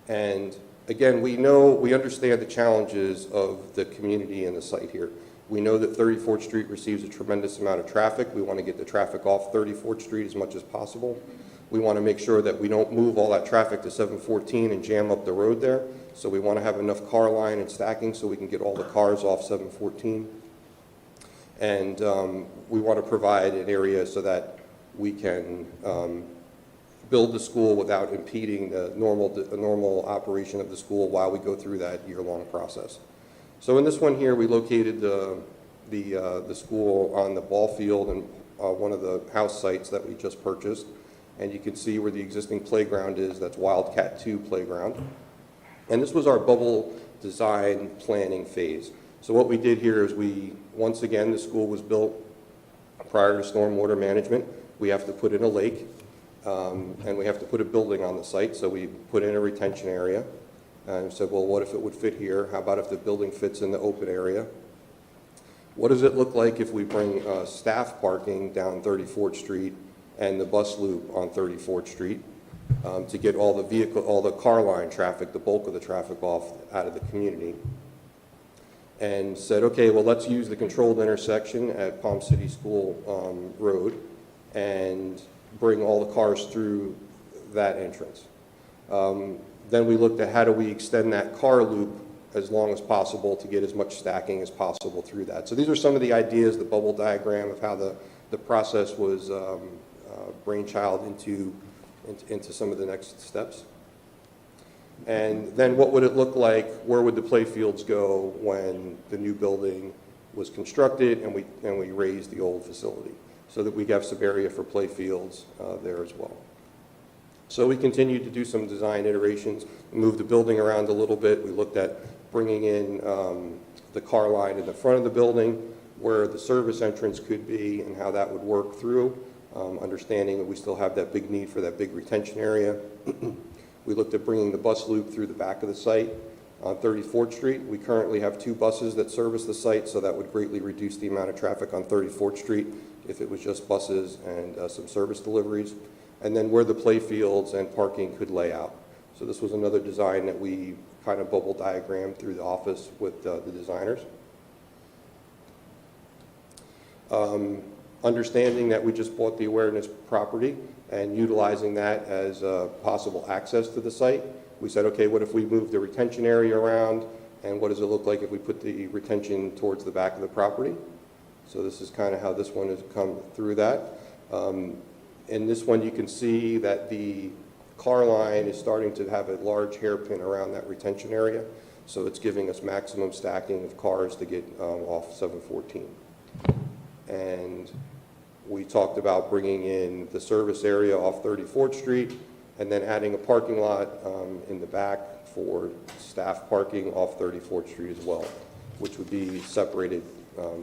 And again, we understand the challenges of the community and the site here. We know that 34th Street receives a tremendous amount of traffic. We want to get the traffic off 34th Street as much as possible. We want to make sure that we don't move all that traffic to 714 and jam up the road there. So we want to have enough car line and stacking so we can get all the cars off 714. And we want to provide an area so that we can build the school without impeding the normal operation of the school while we go through that year-long process. So in this one here, we located the school on the ball field and one of the house sites that we just purchased. And you can see where the existing playground is. That's Wildcat 2 playground. And this was our bubble design planning phase. So what we did here is once again, the school was built prior to stormwater management. We have to put in a lake, and we have to put a building on the site. So we put in a retention area. And said, well, what if it would fit here? How about if the building fits in the open area? What does it look like if we bring staff parking down 34th Street and the bus loop on 34th Street to get all the car line traffic, the bulk of the traffic off out of the community? And said, okay, well, let's use the controlled intersection at Palm City School Road and bring all the cars through that entrance. Then we looked at how do we extend that car loop as long as possible to get as much stacking as possible through that. So these are some of the ideas, the bubble diagram of how the process was brainchild into some of the next steps. And then what would it look like? Where would the play fields go when the new building was constructed, and we raised the old facility so that we have some area for play fields there as well. So we continued to do some design iterations, moved the building around a little bit. We looked at bringing in the car line in the front of the building, where the service entrance could be and how that would work through, understanding that we still have that big need for that big retention area. We looked at bringing the bus loop through the back of the site on 34th Street. We currently have 2 buses that service the site, so that would greatly reduce the amount of traffic on 34th Street if it was just buses and some service deliveries. And then where the play fields and parking could lay out. So this was another design that we kind of bubble diagrammed through the office with the designers. Understanding that we just bought the awareness property and utilizing that as possible access to the site, we said, okay, what if we move the retention area around, and what does it look like if we put the retention towards the back of the property? So this is kind of how this one has come through that. In this one, you can see that the car line is starting to have a large hairpin around that retention area, so it's giving us maximum stacking of cars to get off 714. And we talked about bringing in the service area off 34th Street and then adding a parking lot in the back for staff parking off 34th Street as well, which would be separated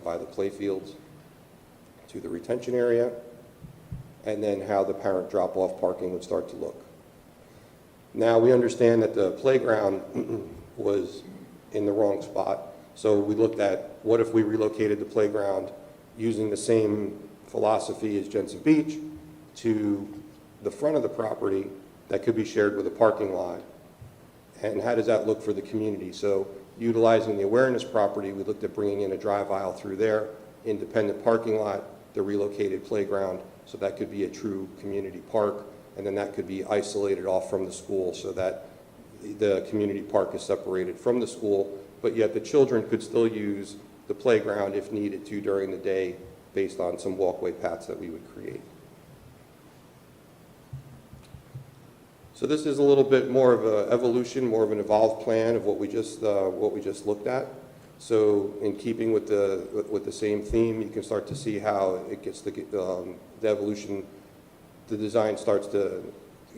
by the play fields to the retention area, and then how the parent drop-off parking would start to look. Now, we understand that the playground was in the wrong spot, so we looked at what if we relocated the playground using the same philosophy as Jensen Beach to the front of the property that could be shared with a parking lot, and how does that look for the community? So utilizing the awareness property, we looked at bringing in a drive aisle through there, independent parking lot, the relocated playground, so that could be a true community park, and then that could be isolated off from the school so that the community park is separated from the school, but yet the children could still use the playground if needed to during the day based on some walkway paths that we would create. So this is a little bit more of an evolution, more of an evolved plan of what we just looked at. So in keeping with the same theme, you can start to see how it gets the evolution, the design starts to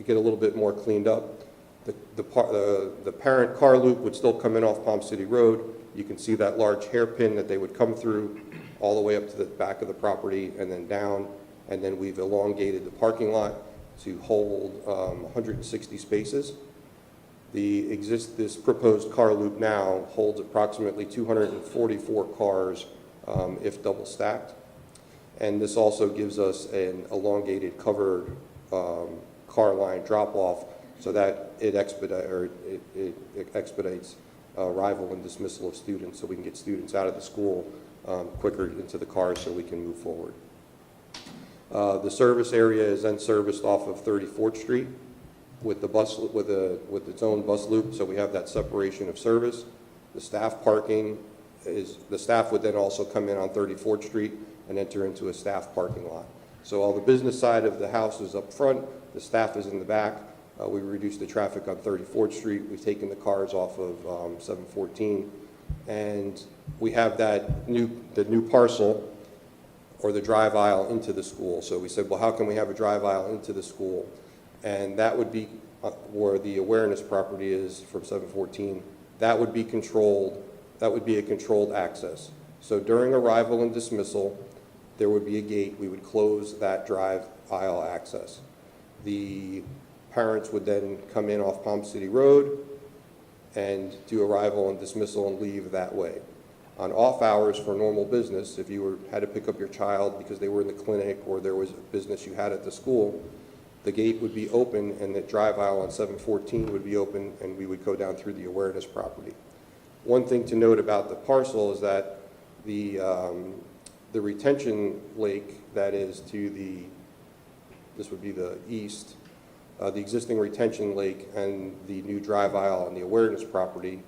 get a little bit more cleaned up. The parent car loop would still come in off Palm City Road. You can see that large hairpin that they would come through all the way up to the back of the property and then down. And then we've elongated the parking lot to hold 160 spaces. This proposed car loop now holds approximately 244 cars if double stacked. And this also gives us an elongated covered car line drop off so that it expedites arrival and dismissal of students, so we can get students out of the school quicker into the cars so we can move forward. The service area is then serviced off of 34th Street with the bus with its own bus loop, so we have that separation of service. The staff parking is, the staff would then also come in on 34th Street and enter into a staff parking lot. So all the business side of the house is up front, the staff is in the back. We reduced the traffic on 34th Street. We've taken the cars off of 714, and we have the new parcel or the drive aisle into the school. So we said, well, how can we have a drive aisle into the school? And that would be where the awareness property is from 714. That would be controlled. That would be a controlled access. So during arrival and dismissal, there would be a gate. We would close that drive aisle access. The parents would then come in off Palm City Road and do arrival and dismissal and leave that way. On off hours for normal business, if you had to pick up your child because they were in the clinic or there was a business you had at the school, the gate would be open and the drive aisle on 714 would be open and we would go down through the awareness property. One thing to note about the parcel is that the retention lake that is to this would be the east, the existing retention lake and the new drive aisle on the awareness property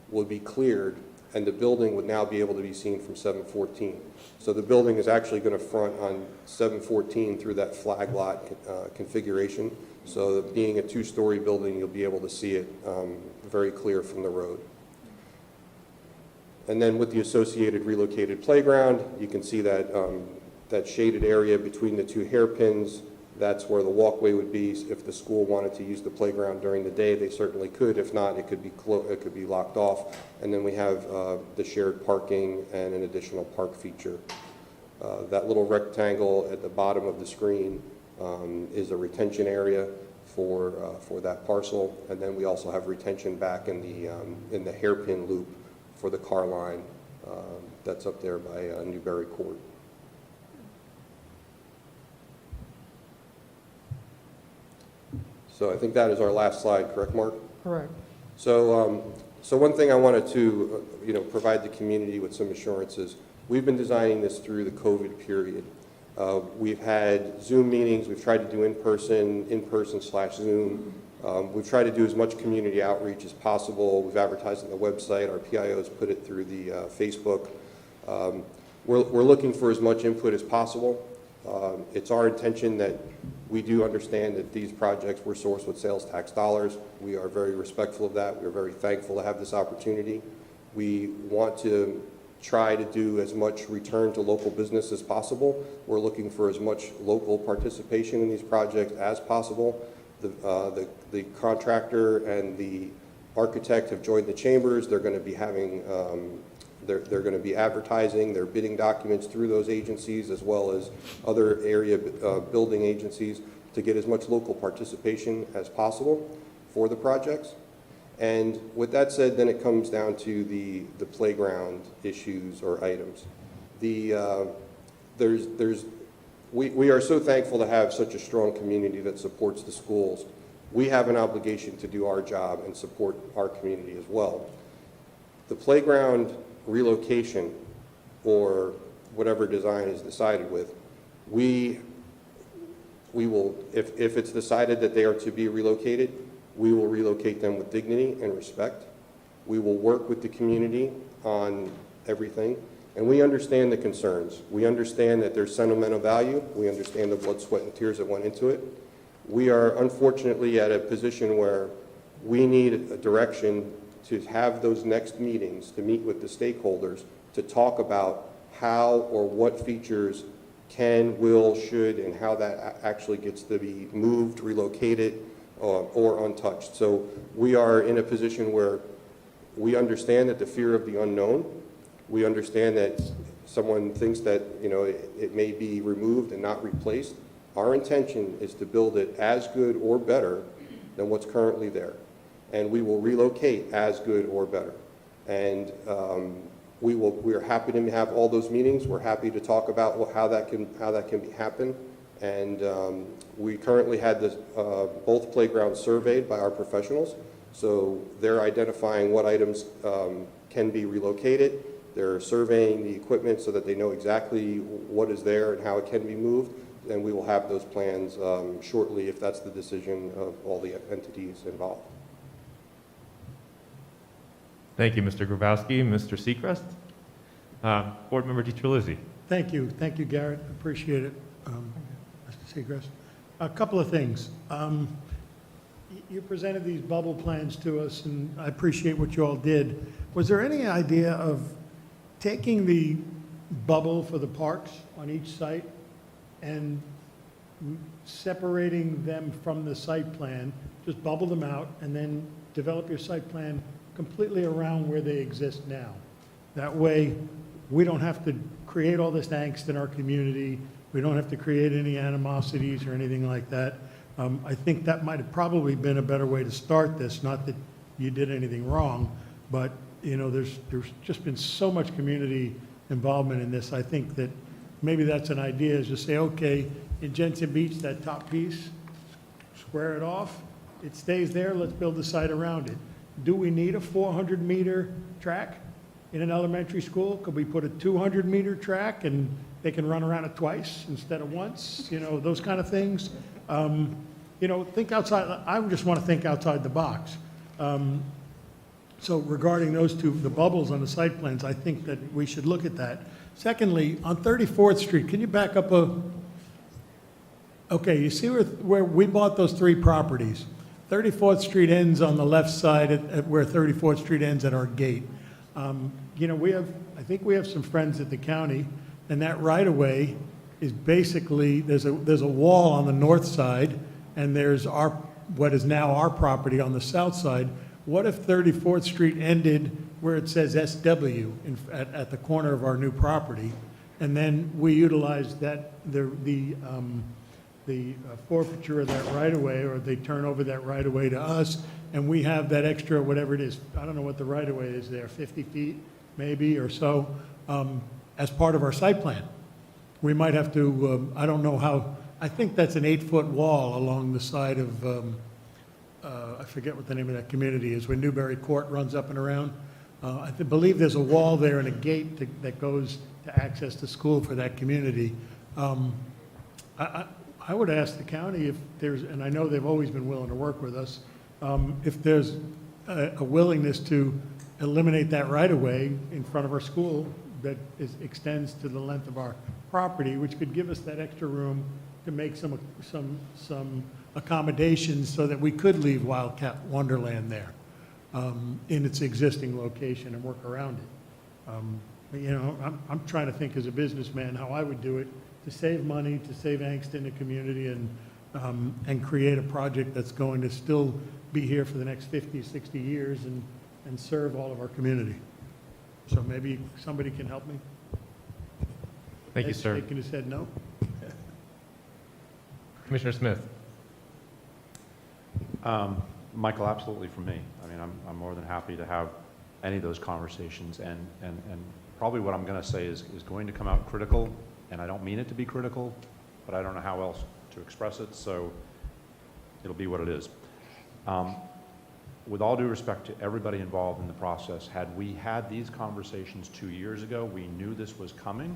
would be cleared, and the building would now be able to be seen from 714. So the building is actually going to front on 714 through that flag lot configuration. So being a two-story building, you'll be able to see it very clear from the road. And then with the associated relocated playground, you can see that, that shaded area between the two hairpins. That's where the walkway would be. If the school wanted to use the playground during the day, they certainly could. If not, it could be locked off. And then we have the shared parking and an additional park feature. That little rectangle at the bottom of the screen is a retention area for that parcel. And then we also have retention back in the hairpin loop for the car line that's up there by Newberry Court. So I think that is our last slide, correct, Mark? Correct. So, so one thing I wanted to, provide the community with some assurances. We've been designing this through the COVID period. We've had Zoom meetings. We've tried to do in-person/Zoom. We've tried to do as much community outreach as possible. We've advertised on the website. Our PIOs put it through the Facebook. We're looking for as much input as possible. It's our intention that we do understand that these projects were sourced with sales tax dollars. We are very respectful of that. We're very thankful to have this opportunity. We want to try to do as much return to local business as possible. We're looking for as much local participation in these projects as possible. The contractor and the architect have joined the chambers. They're going to be having they're going to be advertising their bidding documents through those agencies as well as other area building agencies to get as much local participation as possible for the projects. And with that said, then it comes down to the playground issues or items. We are so thankful to have such a strong community that supports the schools. We have an obligation to do our job and support our community as well. The playground relocation or whatever design is decided with, we will, if it's decided that they are to be relocated, we will relocate them with dignity and respect. We will work with the community on everything, and we understand the concerns. We understand that there's sentimental value. We understand the blood, sweat, and tears that went into it. We are unfortunately at a position where we need a direction to have those next meetings, to meet with the stakeholders, to talk about how or what features can, will, should, and how that actually gets to be moved, relocated, or untouched. So we are in a position where we understand that the fear of the unknown. We understand that someone thinks that, it may be removed and not replaced. Our intention is to build it as good or better than what's currently there. And we will relocate as good or better. And we are happy to have all those meetings. We're happy to talk about how that can happen. And we currently had both playgrounds surveyed by our professionals. So they're identifying what items can be relocated. They're surveying the equipment so that they know exactly what is there and how it can be moved. And we will have those plans shortly if that's the decision of all the entities involved. Thank you, Mr. Grabowski. Mr. Seacrest? Board Member DiTerlizzi. Thank you, Garrett. Appreciate it, Mr. Seacrest. A couple of things. You presented these bubble plans to us, and I appreciate what you all did. Was there any idea of taking the bubble for the parks on each site and separating them from the site plan, just bubble them out, and then develop your site plan completely around where they exist now? That way, we don't have to create all this angst in our community. We don't have to create any animosities or anything like that. I think that might have probably been a better way to start this, not that you did anything wrong, but there's just been so much community involvement in this. I think that maybe that's an idea, is to say, okay, in Jensen Beach, that top piece, square it off, it stays there, let's build a site around it. Do we need a 400-meter track in an elementary school? Could we put a 200-meter track and they can run around it twice instead of once? Those kind of things. Think outside. I just want to think outside the box. So regarding those two, the bubbles on the site plans, I think that we should look at that. Secondly, on 34th Street, can you back up okay, you see where we bought those three properties? 34th Street ends on the left side at where 34th Street ends at our gate. I think we have some friends at the county, and that right-of-way is basically, there's a wall on the north side, and there's what is now our property on the south side. What if 34th Street ended where it says SW at the corner of our new property, and then we utilize that, the forfeiture of that right-of-way, or they turn over that right-of-way to us, and we have that extra, whatever it is, I don't know what the right-of-way is there, 50 feet maybe or so, as part of our site plan. We might have to, I don't know how, I think that's an 8-foot wall along the side of, I forget what the name of that community is, where Newbury Court runs up and around. I believe there's a wall there and a gate that goes to access the school for that community. I would ask the county if there's, and I know they've always been willing to work with us, if there's a willingness to eliminate that right-of-way in front of our school that extends to the length of our property, which could give us that extra room to make some accommodations so that we could leave Wildcat Wonderland there in its existing location and work around it. I'm trying to think as a businessman how I would do it to save money, to save angst in the community, and create a project that's going to still be here for the next 50, 60 years and serve all of our community. So maybe somebody can help me? Thank you, Ed's sir. shaking his head no? Commissioner Smith. Michael, absolutely for me. I mean, I'm more than happy to have any of those conversations, and probably what I'm going to say is going to come out critical, and I don't mean it to be critical, but I don't know how else to express it, so it'll be what it is. With all due respect to everybody involved in the process, had we had these conversations 2 years ago, we knew this was coming,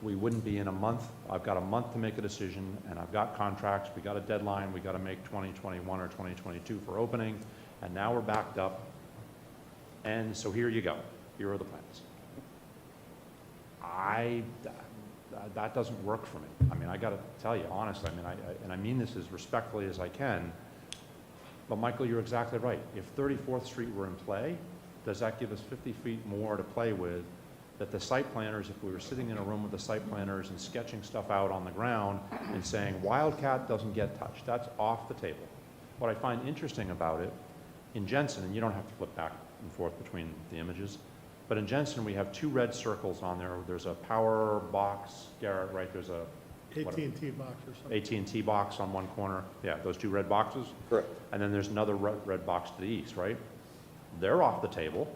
we wouldn't be in a month. I've got a month to make a decision, and I've got contracts, we got a deadline, we got to make 2021 or 2022 for opening, and now we're backed up, and so here you go. Here are the plans. That doesn't work for me. I mean, I got to tell you honestly, I mean this as respectfully as I can, but Michael, you're exactly right. If 34th Street were in play, does that give us 50 feet more to play with that the site planners, if we were sitting in a room with the site planners and sketching stuff out on the ground and saying Wildcat doesn't get touched, that's off the table. What I find interesting about it, in Jensen, and you don't have to flip back and forth between the images, but in Jensen we have 2 red circles on there. There's a power box, Garrett, right? There's a AT&T box or something. AT&T box on one corner. Yeah, those 2 red boxes. Correct. And then there's another red box to the east, right? They're off the table.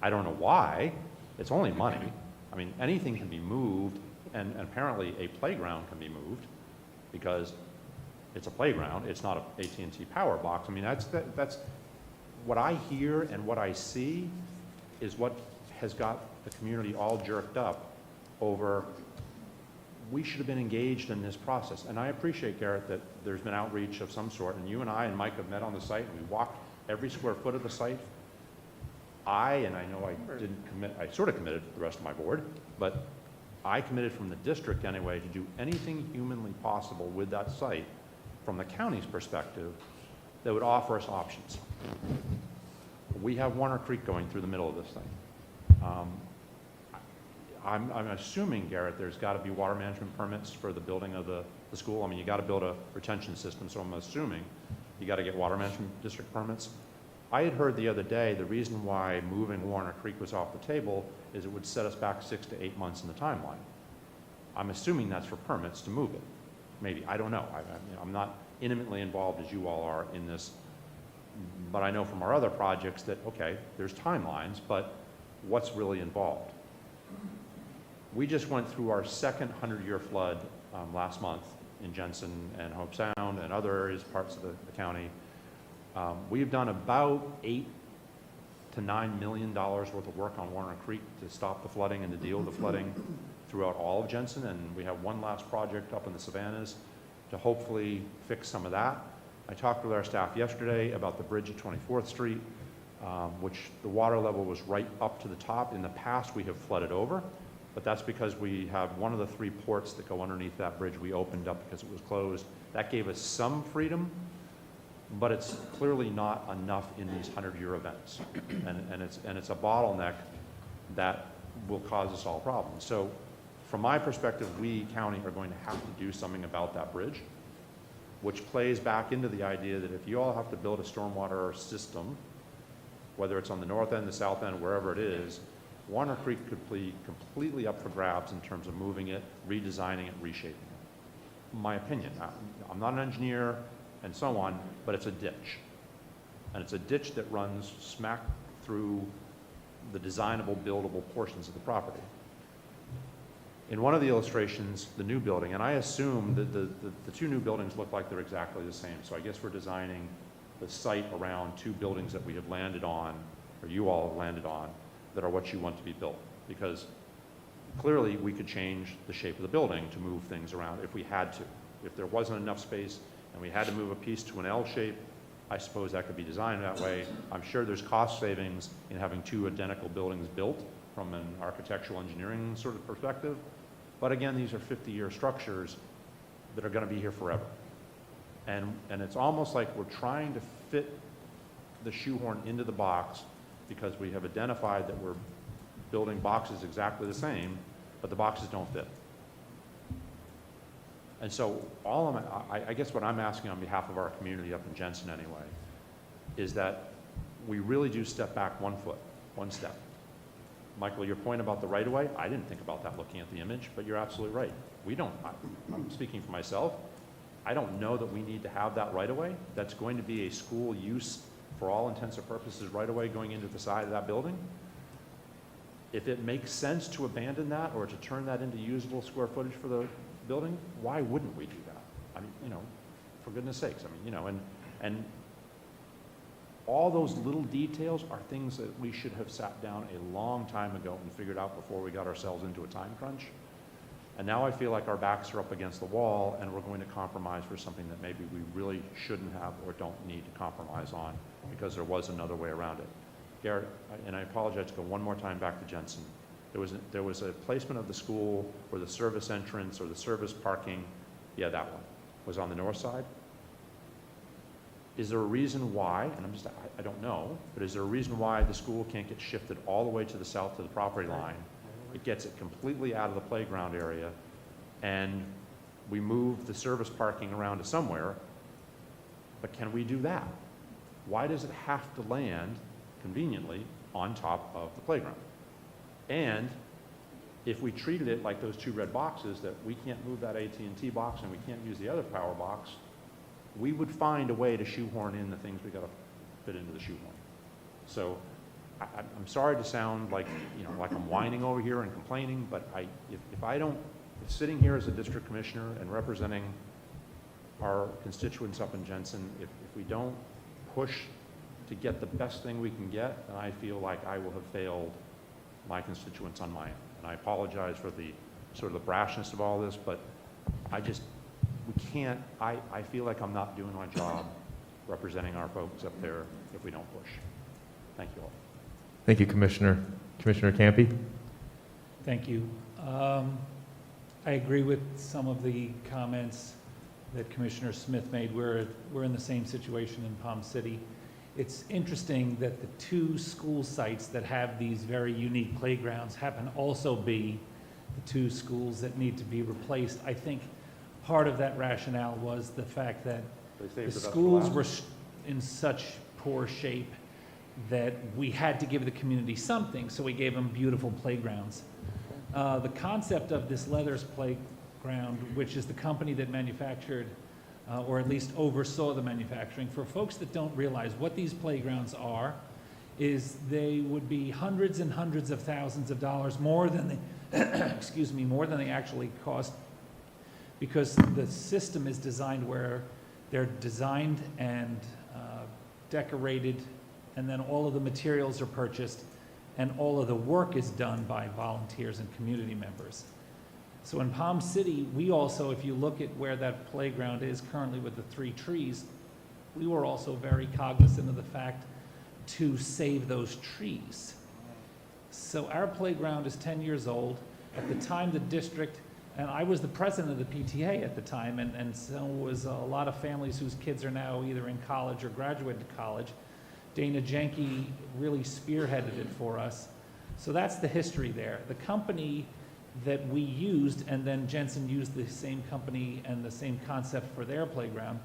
I don't know why. It's only money. I mean, anything can be moved, and apparently a playground can be moved because it's a playground. It's not a AT&T power box. I mean, that's what I hear and what I see is what has got the community all jerked up over. We should have been engaged in this process. And I appreciate, Garrett, that there's been outreach of some sort, and you and I and Mike have met on the site, and we walked every square foot of the site. I know I didn't commit, I sort of committed to the rest of my board, but I committed from the district anyway to do anything humanly possible with that site from the county's perspective that would offer us options. We have Warner Creek going through the middle of this thing. I'm assuming, Garrett, there's got to be water management permits for the building of the school. I mean, you got to build a retention system, so I'm assuming you got to get water management district permits. I had heard the other day the reason why moving Warner Creek was off the table is it would set us back 6 to 8 months in the timeline. I'm assuming that's for permits to move it. Maybe, I don't know. I'm not intimately involved as you all are in this, but I know from our other projects that, okay, there's timelines, but what's really involved? We just went through our second 100-year flood last month in Jensen and Hope Sound and other areas, parts of the county. We've done about $8 to $9 million worth of work on Warner Creek to stop the flooding and to deal with the flooding throughout all of Jensen, and we have one last project up in the Savannas to hopefully fix some of that. I talked with our staff yesterday about the bridge at 24th Street, which the water level was right up to the top. In the past, we have flooded over, but that's because we have one of the 3 ports that go underneath that bridge we opened up because it was closed. That gave us some freedom, but it's clearly not enough in these 100-year events. And it's a bottleneck that will cause us all problems. So from my perspective, we, county, are going to have to do something about that bridge, which plays back into the idea that if you all have to build a stormwater system, whether it's on the north end, the south end, wherever it is, Warner Creek could be completely up for grabs in terms of moving it, redesigning it, reshaping it. My opinion. I'm not an engineer and so on, but it's a ditch. And it's a ditch that runs smack through the designable, buildable portions of the property. In one of the illustrations, the new building, and I assume that the two new buildings look like they're exactly the same. So I guess we're designing the site around two buildings that we have landed on, or you all have landed on, that are what you want to be built. Because clearly we could change the shape of the building to move things around if we had to. If there wasn't enough space and we had to move a piece to an L shape, I suppose that could be designed that way. I'm sure there's cost savings in having two identical buildings built from an architectural engineering sort of perspective. But again, these are 50-year structures that are going to be here forever. And it's almost like we're trying to fit the shoehorn into the box because we have identified that we're building boxes exactly the same, but the boxes don't fit. And so I guess what I'm asking on behalf of our community up in Jensen anyway, is that we really do step back 1 foot, one step. Michael, your point about the right-of-way, I didn't think about that looking at the image, but you're absolutely right. I'm speaking for myself, I don't know that we need to have that right-of-way. That's going to be a school use, for all intents and purposes, right-of-way going into the side of that building. If it makes sense to abandon that or to turn that into usable square footage for the building, why wouldn't we do that? I mean, for goodness sakes, and all those little details are things that we should have sat down a long time ago and figured out before we got ourselves into a time crunch. And now I feel like our backs are up against the wall and we're going to compromise for something that maybe we really shouldn't have or don't need to compromise on because there was another way around it. Garrett, and I apologize to go one more time back to Jensen. There was a placement of the school where the service entrance or the service parking, yeah, that one, was on the north side. Is there a reason why, and I don't know, but is there a reason why the school can't get shifted all the way to the south to the property line? It gets it completely out of the playground area, and we move the service parking around to somewhere, but can we do that? Why does it have to land conveniently on top of the playground? And if we treated it like those two red boxes, that we can't move that AT&T box and we can't use the other power box, we would find a way to shoehorn in the things we got to fit into the shoehorn. So I'm sorry to sound like, like I'm whining over here and complaining, but if sitting here as a district commissioner and representing our constituents up in Jensen, if we don't push to get the best thing we can get, then I feel like I will have failed my constituents on my end. And I apologize for the sort of the brashness of all this, but we can't, I feel like I'm not doing my job representing our folks up there if we don't push. Thank you all. Thank you, Commissioner. Commissioner Campy? Thank you. I agree with some of the comments that Commissioner Smith made. We're in the same situation in Palm City. It's interesting that the two school sites that have these very unique playgrounds happen also be the two schools that need to be replaced. I think part of that rationale was the fact that the schools were in such poor shape that we had to give the community something, so we gave them beautiful playgrounds. The concept of this Leathers Playground, which is the company that manufactured, or at least oversaw the manufacturing, for folks that don't realize what these playgrounds are, is they would be hundreds and hundreds of thousands of dollars more than they, more than they actually cost, because the system is designed where they're designed and decorated, and then all of the materials are purchased, and all of the work is done by volunteers and community members. So in Palm City, we also, if you look at where that playground is currently with the 3 trees, we were also very cognizant of the fact to save those trees. So our playground is 10 years old. At the time, the district, and I was the president of the PTA at the time, and so was a lot of families whose kids are now either in college or graduated college. Dana Jenke really spearheaded it for us. So that's the history there. The company that we used, and then Jensen used the same company and the same concept for their playground,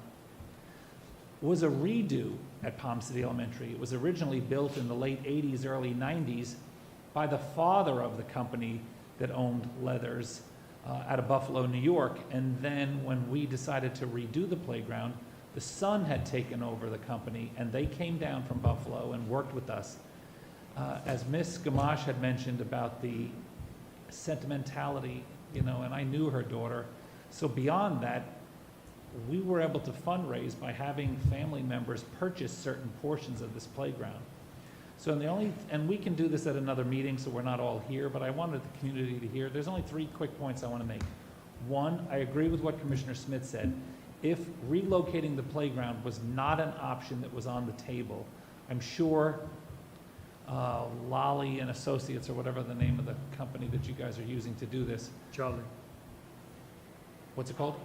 was a redo at Palm City Elementary. It was originally built in the late 80s, early 90s by the father of the company that owned Leathers out of Buffalo, New York. And then when we decided to redo the playground, the son had taken over the company, and they came down from Buffalo and worked with us. As Ms. Gamache had mentioned about the sentimentality, you know, and I knew her daughter. So beyond that, we were able to fundraise by having family members purchase certain portions of this playground. So and we can do this at another meeting, so we're not all here, but I wanted the community to hear. There's only 3 quick points I want to make. One, I agree with what Commissioner Smith said. If relocating the playground was not an option that was on the table, I'm sure Lolly and Associates, or whatever the name of the company that you guys are using to do this. Jolly. What's it called?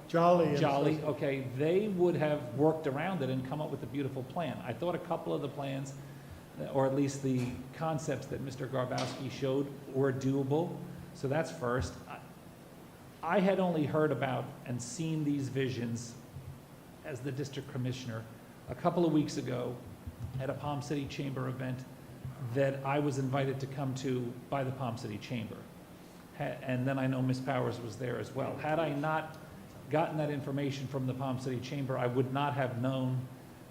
Jolly. and Jolly, Associates. okay, they would have worked around it and come up with a beautiful plan. I thought a couple of the plans, or at least the concepts that Mr. Garbowski showed, were doable, so that's first. I had only heard about and seen these visions as the district commissioner a couple of weeks ago at a Palm City Chamber event that I was invited to come to by the Palm City Chamber. And then I know Ms. Powers was there as well. Had I not gotten that information from the Palm City Chamber, I would not have known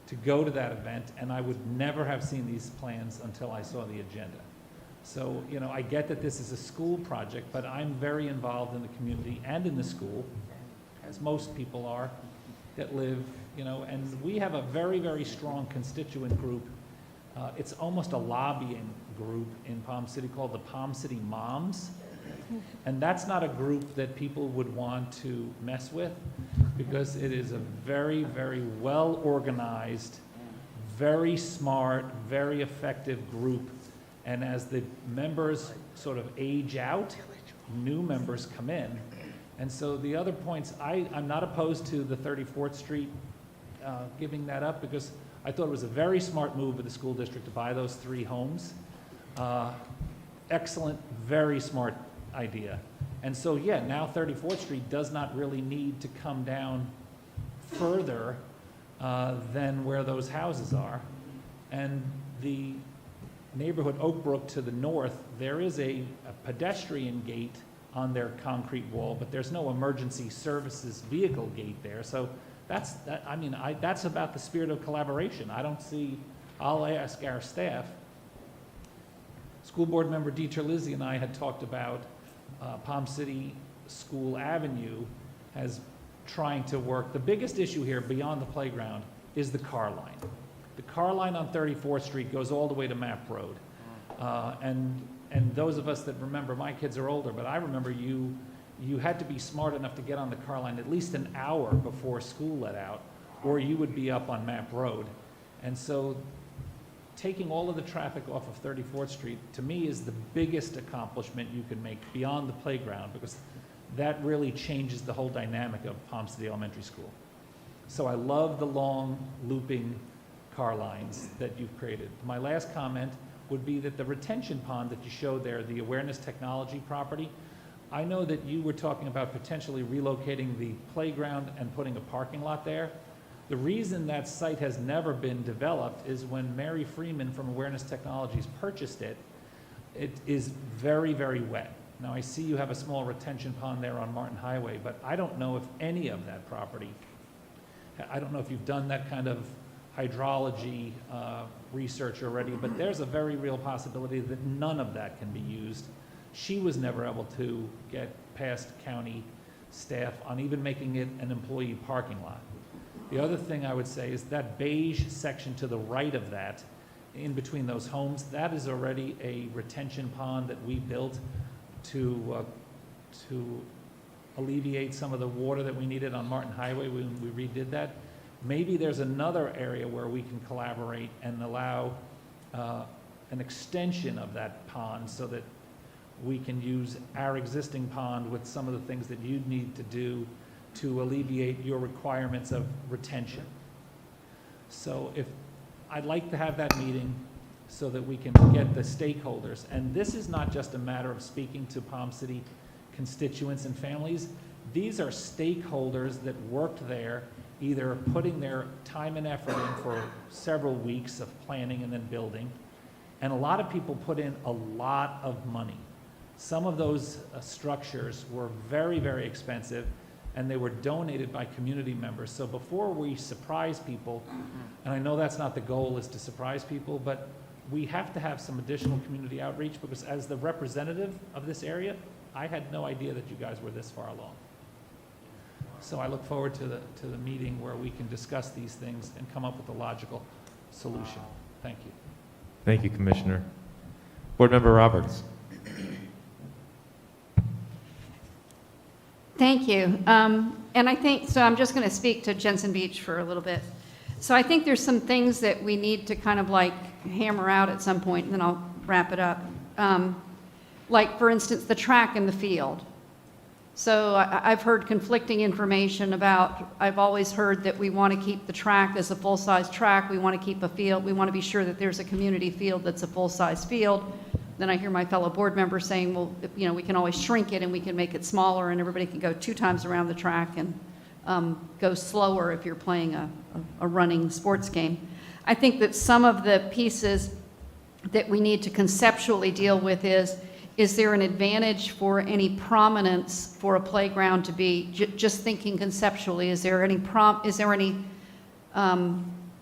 to go to that event, and I would never have seen these plans until I saw the agenda. So, you know, I get that this is a school project, but I'm very involved in the community and in the school, as most people are that live, you know, and we have a very, very strong constituent group. It's almost a lobbying group in Palm City called the Palm City Moms. And that's not a group that people would want to mess with, because it is a very, very well-organized, very smart, very effective group. And as the members sort of age out, new members come in. And so the other points, I'm not opposed to the 34th Street giving that up, because I thought it was a very smart move of the school district to buy those 3 homes. Excellent, very smart idea. And so, yeah, now 34th Street does not really need to come down further than where those houses are. And the neighborhood Oakbrook to the north, there is a pedestrian gate on their concrete wall, but there's no emergency services vehicle gate there. So that's about the spirit of collaboration. I don't see, I'll ask our staff. School board member Dieter Lizzie and I had talked about Palm City School Avenue as trying to work. The biggest issue here beyond the playground is the car line. The car line on 34th Street goes all the way to Map Road. And those of us that remember, my kids are older, but I remember you had to be smart enough to get on the car line at least an hour before school let out, or you would be up on Map Road. And so taking all of the traffic off of 34th Street, to me, is the biggest accomplishment you can make beyond the playground, because that really changes the whole dynamic of Palm City Elementary School. So I love the long looping car lines that you've created. My last comment would be that the retention pond that you showed there, the awareness technology property, I know that you were talking about potentially relocating the playground and putting a parking lot there. The reason that site has never been developed is when Mary Freeman from Awareness Technologies purchased it, it is very, very wet. Now, I see you have a small retention pond there on Martin Highway, but I don't know if any of that property, I don't know if you've done that kind of hydrology research already, but there's a very real possibility that none of that can be used. She was never able to get past county staff on even making it an employee parking lot. The other thing I would say is that beige section to the right of that, in between those homes, that is already a retention pond that we built to alleviate some of the water that we needed on Martin Highway when we redid that. Maybe there's another area where we can collaborate and allow an extension of that pond so that we can use our existing pond with some of the things that you need to do to alleviate your requirements of retention. So I'd like to have that meeting so that we can get the stakeholders. And this is not just a matter of speaking to Palm City constituents and families. These are stakeholders that worked there, either putting their time and effort in for several weeks of planning and then building. And a lot of people put in a lot of money. Some of those structures were very, very expensive, and they were donated by community members. So before we surprise people, and I know that's not the goal, is to surprise people, but we have to have some additional community outreach, because as the representative of this area, I had no idea that you guys were this far along. So I look forward to the meeting where we can discuss these things and come up with a logical solution. Thank you. Thank you, Commissioner. Board Member Roberts. Thank you. And I think, so I'm just going to speak to Jensen Beach for a little bit. So I think there's some things that we need to kind of like hammer out at some point, and then I'll wrap it up. Like, for instance, the track in the field. So I've heard conflicting information about, I've always heard that we want to keep the track as a full-size track. We want to keep a field. We want to be sure that there's a community field that's a full-size field. Then I hear my fellow board members saying, well, you know, we can always shrink it and we can make it smaller and everybody can go 2 times around the track and go slower if you're playing a running sports game. I think that some of the pieces that we need to conceptually deal with is there an advantage for any prominence for a playground to be, just thinking conceptually, is there any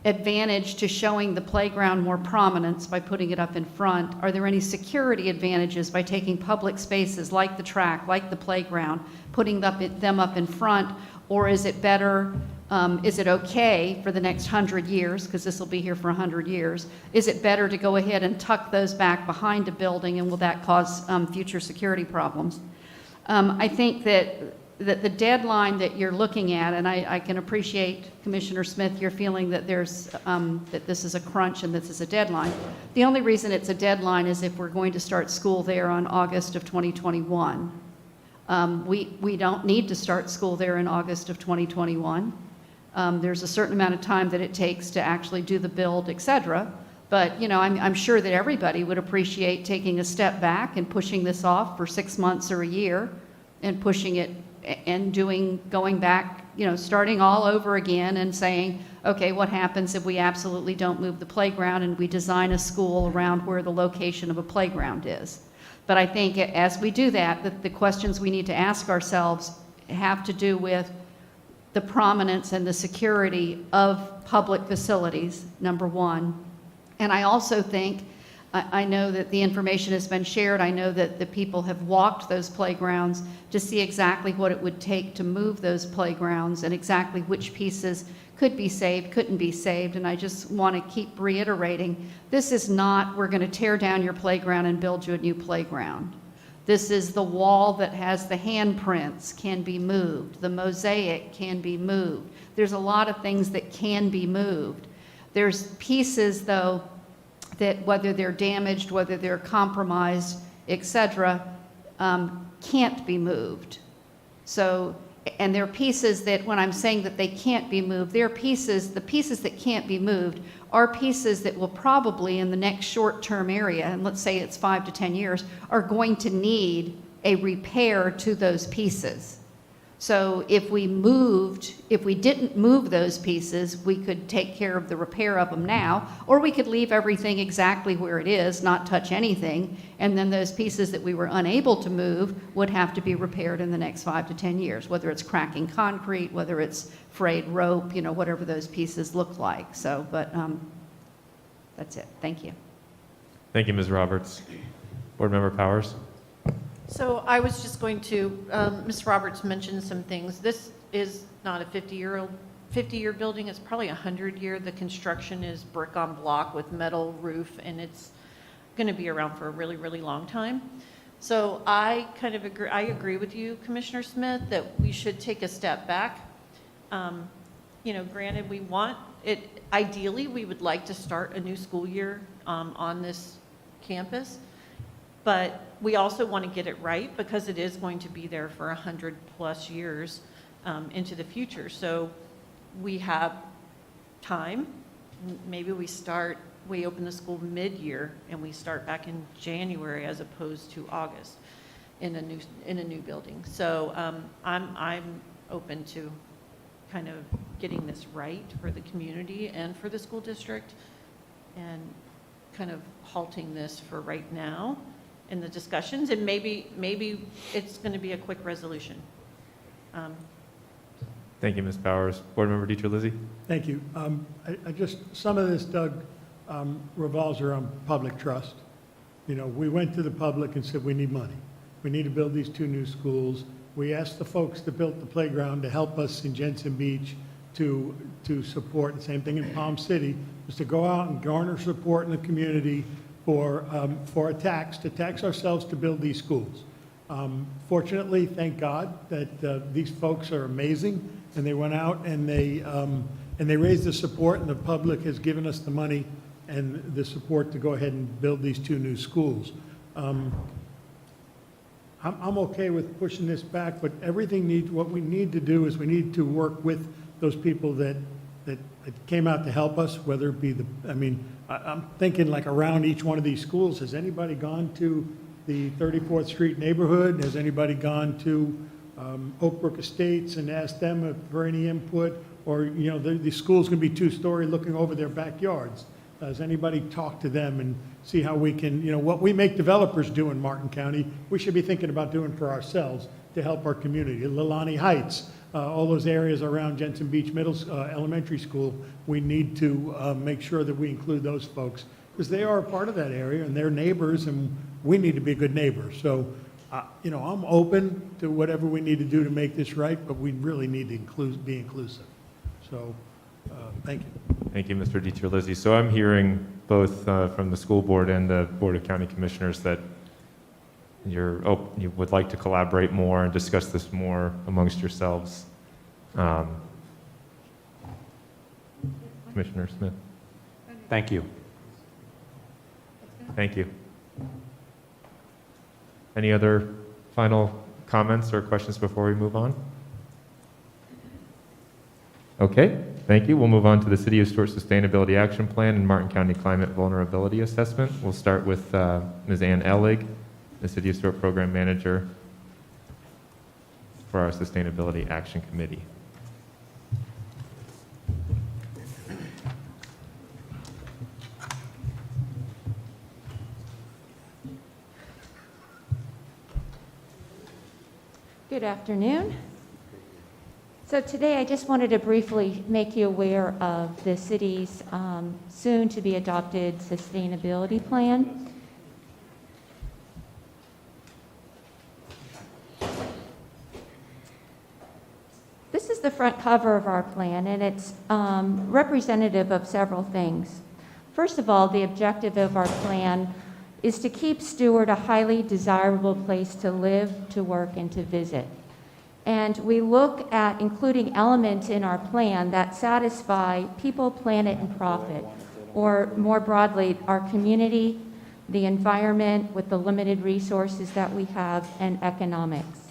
advantage to showing the playground more prominence by putting it up in front? Are there any security advantages by taking public spaces like the track, like the playground, putting them up in front? Or is it better, is it okay for the next 100 years, because this will be here for 100 years, is it better to go ahead and tuck those back behind a building, and will that cause future security problems? I think that the deadline that you're looking at, and I can appreciate, Commissioner Smith, your feeling that that this is a crunch and this is a deadline. The only reason it's a deadline is if we're going to start school there on August of 2021. We don't need to start school there in August of 2021. There's a certain amount of time that it takes to actually do the build, et cetera. But, you know, I'm sure that everybody would appreciate taking a step back and pushing this off for 6 months or a year, and pushing it and going back, you know, starting all over again and saying, okay, what happens if we absolutely don't move the playground and we design a school around where the location of a playground is? But I think as we do that, the questions we need to ask ourselves have to do with the prominence and the security of public facilities, number one. And I also think, I know that the information has been shared. I know that the people have walked those playgrounds to see exactly what it would take to move those playgrounds and exactly which pieces could be saved, couldn't be saved. And I just want to keep reiterating, this is not, we're going to tear down your playground and build you a new playground. This is the wall that has the handprints can be moved. The mosaic can be moved. There's a lot of things that can be moved. There's pieces, though, that whether they're damaged, whether they're compromised, et cetera, can't be moved. So, and there are pieces that, when I'm saying that they can't be moved, the pieces that can't be moved are pieces that will probably, in the next short-term area, and let's say it's 5 to 10 years, are going to need a repair to those pieces. So if we didn't move those pieces, we could take care of the repair of them now, or we could leave everything exactly where it is, not touch anything, and then those pieces that we were unable to move would have to be repaired in the next 5 to 10 years, whether it's cracking concrete, whether it's frayed rope, you know, whatever those pieces look like. So, but that's it. Thank you. Thank you, Ms. Roberts. Board Member Powers. So I was just going to, Ms. Roberts mentioned some things. This is not a 50-year building. It's probably 100-year. The construction is brick on block with metal roof, and it's going to be around for a really, really long time. So I kind of agree. I agree with you, Commissioner Smith, that we should take a step back. You know, granted, we want it. Ideally, we would like to start a new school year on this campus. But we also want to get it right, because it is going to be there for 100+ years into the future. So we have time. Maybe we start we open the school mid-year and we start back in January as opposed to August in a new building. So I'm open to kind of getting this right for the community and for the school district, and kind of halting this for right now in the discussions, and maybe it's going to be a quick resolution. Thank you, Ms. Powers. Board Member Dietrich-Lizzie? Thank you. I just, some of this, Doug, revolves around public trust. You know, we went to the public and said, we need money. We need to build these 2 new schools. We asked the folks that built the playground to help us in Jensen Beach to support, the same thing in Palm City, was to go out and garner support in the community for a tax, to tax ourselves to build these schools. Fortunately, thank God that these folks are amazing, and they went out and they raised the support, and the public has given us the money and the support to go ahead and build these 2 new schools. I'm okay with pushing this back, but what we need to do is we need to work with those people that came out to help us, whether it be I'm thinking like around each one of these schools. Has anybody gone to the 34th Street neighborhood? Has anybody gone to Oak Brook Estates and asked them for any input? Or, you know, the school's going to be 2-story looking over their backyards. Has anybody talked to them and see how we can, you know, what we make developers do in Martin County, we should be thinking about doing for ourselves to help our community. Lilani Heights, all those areas around Jensen Beach Elementary School, we need to make sure that we include those folks, because they are a part of that area and they're neighbors, and we need to be good neighbors. So, you know, I'm open to whatever we need to do to make this right, but we really need to be inclusive. So, thank you. Thank you, Mr. Dietrich-Lizzie. So I'm hearing both from the school board and the Board of County Commissioners that you would like to collaborate more and discuss this more amongst yourselves. Commissioner Smith? Thank you. Thank you. Any other final comments or questions before we move on? Okay, thank you. We'll move on to the City of Stuart Sustainability Action Plan and Martin County Climate Vulnerability Assessment. We'll start with Ms. Ann Ellig, the City of Stuart Program Manager for our Sustainability Action Committee. Good afternoon. So today I just wanted to briefly make you aware of the city's soon-to-be adopted sustainability plan. This is the front cover of our plan, and it's representative of several things. First of all, the objective of our plan is to keep Stuart a highly desirable place to live, to work, and to visit. And we look at including elements in our plan that satisfy people, planet, and profit, or more broadly, our community, the environment with the limited resources that we have, and economics.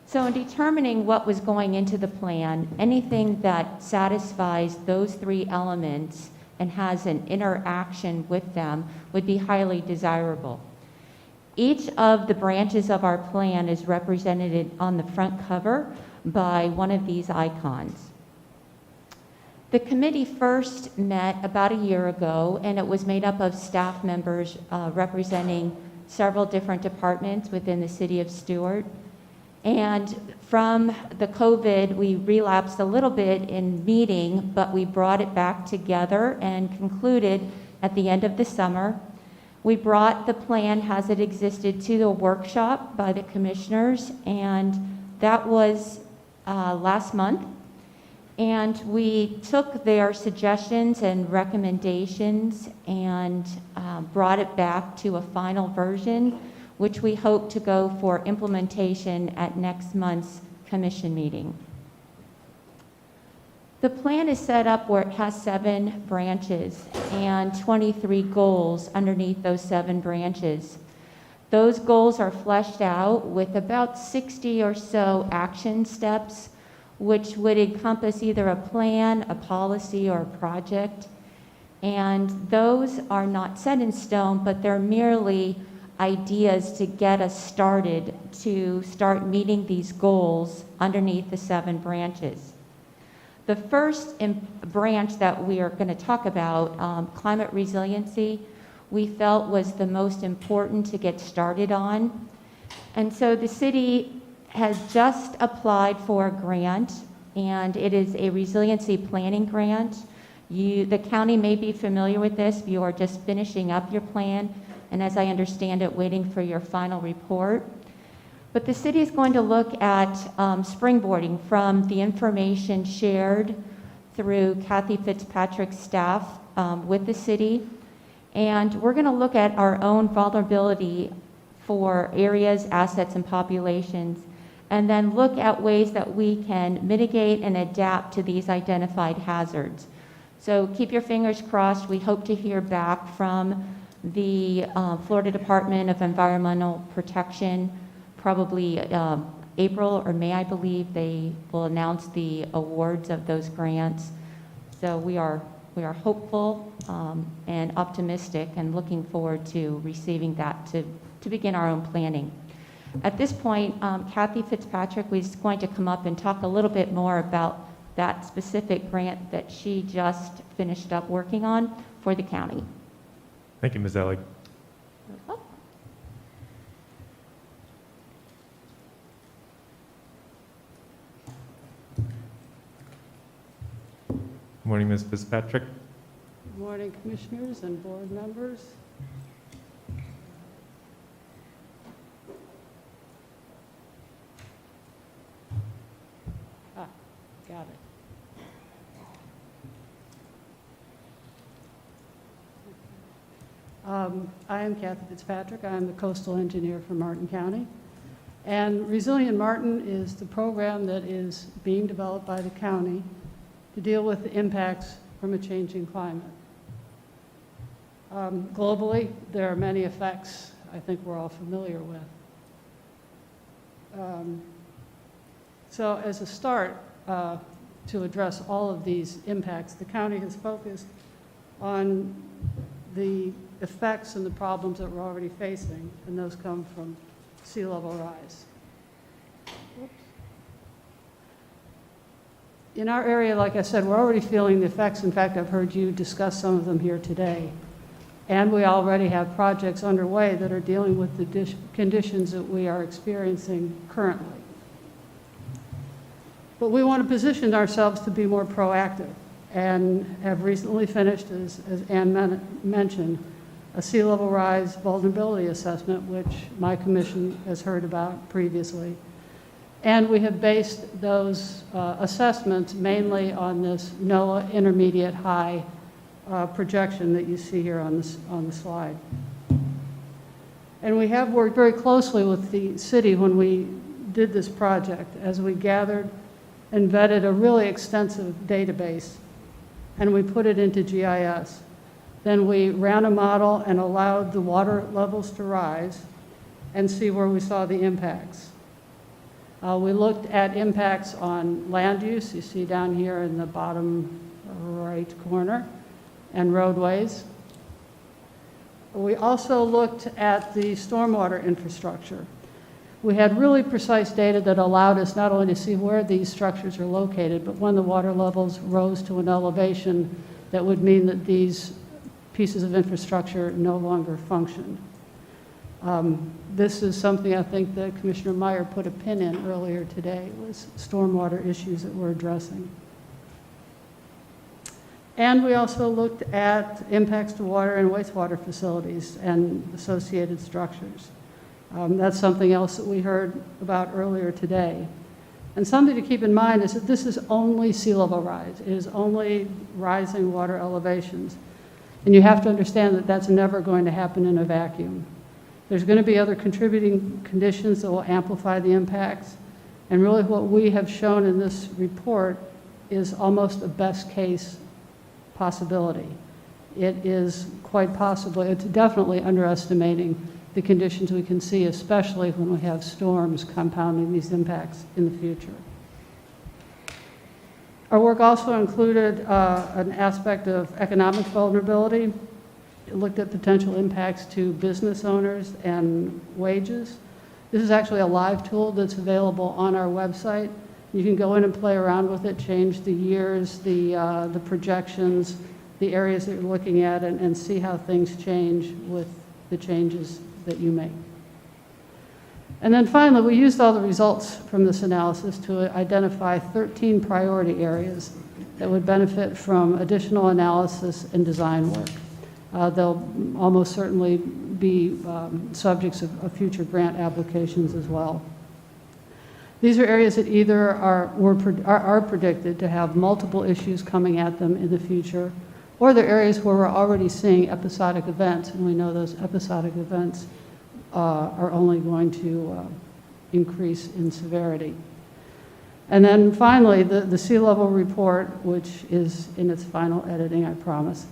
So in determining what was going into the plan, anything that satisfies those 3 elements and has an interaction with them would be highly desirable. Each of the branches of our plan is represented on the front cover by one of these icons. The committee first met about a year ago, and it was made up of staff members representing several different departments within the city of Stuart. And from the COVID, we relapsed a little bit in meeting, but we brought it back together and concluded at the end of the summer. We brought the plan as it existed to the workshop by the commissioners, and that was last month. And we took their suggestions and recommendations and brought it back to a final version, which we hope to go for implementation at next month's commission meeting. The plan is set up where it has 7 branches and 23 goals underneath those 7 branches. Those goals are fleshed out with about 60 or so action steps, which would encompass either a plan, a policy, or a project. And those are not set in stone, but they're merely ideas to get us started to start meeting these goals underneath the 7 branches. The first branch that we are going to talk about, climate resiliency, we felt was the most important to get started on. And so the city has just applied for a grant, and it is a resiliency planning grant. The county may be familiar with this. You are just finishing up your plan, and as I understand it, waiting for your final report. But the city is going to look at springboarding from the information shared through Kathy Fitzpatrick's staff with the city. And we're going to look at our own vulnerability for areas, assets, and populations, and then look at ways that we can mitigate and adapt to these identified hazards. So keep your fingers crossed. We hope to hear back from the Florida Department of Environmental Protection, probably April or May, I believe. They will announce the awards of those grants. So we are hopeful and optimistic and looking forward to receiving that to begin our own planning. At this point, Kathy Fitzpatrick is going to come up and talk a little bit more about that specific grant that she just finished up working on for the county. Thank you, Ms. Ellig. Good morning, Ms. Fitzpatrick. Good morning, commissioners and board members. Got it. I am Kathy Fitzpatrick. I am the coastal engineer for Martin County. And Resilient Martin is the program that is being developed by the county to deal with the impacts from a changing climate. Globally, there are many effects I think we're all familiar with. So as a start, to address all of these impacts, the county has focused on the effects and the problems that we're already facing, and those come from sea level rise. Oops. In our area, like I said, we're already feeling the effects. In fact, I've heard you discuss some of them here today. And we already have projects underway that are dealing with the conditions that we are experiencing currently. But we want to position ourselves to be more proactive and have recently finished, as Ann mentioned, a sea level rise vulnerability assessment, which my commission has heard about previously. And we have based those assessments mainly on this NOAA intermediate high projection that you see here on the slide. And we have worked very closely with the city when we did this project as we gathered and vetted a really extensive database, and we put it into GIS. Then we ran a model and allowed the water levels to rise and see where we saw the impacts. We looked at impacts on land use, you see down here in the bottom right corner, and roadways. We also looked at the stormwater infrastructure. We had really precise data that allowed us not only to see where these structures are located, but when the water levels rose to an elevation that would mean that these pieces of infrastructure no longer functioned. This is something I think that Commissioner Meyer put a pin in earlier today, was stormwater issues that we're addressing. And we also looked at impacts to water and wastewater facilities and associated structures. That's something else that we heard about earlier today. And something to keep in mind is that this is only sea level rise. It is only rising water elevations. And you have to understand that that's never going to happen in a vacuum. There's going to be other contributing conditions that will amplify the impacts. And really what we have shown in this report is almost a best case possibility. It is quite possibly, it's definitely underestimating the conditions we can see, especially when we have storms compounding these impacts in the future. Our work also included an aspect of economic vulnerability. It looked at potential impacts to business owners and wages. This is actually a live tool that's available on our website. You can go in and play around with it, change the years, the projections, the areas that you're looking at, and see how things change with the changes that you make. And then finally, we used all the results from this analysis to identify 13 priority areas that would benefit from additional analysis and design work. They'll almost certainly be subjects of future grant applications as well. These are areas that either are predicted to have multiple issues coming at them in the future, or they're areas where we're already seeing episodic events, and we know those episodic events are only going to increase in severity. And then finally, the sea level report, which is in its final editing, I promise,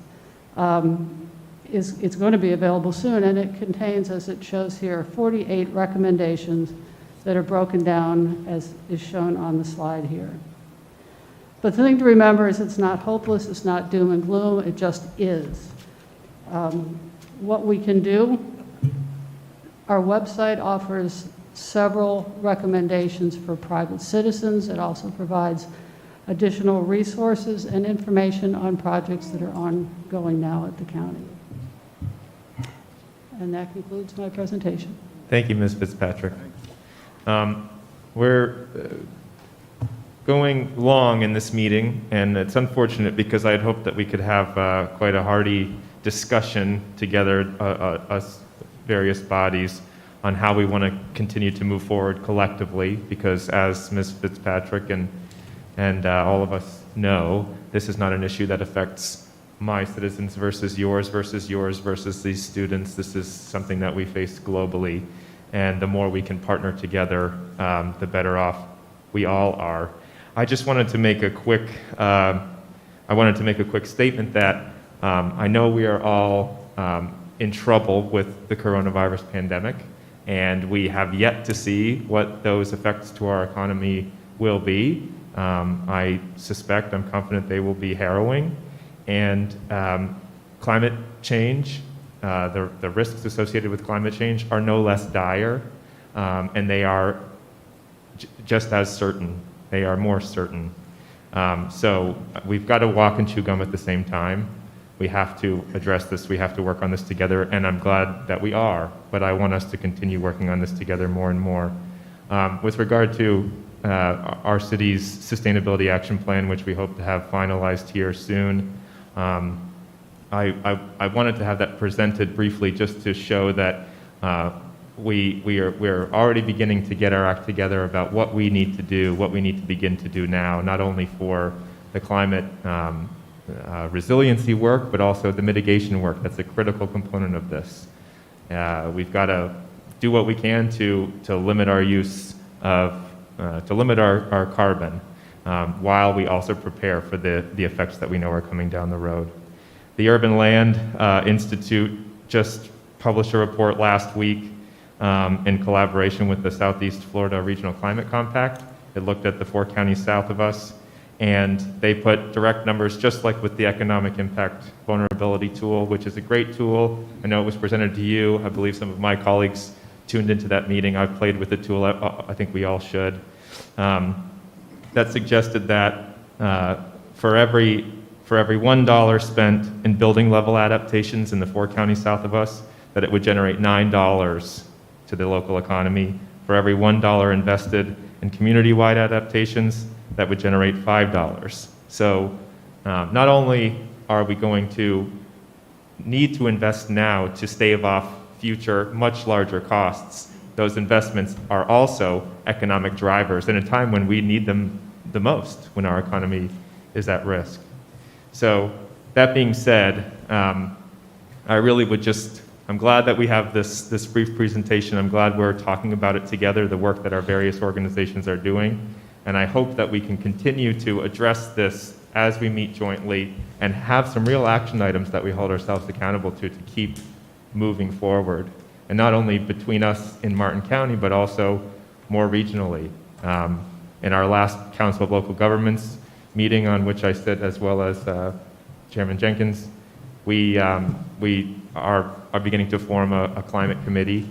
it's going to be available soon, and it contains, as it shows here, 48 recommendations that are broken down as is shown on the slide here. But the thing to remember is it's not hopeless, it's not doom and gloom, it just is. What we can do, our website offers several recommendations for private citizens. It also provides additional resources and information on projects that are ongoing now at the county. And that concludes my presentation. Thank you, Ms. Fitzpatrick. We're going long in this meeting, and it's unfortunate because I had hoped that we could have quite a hearty discussion together, us various bodies, on how we want to continue to move forward collectively, because as Ms. Fitzpatrick and all of us know, this is not an issue that affects my citizens versus yours versus these students. This is something that we face globally, and the more we can partner together, the better off we all are. I just wanted to make a quick, statement that I know we are all in trouble with the coronavirus pandemic, and we have yet to see what those effects to our economy will be. I suspect, I'm confident they will be harrowing, and climate change, the risks associated with climate change are no less dire, and they are just as certain. They are more certain. So we've got to walk and chew gum at the same time. We have to address this, we have to work on this together, and I'm glad that we are, but I want us to continue working on this together more and more. With regard to our city's sustainability action plan, which we hope to have finalized here soon, I wanted to have that presented briefly just to show that we're already beginning to get our act together about what we need to do, what we need to begin to do now, not only for the climate resiliency work, but also the mitigation work. That's a critical component of this. We've got to do what we can to limit our use of, to limit our carbon, while we also prepare for the effects that we know are coming down the road. The Urban Land Institute just published a report last week in collaboration with the Southeast Florida Regional Climate Compact. It looked at the 4 counties south of us, and they put direct numbers, just like with the Economic Impact Vulnerability Tool, which is a great tool. I know it was presented to you. I believe some of my colleagues tuned into that meeting. I've played with the tool. I think we all should. That suggested that for every $1 spent in building level adaptations in the 4 counties south of us, that it would generate $9 to the local economy. For every $1 invested in community-wide adaptations, that would generate $5. So not only are we going to need to invest now to stave off future, much larger costs, those investments are also economic drivers in a time when we need them the most, when our economy is at risk. So that being said, I really would just, I'm glad that we have this brief presentation. I'm glad we're talking about it together, the work that our various organizations are doing. And I hope that we can continue to address this as we meet jointly and have some real action items that we hold ourselves accountable to keep moving forward. And not only between us in Martin County, but also more regionally. In our last Council of Local Governments, meeting on which I sit, as well as Chairman Jenkins, we are beginning to form a climate committee,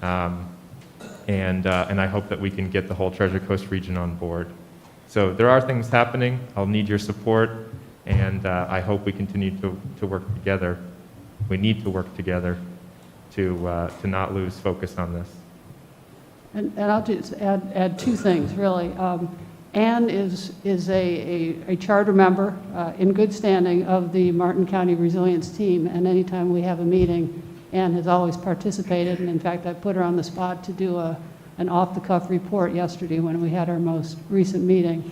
and I hope that we can get the whole Treasure Coast region on board. So there are things happening. I'll need your support, and I hope we continue to work together. We need to work together to not lose focus on this. And I'll just add two things, really. Ann is a charter member in good standing of the Martin County Resilience Team, and anytime we have a meeting, Ann has always participated, and in fact, I put her on the spot to do an off-the-cuff report yesterday when we had our most recent meeting.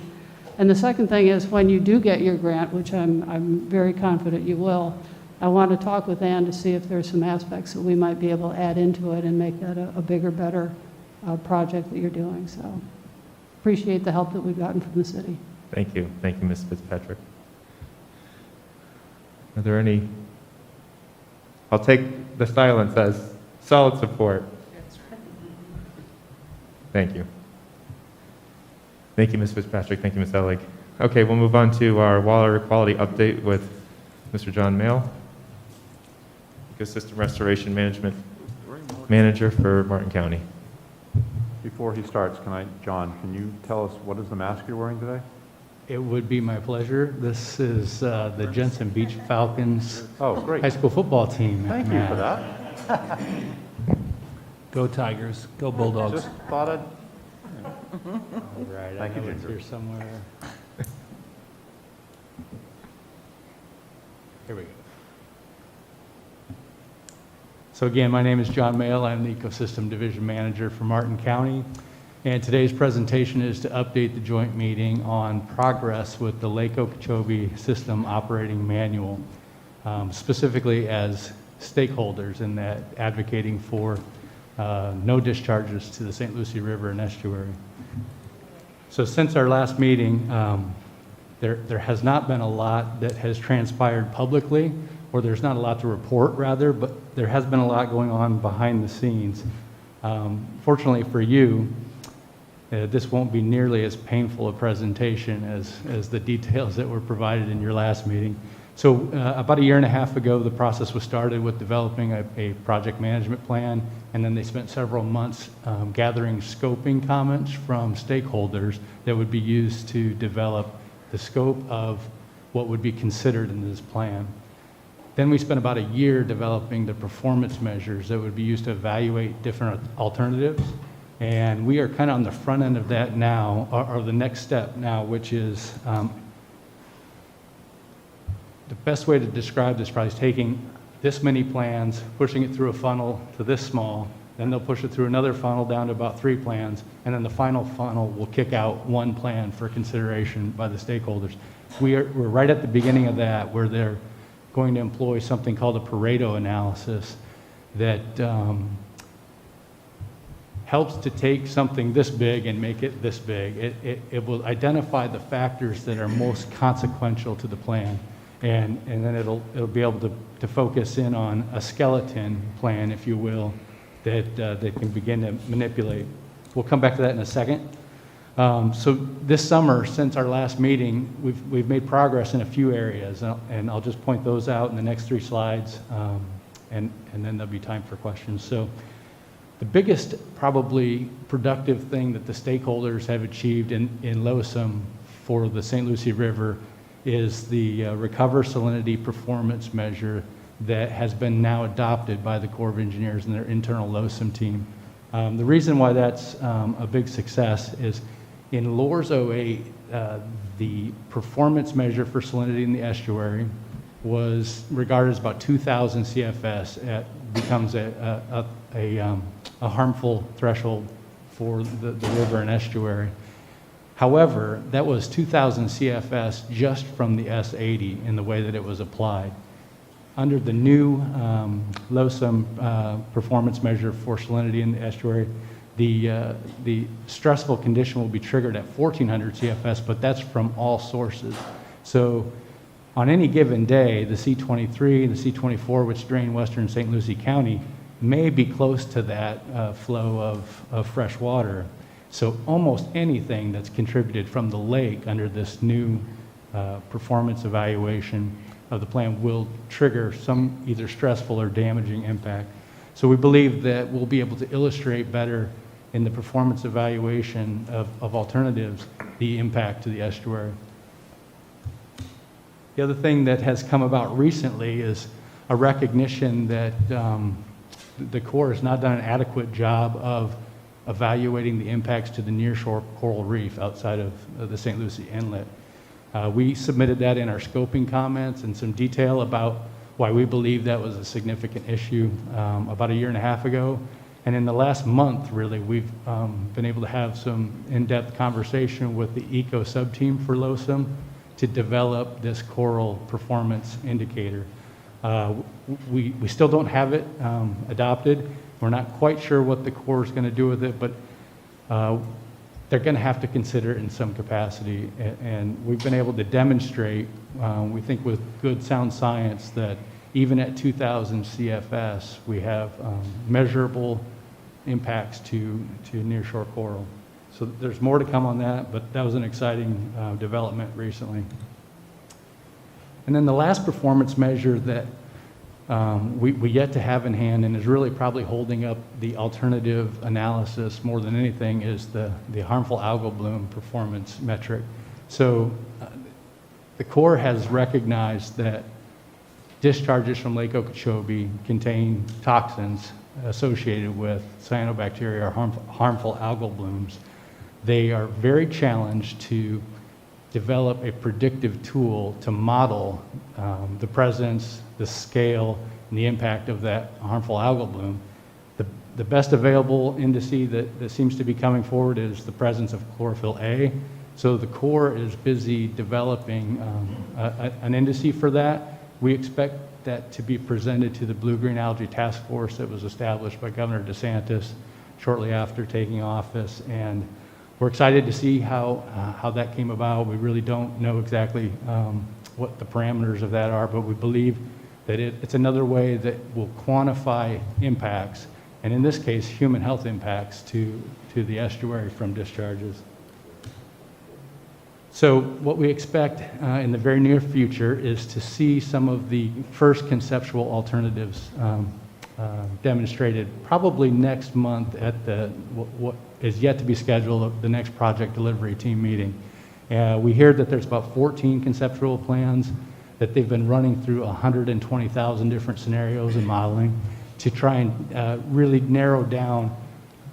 And the second thing is, when you do get your grant, which I'm very confident you will, I want to talk with Ann to see if there's some aspects that we might be able to add into it and make that a bigger, better project that you're doing. So appreciate the help that we've gotten from the city. Thank you. Thank you, Ms. Fitzpatrick. Are there any? I'll take the silence as solid support. Thank you. Thank you, Ms. Fitzpatrick. Thank you, Ms. Ellig. Okay, we'll move on to our water quality update with Mr. John Mayle, Ecosystem Restoration Management Manager for Martin County. Before he starts, John, can you tell us what is the mask you're wearing today? It would be my pleasure. This is the Jensen Beach Falcons great. high school football team. Thank you for that. Go Tigers. Go Bulldogs. Just thought I'd... All right, Thank I you, know it's Ginger. here somewhere. Here we go. So again, my name is John Mayle. I'm the Ecosystem Division Manager for Martin County. And today's presentation is to update the joint meeting on progress with the Lake Okeechobee System Operating Manual, specifically as stakeholders in that advocating for no discharges to the St. Lucie River and estuary. So since our last meeting, there has not been a lot that has transpired publicly, or there's not a lot to report, rather, but there has been a lot going on behind the scenes. Fortunately for you, this won't be nearly as painful a presentation as the details that were provided in your last meeting. So about a year and a half ago, the process was started with developing a project management plan, and then they spent several months gathering scoping comments from stakeholders that would be used to develop the scope of what would be considered in this plan. Then we spent about a year developing the performance measures that would be used to evaluate different alternatives. And we are kind of on the front end of that now, or the next step now, which is the best way to describe this probably is taking this many plans, pushing it through a funnel to this small, then they'll push it through another funnel down to about 3 plans, and then the final funnel will kick out 1 plan for consideration by the stakeholders. We're right at the beginning of that, where they're going to employ something called a Pareto analysis that helps to take something this big and make it this big. It will identify the factors that are most consequential to the plan, and then it'll be able to focus in on a skeleton plan, if you will, that they can begin to manipulate. We'll come back to that in a second. So this summer, since our last meeting, we've made progress in a few areas, and I'll just point those out in the next 3 slides, and then there'll be time for questions. So the biggest, probably productive thing that the stakeholders have achieved in LOSUM for the St. Lucie River is the Recover Salinity Performance Measure that has been now adopted by the Corps of Engineers and their internal LOSUM team. The reason why that's a big success is in LORS 08, the performance measure for salinity in the estuary was regarded as about 2,000 CFS. It becomes a harmful threshold for the river and estuary. However, that was 2,000 CFS just from the S80 in the way that it was applied. Under the new LOSUM performance measure for salinity in the estuary, the stressful condition will be triggered at 1,400 CFS, but that's from all sources. So on any given day, the C23 and the C24, which drain western St. Lucie County, may be close to that flow of fresh water. So almost anything that's contributed from the lake under this new performance evaluation of the plan will trigger some either stressful or damaging impact. So we believe that we'll be able to illustrate better in the performance evaluation of alternatives the impact to the estuary. The other thing that has come about recently is a recognition that the Corps has not done an adequate job of evaluating the impacts to the nearshore coral reef outside of the St. Lucie Inlet. We submitted that in our scoping comments and some detail about why we believe that was a significant issue about a year and a half ago. And in the last month, really, we've been able to have some in-depth conversation with the ECO sub-team for LOSUM to develop this coral performance indicator. We still don't have it adopted. We're not quite sure what the Corps is going to do with it, but they're going to have to consider it in some capacity. And we've been able to demonstrate, we think with good sound science, that even at 2,000 CFS, we have measurable impacts to nearshore coral. So there's more to come on that, but that was an exciting development recently. And then the last performance measure that we yet to have in hand and is really probably holding up the alternative analysis more than anything is the harmful algal bloom performance metric. So the Corps has recognized that discharges from Lake Okeechobee contain toxins associated with cyanobacteria or harmful algal blooms. They are very challenged to develop a predictive tool to model the presence, the scale, and the impact of that harmful algal bloom. The best available indice that seems to be coming forward is the presence of chlorophyll A. So the Corps is busy developing an indice for that. We expect that to be presented to the Blue-Green Algae Task Force that was established by Governor DeSantis shortly after taking office. And we're excited to see how that came about. We really don't know exactly what the parameters of that are, but we believe that it's another way that will quantify impacts, and in this case, human health impacts to the estuary from discharges. So what we expect in the very near future is to see some of the first conceptual alternatives demonstrated probably next month at what is yet to be scheduled, the next project delivery team meeting. We hear that there's about 14 conceptual plans, that they've been running through 120,000 different scenarios and modeling to try and really narrow down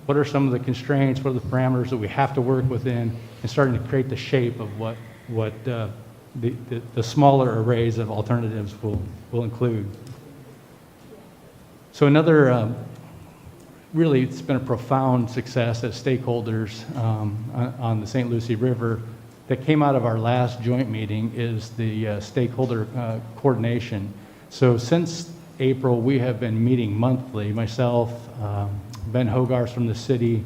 what are some of the constraints, what are the parameters that we have to work within, and starting to create the shape of what the smaller arrays of alternatives will include. So another, really, it's been a profound success as stakeholders on the St. Lucie River that came out of our last joint meeting is the stakeholder coordination. So since April, we have been meeting monthly. Myself, Ben Hogarth from the city,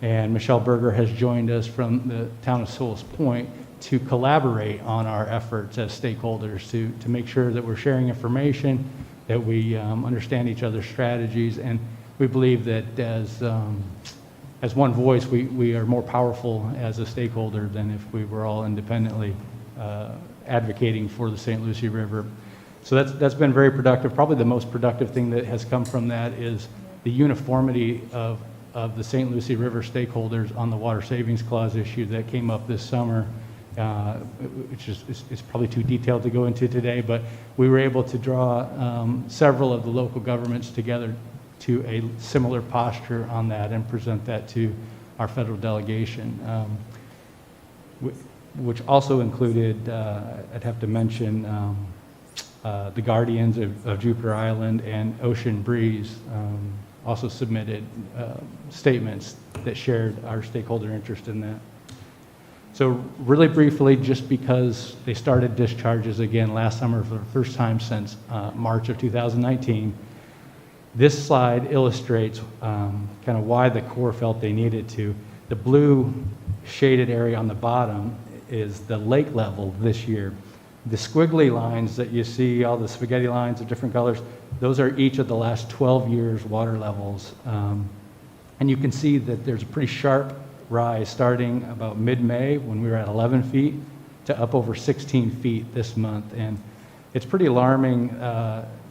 and Michelle Berger has joined us from the town of Sewell's Point to collaborate on our efforts as stakeholders to make sure that we're sharing information, that we understand each other's strategies, and we believe that as one voice, we are more powerful as a stakeholder than if we were all independently advocating for the St. Lucie River. So that's been very productive. Probably the most productive thing that has come from that is the uniformity of the St. Lucie River stakeholders on the Water Savings Clause issue that came up this summer, which is probably too detailed to go into today, but we were able to draw several of the local governments together to a similar posture on that and present that to our federal delegation, which also included, I'd have to mention, the Guardians of Jupiter Island and Ocean Breeze also submitted statements that shared our stakeholder interest in that. So really briefly, just because they started discharges again last summer for the first time since March of 2019, this slide illustrates kind of why the Corps felt they needed to. The blue shaded area on the bottom is the lake level this year. The squiggly lines that you see, all the spaghetti lines of different colors, those are each of the last 12 years' water levels. And you can see that there's a pretty sharp rise starting about mid-May when we were at 11 feet to up over 16 feet this month. And it's pretty alarming,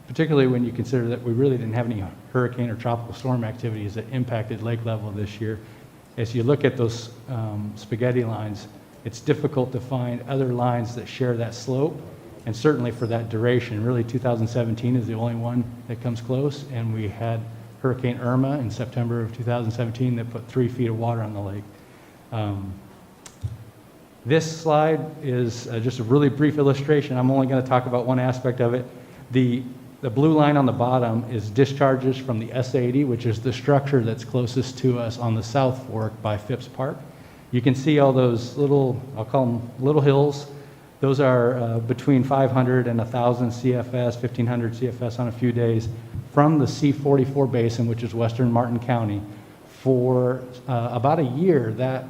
particularly when you consider that we really didn't have any hurricane or tropical storm activities that impacted lake level this year. As you look at those spaghetti lines, it's difficult to find other lines that share that slope, and certainly for that duration. Really, 2017 is the only one that comes close, and we had Hurricane Irma in September of 2017 that put 3 feet of water on the lake. This slide is just a really brief illustration. I'm only going to talk about one aspect of it. The blue line on the bottom is discharges from the S80, which is the structure that's closest to us on the South Fork by Phipps Park. You can see all those little, I'll call them little hills. Those are between 500 and 1,000 CFS, 1,500 CFS on a few days from the C44 basin, which is western Martin County. For about a year, that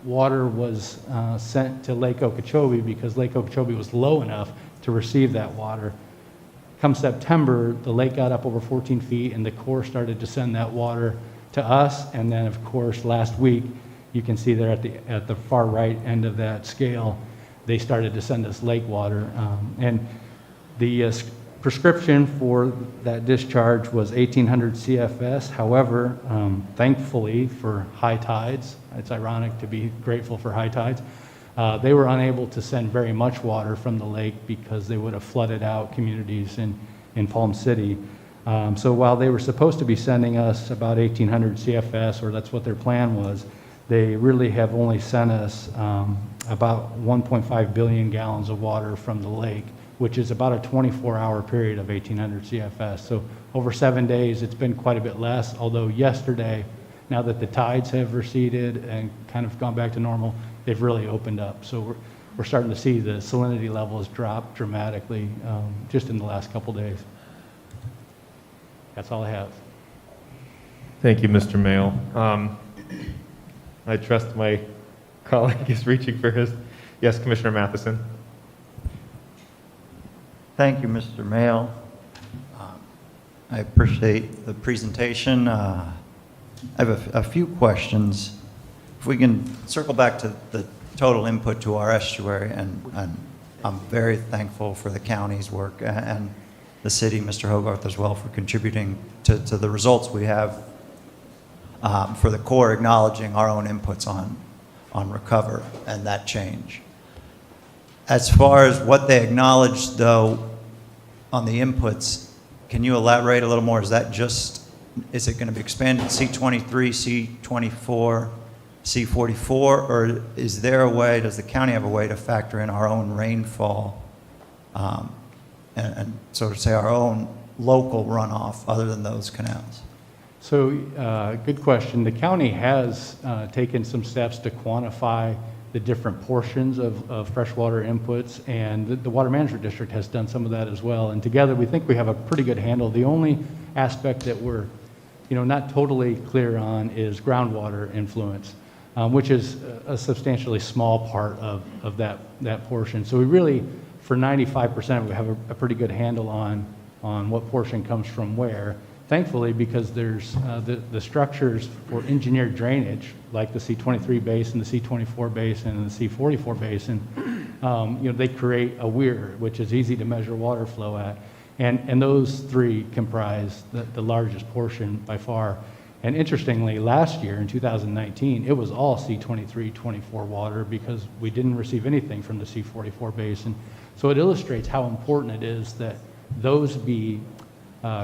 water was sent to Lake Okeechobee because Lake Okeechobee was low enough to receive that water. Come September, the lake got up over 14 feet and the Corps started to send that water to us. And then, of course, last week, you can see there at the far right end of that scale, they started to send us lake water. And the prescription for that discharge was 1,800 CFS. However, thankfully for high tides, it's ironic to be grateful for high tides, they were unable to send very much water from the lake because they would have flooded out communities in Palm City. So while they were supposed to be sending us about 1,800 CFS, or that's what their plan was, they really have only sent us about 1.5 billion gallons of water from the lake, which is about a 24-hour period of 1,800 CFS. So over 7 days, it's been quite a bit less, although yesterday, now that the tides have receded and kind of gone back to normal, they've really opened up. So we're starting to see the salinity levels drop dramatically just in the last couple days. That's all I have. Thank you, Mr. Mayle. I trust my colleague is reaching for his. Yes, Commissioner Matheson. Thank you, Mr. Mayle. I appreciate the presentation. I have a few questions. If we can circle back to the total input to our estuary, and I'm very thankful for the county's work and the city, Mr. Hogarth, as well, for contributing to the results we have for the Corps, acknowledging our own inputs on recover and that change. As far as what they acknowledged, though, on the inputs, can you elaborate a little more? Is it going to be expanded C23, C24, C44, or is there a way, does the county have a way to factor in our own rainfall and so to say our own local runoff other than those canals? So, good question. The county has taken some steps to quantify the different portions of freshwater inputs, and the Water Management District has done some of that as well. And together, we think we have a pretty good handle. The only aspect that we're, not totally clear on is groundwater influence, which is a substantially small part of that portion. So we really, for 95%, we have a pretty good handle on what portion comes from where. Thankfully, because there's the structures for engineered drainage, like the C23 basin, the C24 basin, and the C44 basin, they create a weir, which is easy to measure water flow at. And those three comprise the largest portion by far. And interestingly, last year in 2019, it was all C23, 24 water because we didn't receive anything from the C44 basin. So it illustrates how important it is that those be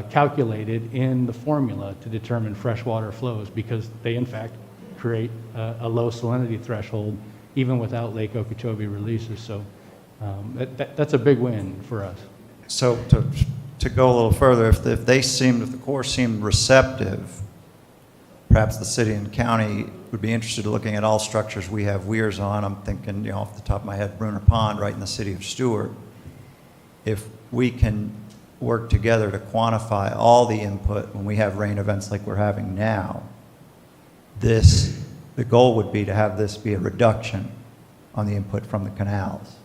calculated in the formula to determine freshwater flows, because they in fact create a low salinity threshold even without Lake Okeechobee releases. So that's a big win for us. So to go a little further, if the Corps seemed receptive, perhaps the city and county would be interested in looking at all structures we have weirs on. I'm thinking, off the top of my head, Bruner Pond right in the city of Stuart. If we can work together to quantify all the input when we have rain events like we're having now, the goal would be to have this be a reduction on the input from the canals.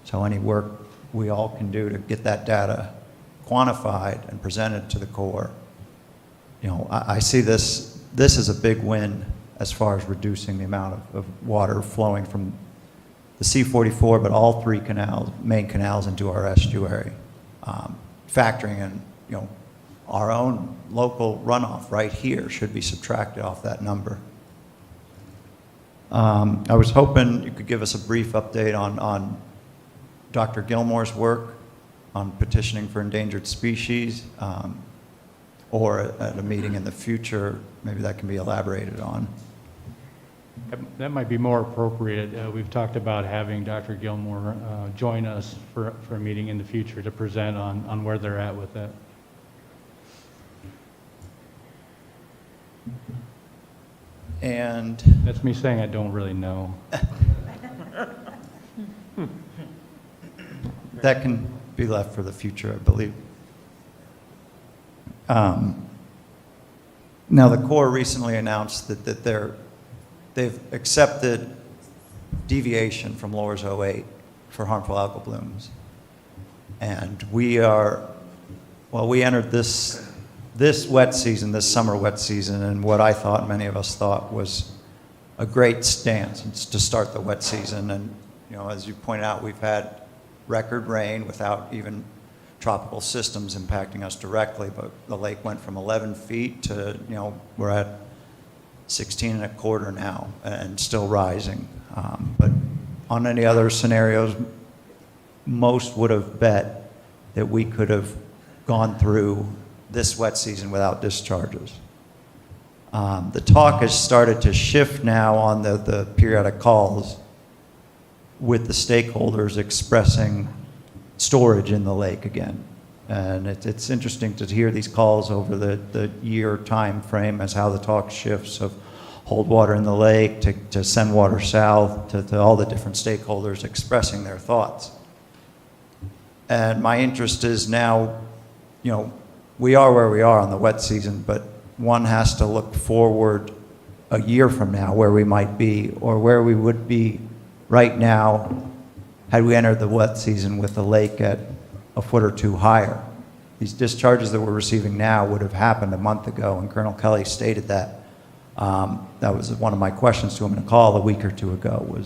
So any work we all can do to get that data quantified and presented to the Corps, I see this as a big win as far as reducing the amount of water flowing from the C-44, but all three canals, main canals into our estuary, factoring in, our own local runoff right here should be subtracted off that number. I was hoping you could give us a brief update on Dr. Gilmore's work on petitioning for endangered species, or at a meeting in the future, maybe that can be elaborated on. That might be more appropriate. We've talked about having Dr. Gilmore join us for a meeting in the future to present on where they're at with that. And that's me saying I don't really know. That can be left for the future, I believe. Now, the Corps recently announced that they've accepted deviation from Lower's 08 for harmful algal blooms. And we entered this wet season, this summer wet season, and what I thought, many of us thought, was a great stance to start the wet season. And, as you pointed out, we've had record rain without even tropical systems impacting us directly, but the lake went from 11 feet to, we're at 16 and a quarter now and still rising. But on any other scenarios, most would have bet that we could have gone through this wet season without discharges. The talk has started to shift now on the periodic calls with the stakeholders expressing storage in the lake again. And it's interesting to hear these calls over the year time frame as how the talk shifts of hold water in the lake to send water south to all the different stakeholders expressing their thoughts. And my interest is now, we are where we are on the wet season, but one has to look forward a year from now where we might be or where we would be right now had we entered the wet season with the lake at a foot or two higher. These discharges that we're receiving now would have happened a month ago, and Colonel Kelly stated that. That was one of my questions to him in a call a week or two ago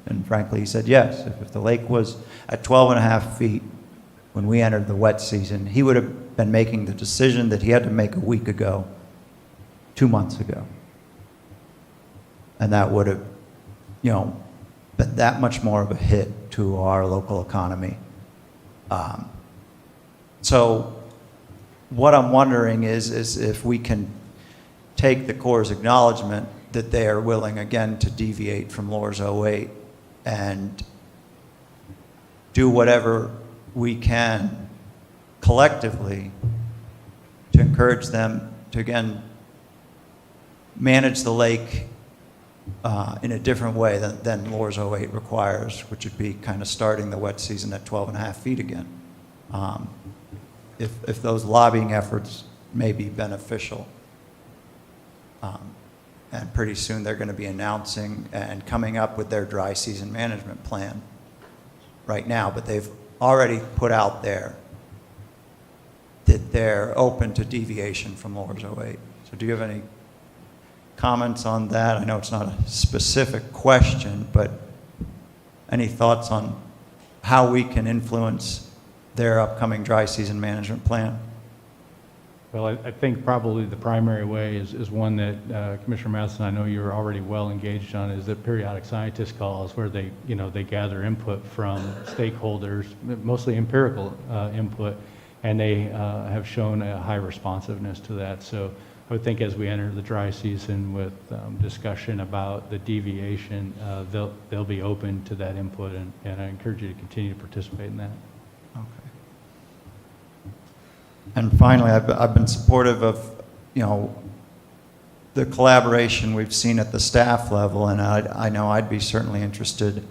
and frankly, he said yes. If the lake was at 12 and a half feet when we entered the wet season, he would have been making the decision that he had to make a week ago, 2 months ago. And that would have, been that much more of a hit to our local economy. So what I'm wondering is if we can take the Corps' acknowledgement that they are willing again to deviate from Lower's 08 and do whatever we can collectively to encourage them to again manage the lake in a different way than Lower's 08 requires, which would be kind of starting the wet season at 12 and a half feet again. If those lobbying efforts may be beneficial. And pretty soon they're going to be announcing and coming up with their dry season management plan right now, but they've already put out there that they're open to deviation from Lower's 08. So do you have any comments on that? I know it's not a specific question, but any thoughts on how we can influence their upcoming dry season management plan? Well, I think probably the primary way is one that Commissioner Matheson, I know you're already well engaged on, is the periodic scientist calls where they gather input from stakeholders, mostly empirical input, and they have shown a high responsiveness to that. So I would think as we enter the dry season with discussion about the deviation, they'll be open to that input, and I encourage you to continue to participate in that. Okay. And finally, I've been supportive of, the collaboration we've seen at the staff level, and I know I'd be certainly interested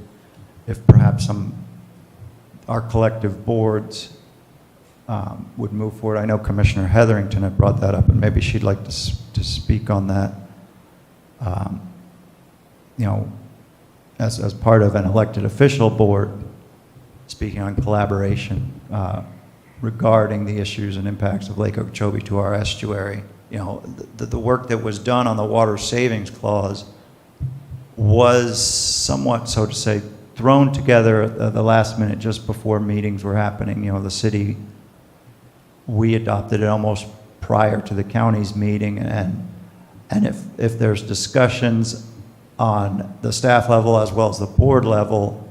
if perhaps our collective boards would move forward. I know Commissioner Hetherington had brought that up, and maybe she'd like to speak on that. As part of an elected official board, speaking on collaboration regarding the issues and impacts of Lake Okeechobee to our estuary. The work that was done on the water savings clause was somewhat, so to say, thrown together at the last minute, just before meetings were happening. The city, we adopted it almost prior to the county's meeting, and if there's discussions on the staff level as well as the board level,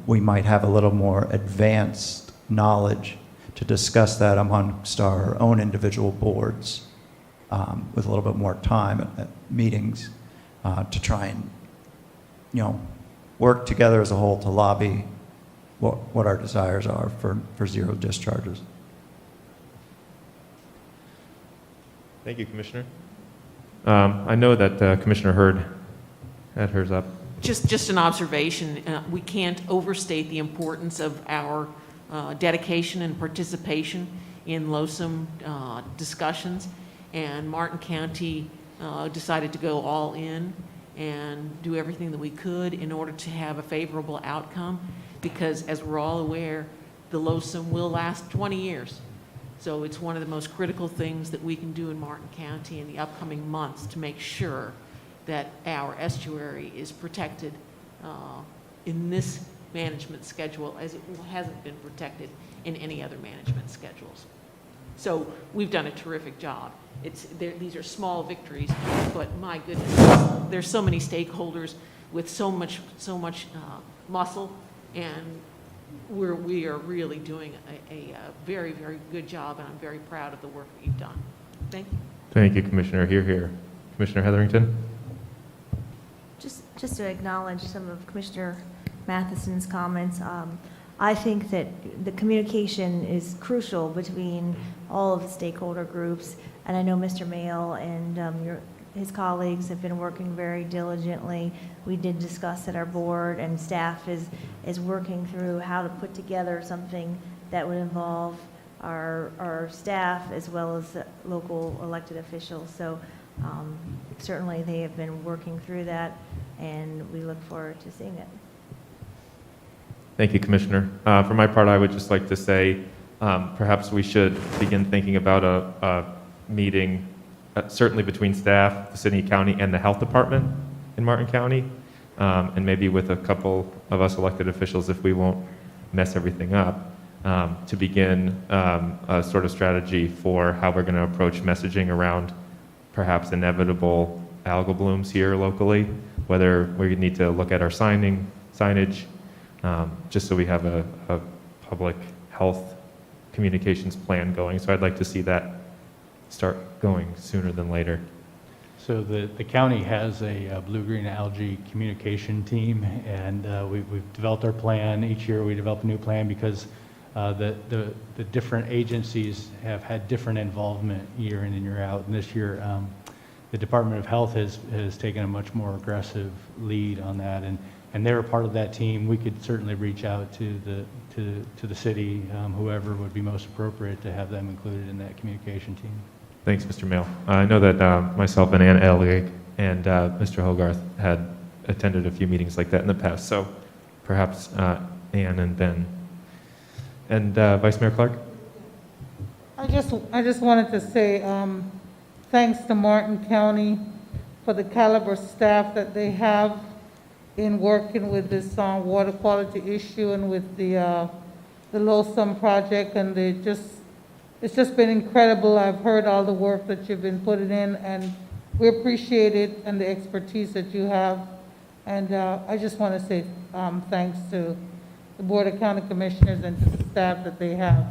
we might have a little more advanced knowledge to discuss that amongst our own individual boards, with a little bit more time at meetings, to try and, work together as a whole to lobby what our desires are for zero discharges. Thank you, Commissioner. I know that Commissioner Hurd had hers up. Just an observation. We can't overstate the importance of our dedication and participation in LOSUM discussions. And Martin County decided to go all in and do everything that we could in order to have a favorable outcome, because as we're all aware, the LOSUM will last 20 years. So it's one of the most critical things that we can do in Martin County in the upcoming months to make sure that our estuary is protected in this management schedule as it hasn't been protected in any other management schedules. So we've done a terrific job. These are small victories, but my goodness, there's so many stakeholders with so much muscle, and we are really doing a very, very good job, and I'm very proud of the work that you've done. Thank you. Thank you, Commissioner. Here. Commissioner Hetherington? Just to acknowledge some of Commissioner Matheson's comments, I think that the communication is crucial between all of the stakeholder groups, and I know Mr. Mail and his colleagues have been working very diligently. We did discuss at our board, and staff is working through how to put together something that would involve our staff as well as local elected officials. So certainly they have been working through that, and we look forward to seeing it. Thank you, Commissioner. For my part, I would just like to say perhaps we should begin thinking about a meeting, certainly between staff, the city, county, and the health department in Martin County, and maybe with a couple of us elected officials, if we won't mess everything up, to begin a sort of strategy for how we're going to approach messaging around perhaps inevitable algal blooms here locally, whether we need to look at our signage, just so we have a public health communications plan going. So I'd like to see that start going sooner than later. So the county has a blue-green algae communication team, and we've developed our plan. Each year we develop a new plan because the different agencies have had different involvement year in and year out. And this year, the Department of Health has taken a much more aggressive lead on that, and they're a part of that team. We could certainly reach out to the city, whoever would be most appropriate to have them included in that communication team. Thanks, Mr. Mail. I know that myself and Ann Ellick and Mr. Hogarth had attended a few meetings like that in the past, so perhaps Ann and Ben. And Vice Mayor Clark? I just wanted to say thanks to Martin County for the caliber staff that they have in working with this water quality issue and with the LOSUM project, and it's just been incredible. I've heard all the work that you've been putting in, and we appreciate it and the expertise that you have. And I just want to say thanks to the Board of County Commissioners and to the staff that they have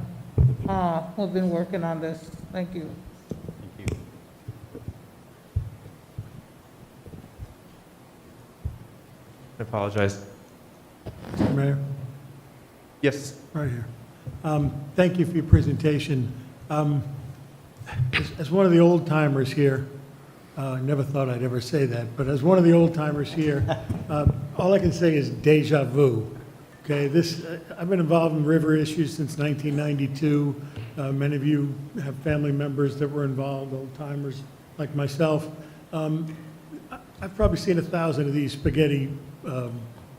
who've been working on this. Thank you. Thank you. I apologize. Mr. Mayor? Yes. Right here. Thank you for your presentation. As one of the old timers here, never thought I'd ever say that, but as one of the old timers here, all I can say is deja vu. Okay, I've been involved in river issues since 1992. Many of you have family members that were involved, old timers like myself. I've probably seen 1,000 of these spaghetti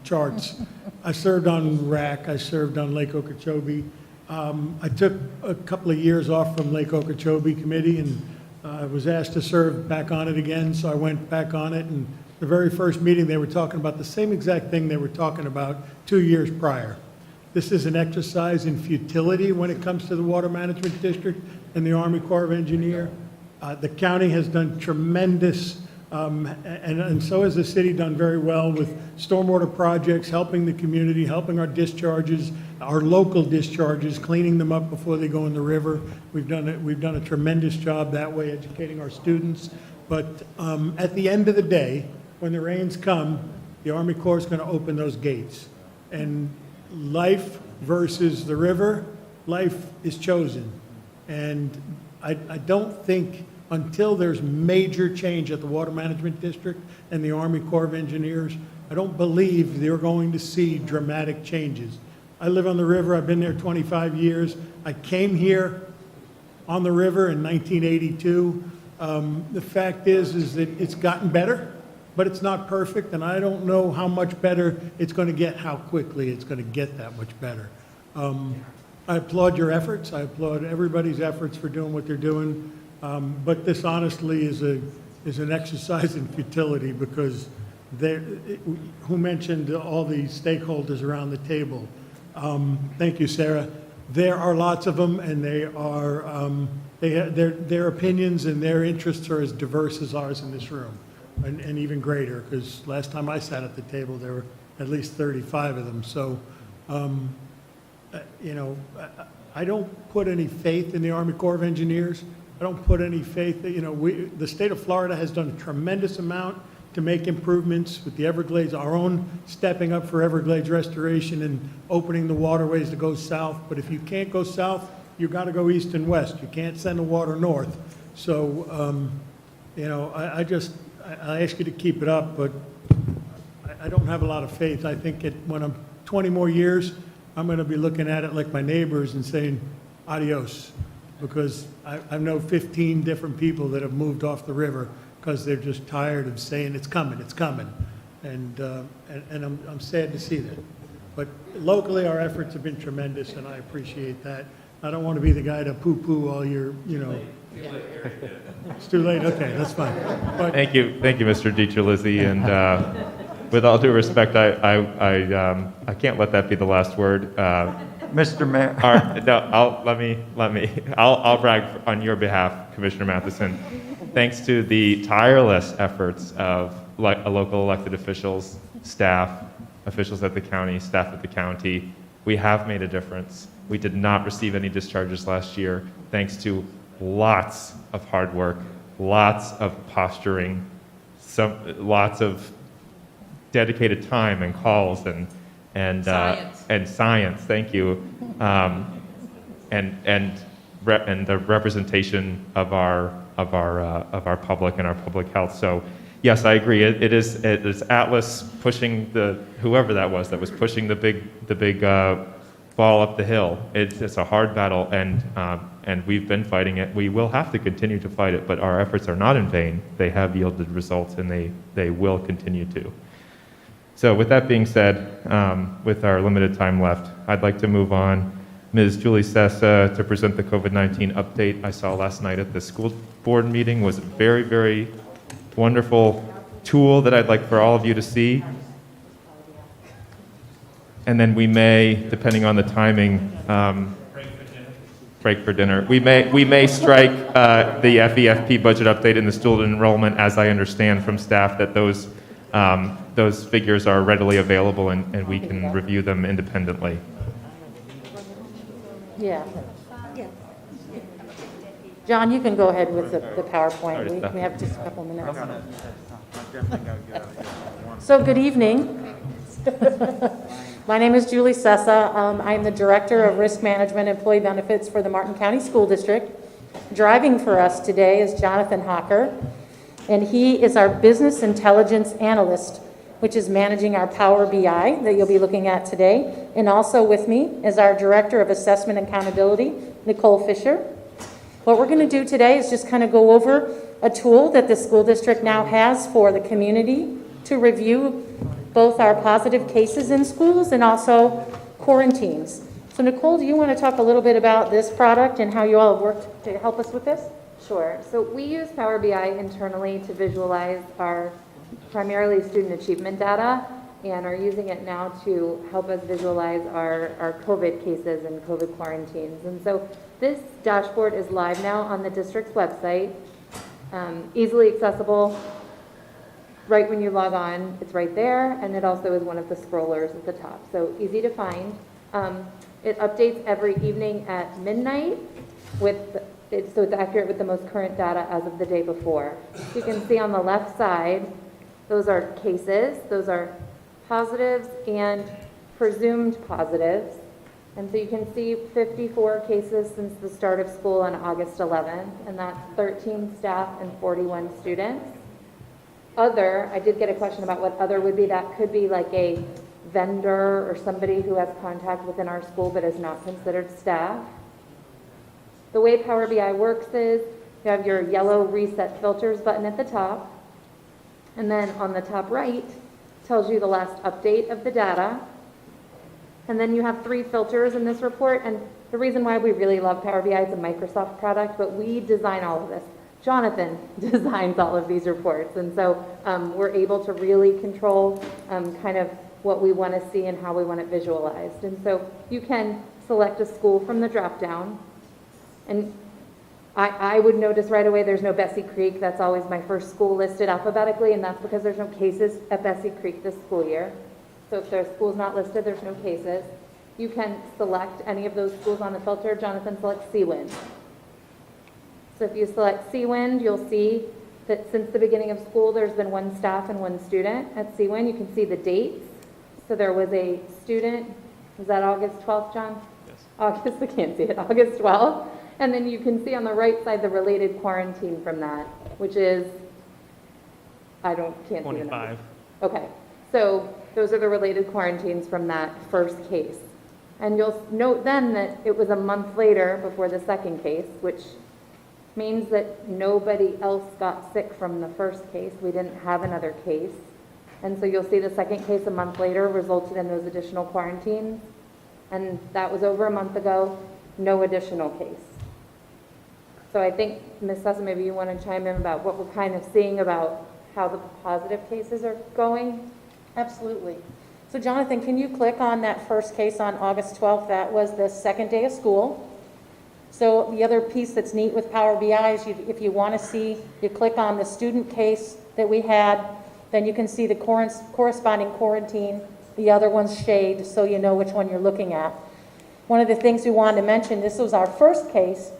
charts. I served on RAC, I served on Lake Okeechobee. I took a couple of years off from Lake Okeechobee Committee, and I was asked to serve back on it again, so I went back on it, and the very first meeting, they were talking about the same exact thing they were talking about 2 years prior. This is an exercise in futility when it comes to the Water Management District and the Army Corps of Engineer. The county has done tremendous, and so has the city done very well with stormwater projects, helping the community, helping our discharges, our local discharges, cleaning them up before they go in the river. We've done a tremendous job that way, educating our students. But at the end of the day, when the rains come, the Army Corps is going to open those gates. And life versus the river, life is chosen. And I don't think until there's major change at the Water Management District and the Army Corps of Engineers, I don't believe they're going to see dramatic changes. I live on the river. I've been there 25 years. I came here on the river in 1982. The fact is that it's gotten better, but it's not perfect, and I don't know how much better it's going to get, how quickly it's going to get that much better. I applaud your efforts. I applaud everybody's efforts for doing what they're doing. But this honestly is an exercise in futility because who mentioned all the stakeholders around the table? Thank you, Sarah. There are lots of them, and their opinions and their interests are as diverse as ours in this room, and even greater, because last time I sat at the table, there were at least 35 of them. So, I don't put any faith in the Army Corps of Engineers. I don't put any faith that, the state of Florida has done a tremendous amount to make improvements with the Everglades, our own stepping up for Everglades restoration and opening the waterways to go south. But if you can't go south, you got to go east and west. You can't send the water north. So, I ask you to keep it up, but I don't have a lot of faith. I think when I'm 20 more years, I'm going to be looking at it like my neighbors and saying adios, because I know 15 different people that have moved off the river because they're just tired of saying it's coming, and I'm sad to see that. But locally, our efforts have been tremendous, and I appreciate that. I don't want to be the guy to poo-poo all your, It's too late. Okay, that's fine. But Thank you, Mr. DiCerlizzi, and with all due respect, I can't let that be the last word. Mr. Mayor. I'll brag on your behalf, Commissioner Matheson. Thanks to the tireless efforts of local elected officials, staff, officials at the county, staff at the county, we have made a difference. We did not receive any discharges last year, thanks to lots of hard work, lots of posturing, lots of dedicated time and calls and science. Thank you, and the representation of our public and our public health. So, yes, I agree. It is Atlas pushing whoever that was pushing the big ball up the hill. It's a hard battle, and we've been fighting it. We will have to continue to fight it, but our efforts are not in vain. They have yielded results, and they will continue to. So with that being said, with our limited time left, I'd like to move on. Ms. Julie Sessa to present the COVID-19 update I saw last night at the school board meeting was a very, very wonderful tool that I'd like for all of you to see. And then we may, depending on the timing, break for dinner. We may strike the FEFP budget update and the student enrollment, as I understand from staff that those figures are readily available and we can review them independently. Yeah. John, you can go ahead with the PowerPoint. We have just a couple minutes. So good evening. My name is Julie Sessa. I'm the Director of Risk Management Employee Benefits for the Martin County School District. Driving for us today is Jonathan Hocker, and he is our Business Intelligence Analyst, which is managing our Power BI that you'll be looking at today. And also with me is our Director of Assessment and Accountability, Nicole Fisher. What we're going to do today is just kind of go over a tool that the school district now has for the community to review both our positive cases in schools and also quarantines. So Nicole, do you want to talk a little bit about this product and how you all have worked to help us with this? Sure. So we use Power BI internally to visualize our primarily student achievement data, and are using it now to help us visualize our COVID cases and COVID quarantines. And so this dashboard is live now on the district's website, easily accessible. Right when you log on, it's right there, and it also is one of the scrollers at the top, so easy to find. It updates every evening at midnight so it's accurate with the most current data as of the day before. You can see on the left side, those are cases, those are positives and presumed positives. And so you can see 54 cases since the start of school on August 11th, and that's 13 staff and 41 students. Other, I did get a question about what other would be. That could be like a vendor or somebody who has contact within our school but is not considered staff. The way Power BI works is you have your yellow reset filters button at the top, and then on the top right tells you the last update of the data. And then you have 3 filters in this report, and the reason why we really love Power BI, it's a Microsoft product, but we design all of this. Jonathan designs all of these reports, and so we're able to really control kind of what we want to see and how we want it visualized. And so you can select a school from the drop-down, and I would notice right away there's no Bessie Creek. That's always my first school listed alphabetically, and that's because there's no cases at Bessie Creek this school year. So if there's schools not listed, there's no cases. You can select any of those schools on the filter. Jonathan selects Seawind. So if you select Seawind, you'll see that since the beginning of school, there's been 1 staff and 1 student at Seawind. You can see the dates. So there was a student, was that August 12th, John? Yes. August, I can't see it, August 12th. And then you can see on the right side the related quarantine from that, which is, can't see the 25. Okay, so those are the related quarantines from that first case. And you'll note then that it was a month later before the second case, which means that nobody else got sick from the first case. We didn't have another case. And so you'll see the second case a month later resulted in those additional quarantines. And that was over a month ago, no additional case. So I think, Ms. Sessa, maybe you want to chime in about what we're kind of seeing about how the positive cases are going? Absolutely. So Jonathan, can you click on that first case on August 12th? That was the second day of school. So the other piece that's neat with Power BI is if you want to see, you click on the student case that we had, then you can see the corresponding quarantine. The other one's shaded so you know which one you're looking at. One of the things we wanted to mention, this was our first case,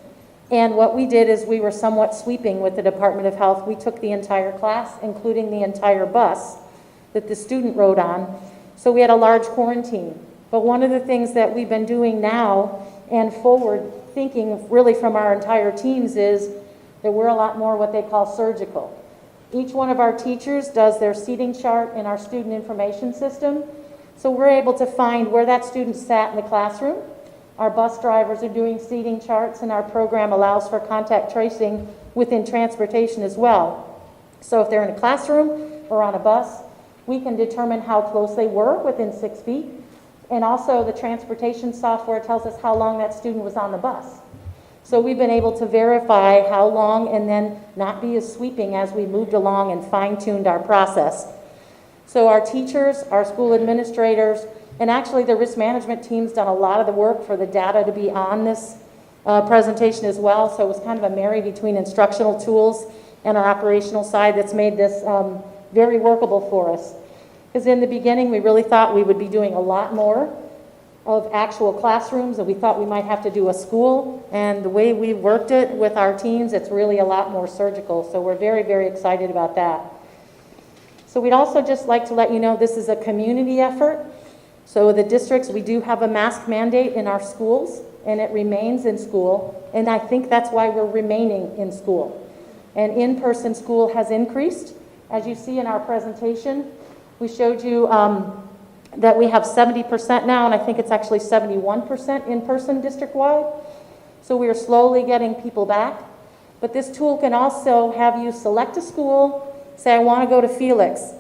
and what we did is we were somewhat sweeping with the Department of Health. We took the entire class, including the entire bus that the student rode on. So we had a large quarantine. But one of the things that we've been doing now and forward thinking really from our entire teams is that we're a lot more what they call surgical. Each one of our teachers does their seating chart in our student information system. So we're able to find where that student sat in the classroom. Our bus drivers are doing seating charts, and our program allows for contact tracing within transportation as well. So if they're in a classroom or on a bus, we can determine how close they were within 6 feet. And also the transportation software tells us how long that student was on the bus. So we've been able to verify how long and then not be as sweeping as we moved along and fine-tuned our process. So our teachers, our school administrators, and actually the risk management team's done a lot of the work for the data to be on this presentation as well. So it was kind of a marry between instructional tools and our operational side that's made this very workable for us. Because in the beginning, we really thought we would be doing a lot more of actual classrooms, and we thought we might have to do a school. And the way we worked it with our teams, it's really a lot more surgical. So we're very, very excited about that. So we'd also just like to let you know this is a community effort. So the districts, we do have a mask mandate in our schools, and it remains in school. And I think that's why we're remaining in school. And in-person school has increased. As you see in our presentation, we showed you that we have 70% now, and I think it's actually 71% in-person district-wide. So we are slowly getting people back. But this tool can also have you select a school, say, I want to go to Felix,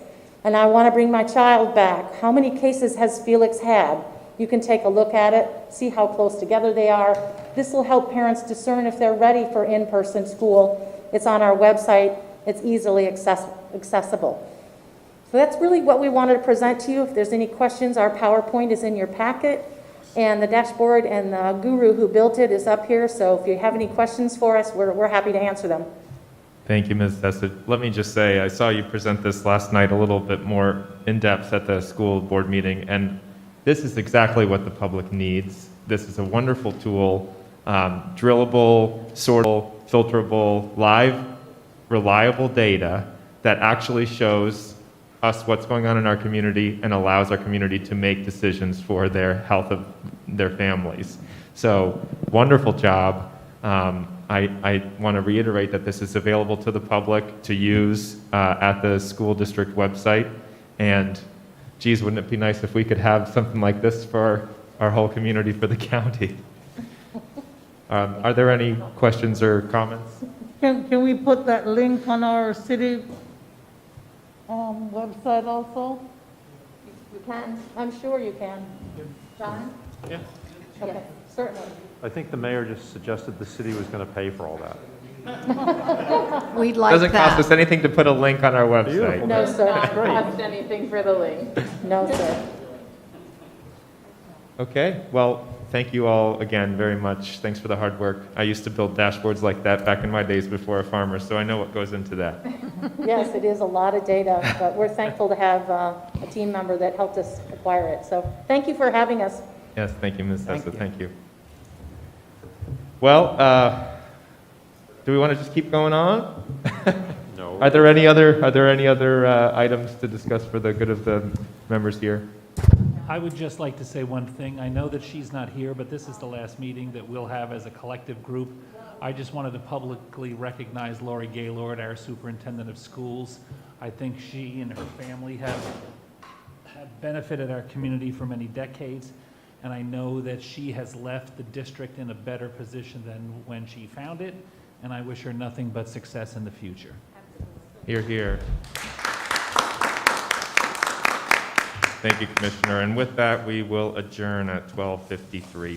and I want to bring my child back. How many cases has Felix had? You can take a look at it, see how close together they are. This will help parents discern if they're ready for in-person school. It's on our website. It's easily accessible. So that's really what we wanted to present to you. If there's any questions, our PowerPoint is in your packet, and the dashboard and the guru who built it is up here. So if you have any questions for us, we're happy to answer them. Thank you, Ms. Tessa. Let me just say, I saw you present this last night a little bit more in-depth at the school board meeting, and this is exactly what the public needs. This is a wonderful tool, drillable, sortable, filterable, live, reliable data that actually shows us what's going on in our community and allows our community to make decisions for their health of their families. So, wonderful job. I want to reiterate that this is available to the public to use at the school district website. And geez, wouldn't it be nice if we could have something like this for our whole community, for the county? Are there any questions or comments? Can we put that link on our city website also? You can. I'm sure you can. John? Yeah. Okay, certainly. I think the mayor just suggested the city was going to pay for all that. We'd like Doesn't cost that. us anything to put a link on our website. Beautiful. No, sir. That's great. Cost anything for the link. No, sir. Okay, well, thank you all again very much. Thanks for the hard work. I used to build dashboards like that back in my days before a farmer, so I know what goes into that. Yes, it is a lot of data, but we're thankful to have a team member that helped us acquire it. So thank you for having us. Yes, thank you, Ms. Tessa, thank you. Well, do we want to just keep going on? No. Are there any other items to discuss for the good of the members here? I would just like to say one thing. I know that she's not here, but this is the last meeting that we'll have as a collective group. I just wanted to publicly recognize Lori Gaylord, our superintendent of schools. I think she and her family have benefited our community for many decades, and I know that she has left the district in a better position than when she found it, and I wish her nothing but success in the future. Hear, hear. Thank you, Commissioner. And with that, we will adjourn at 12:53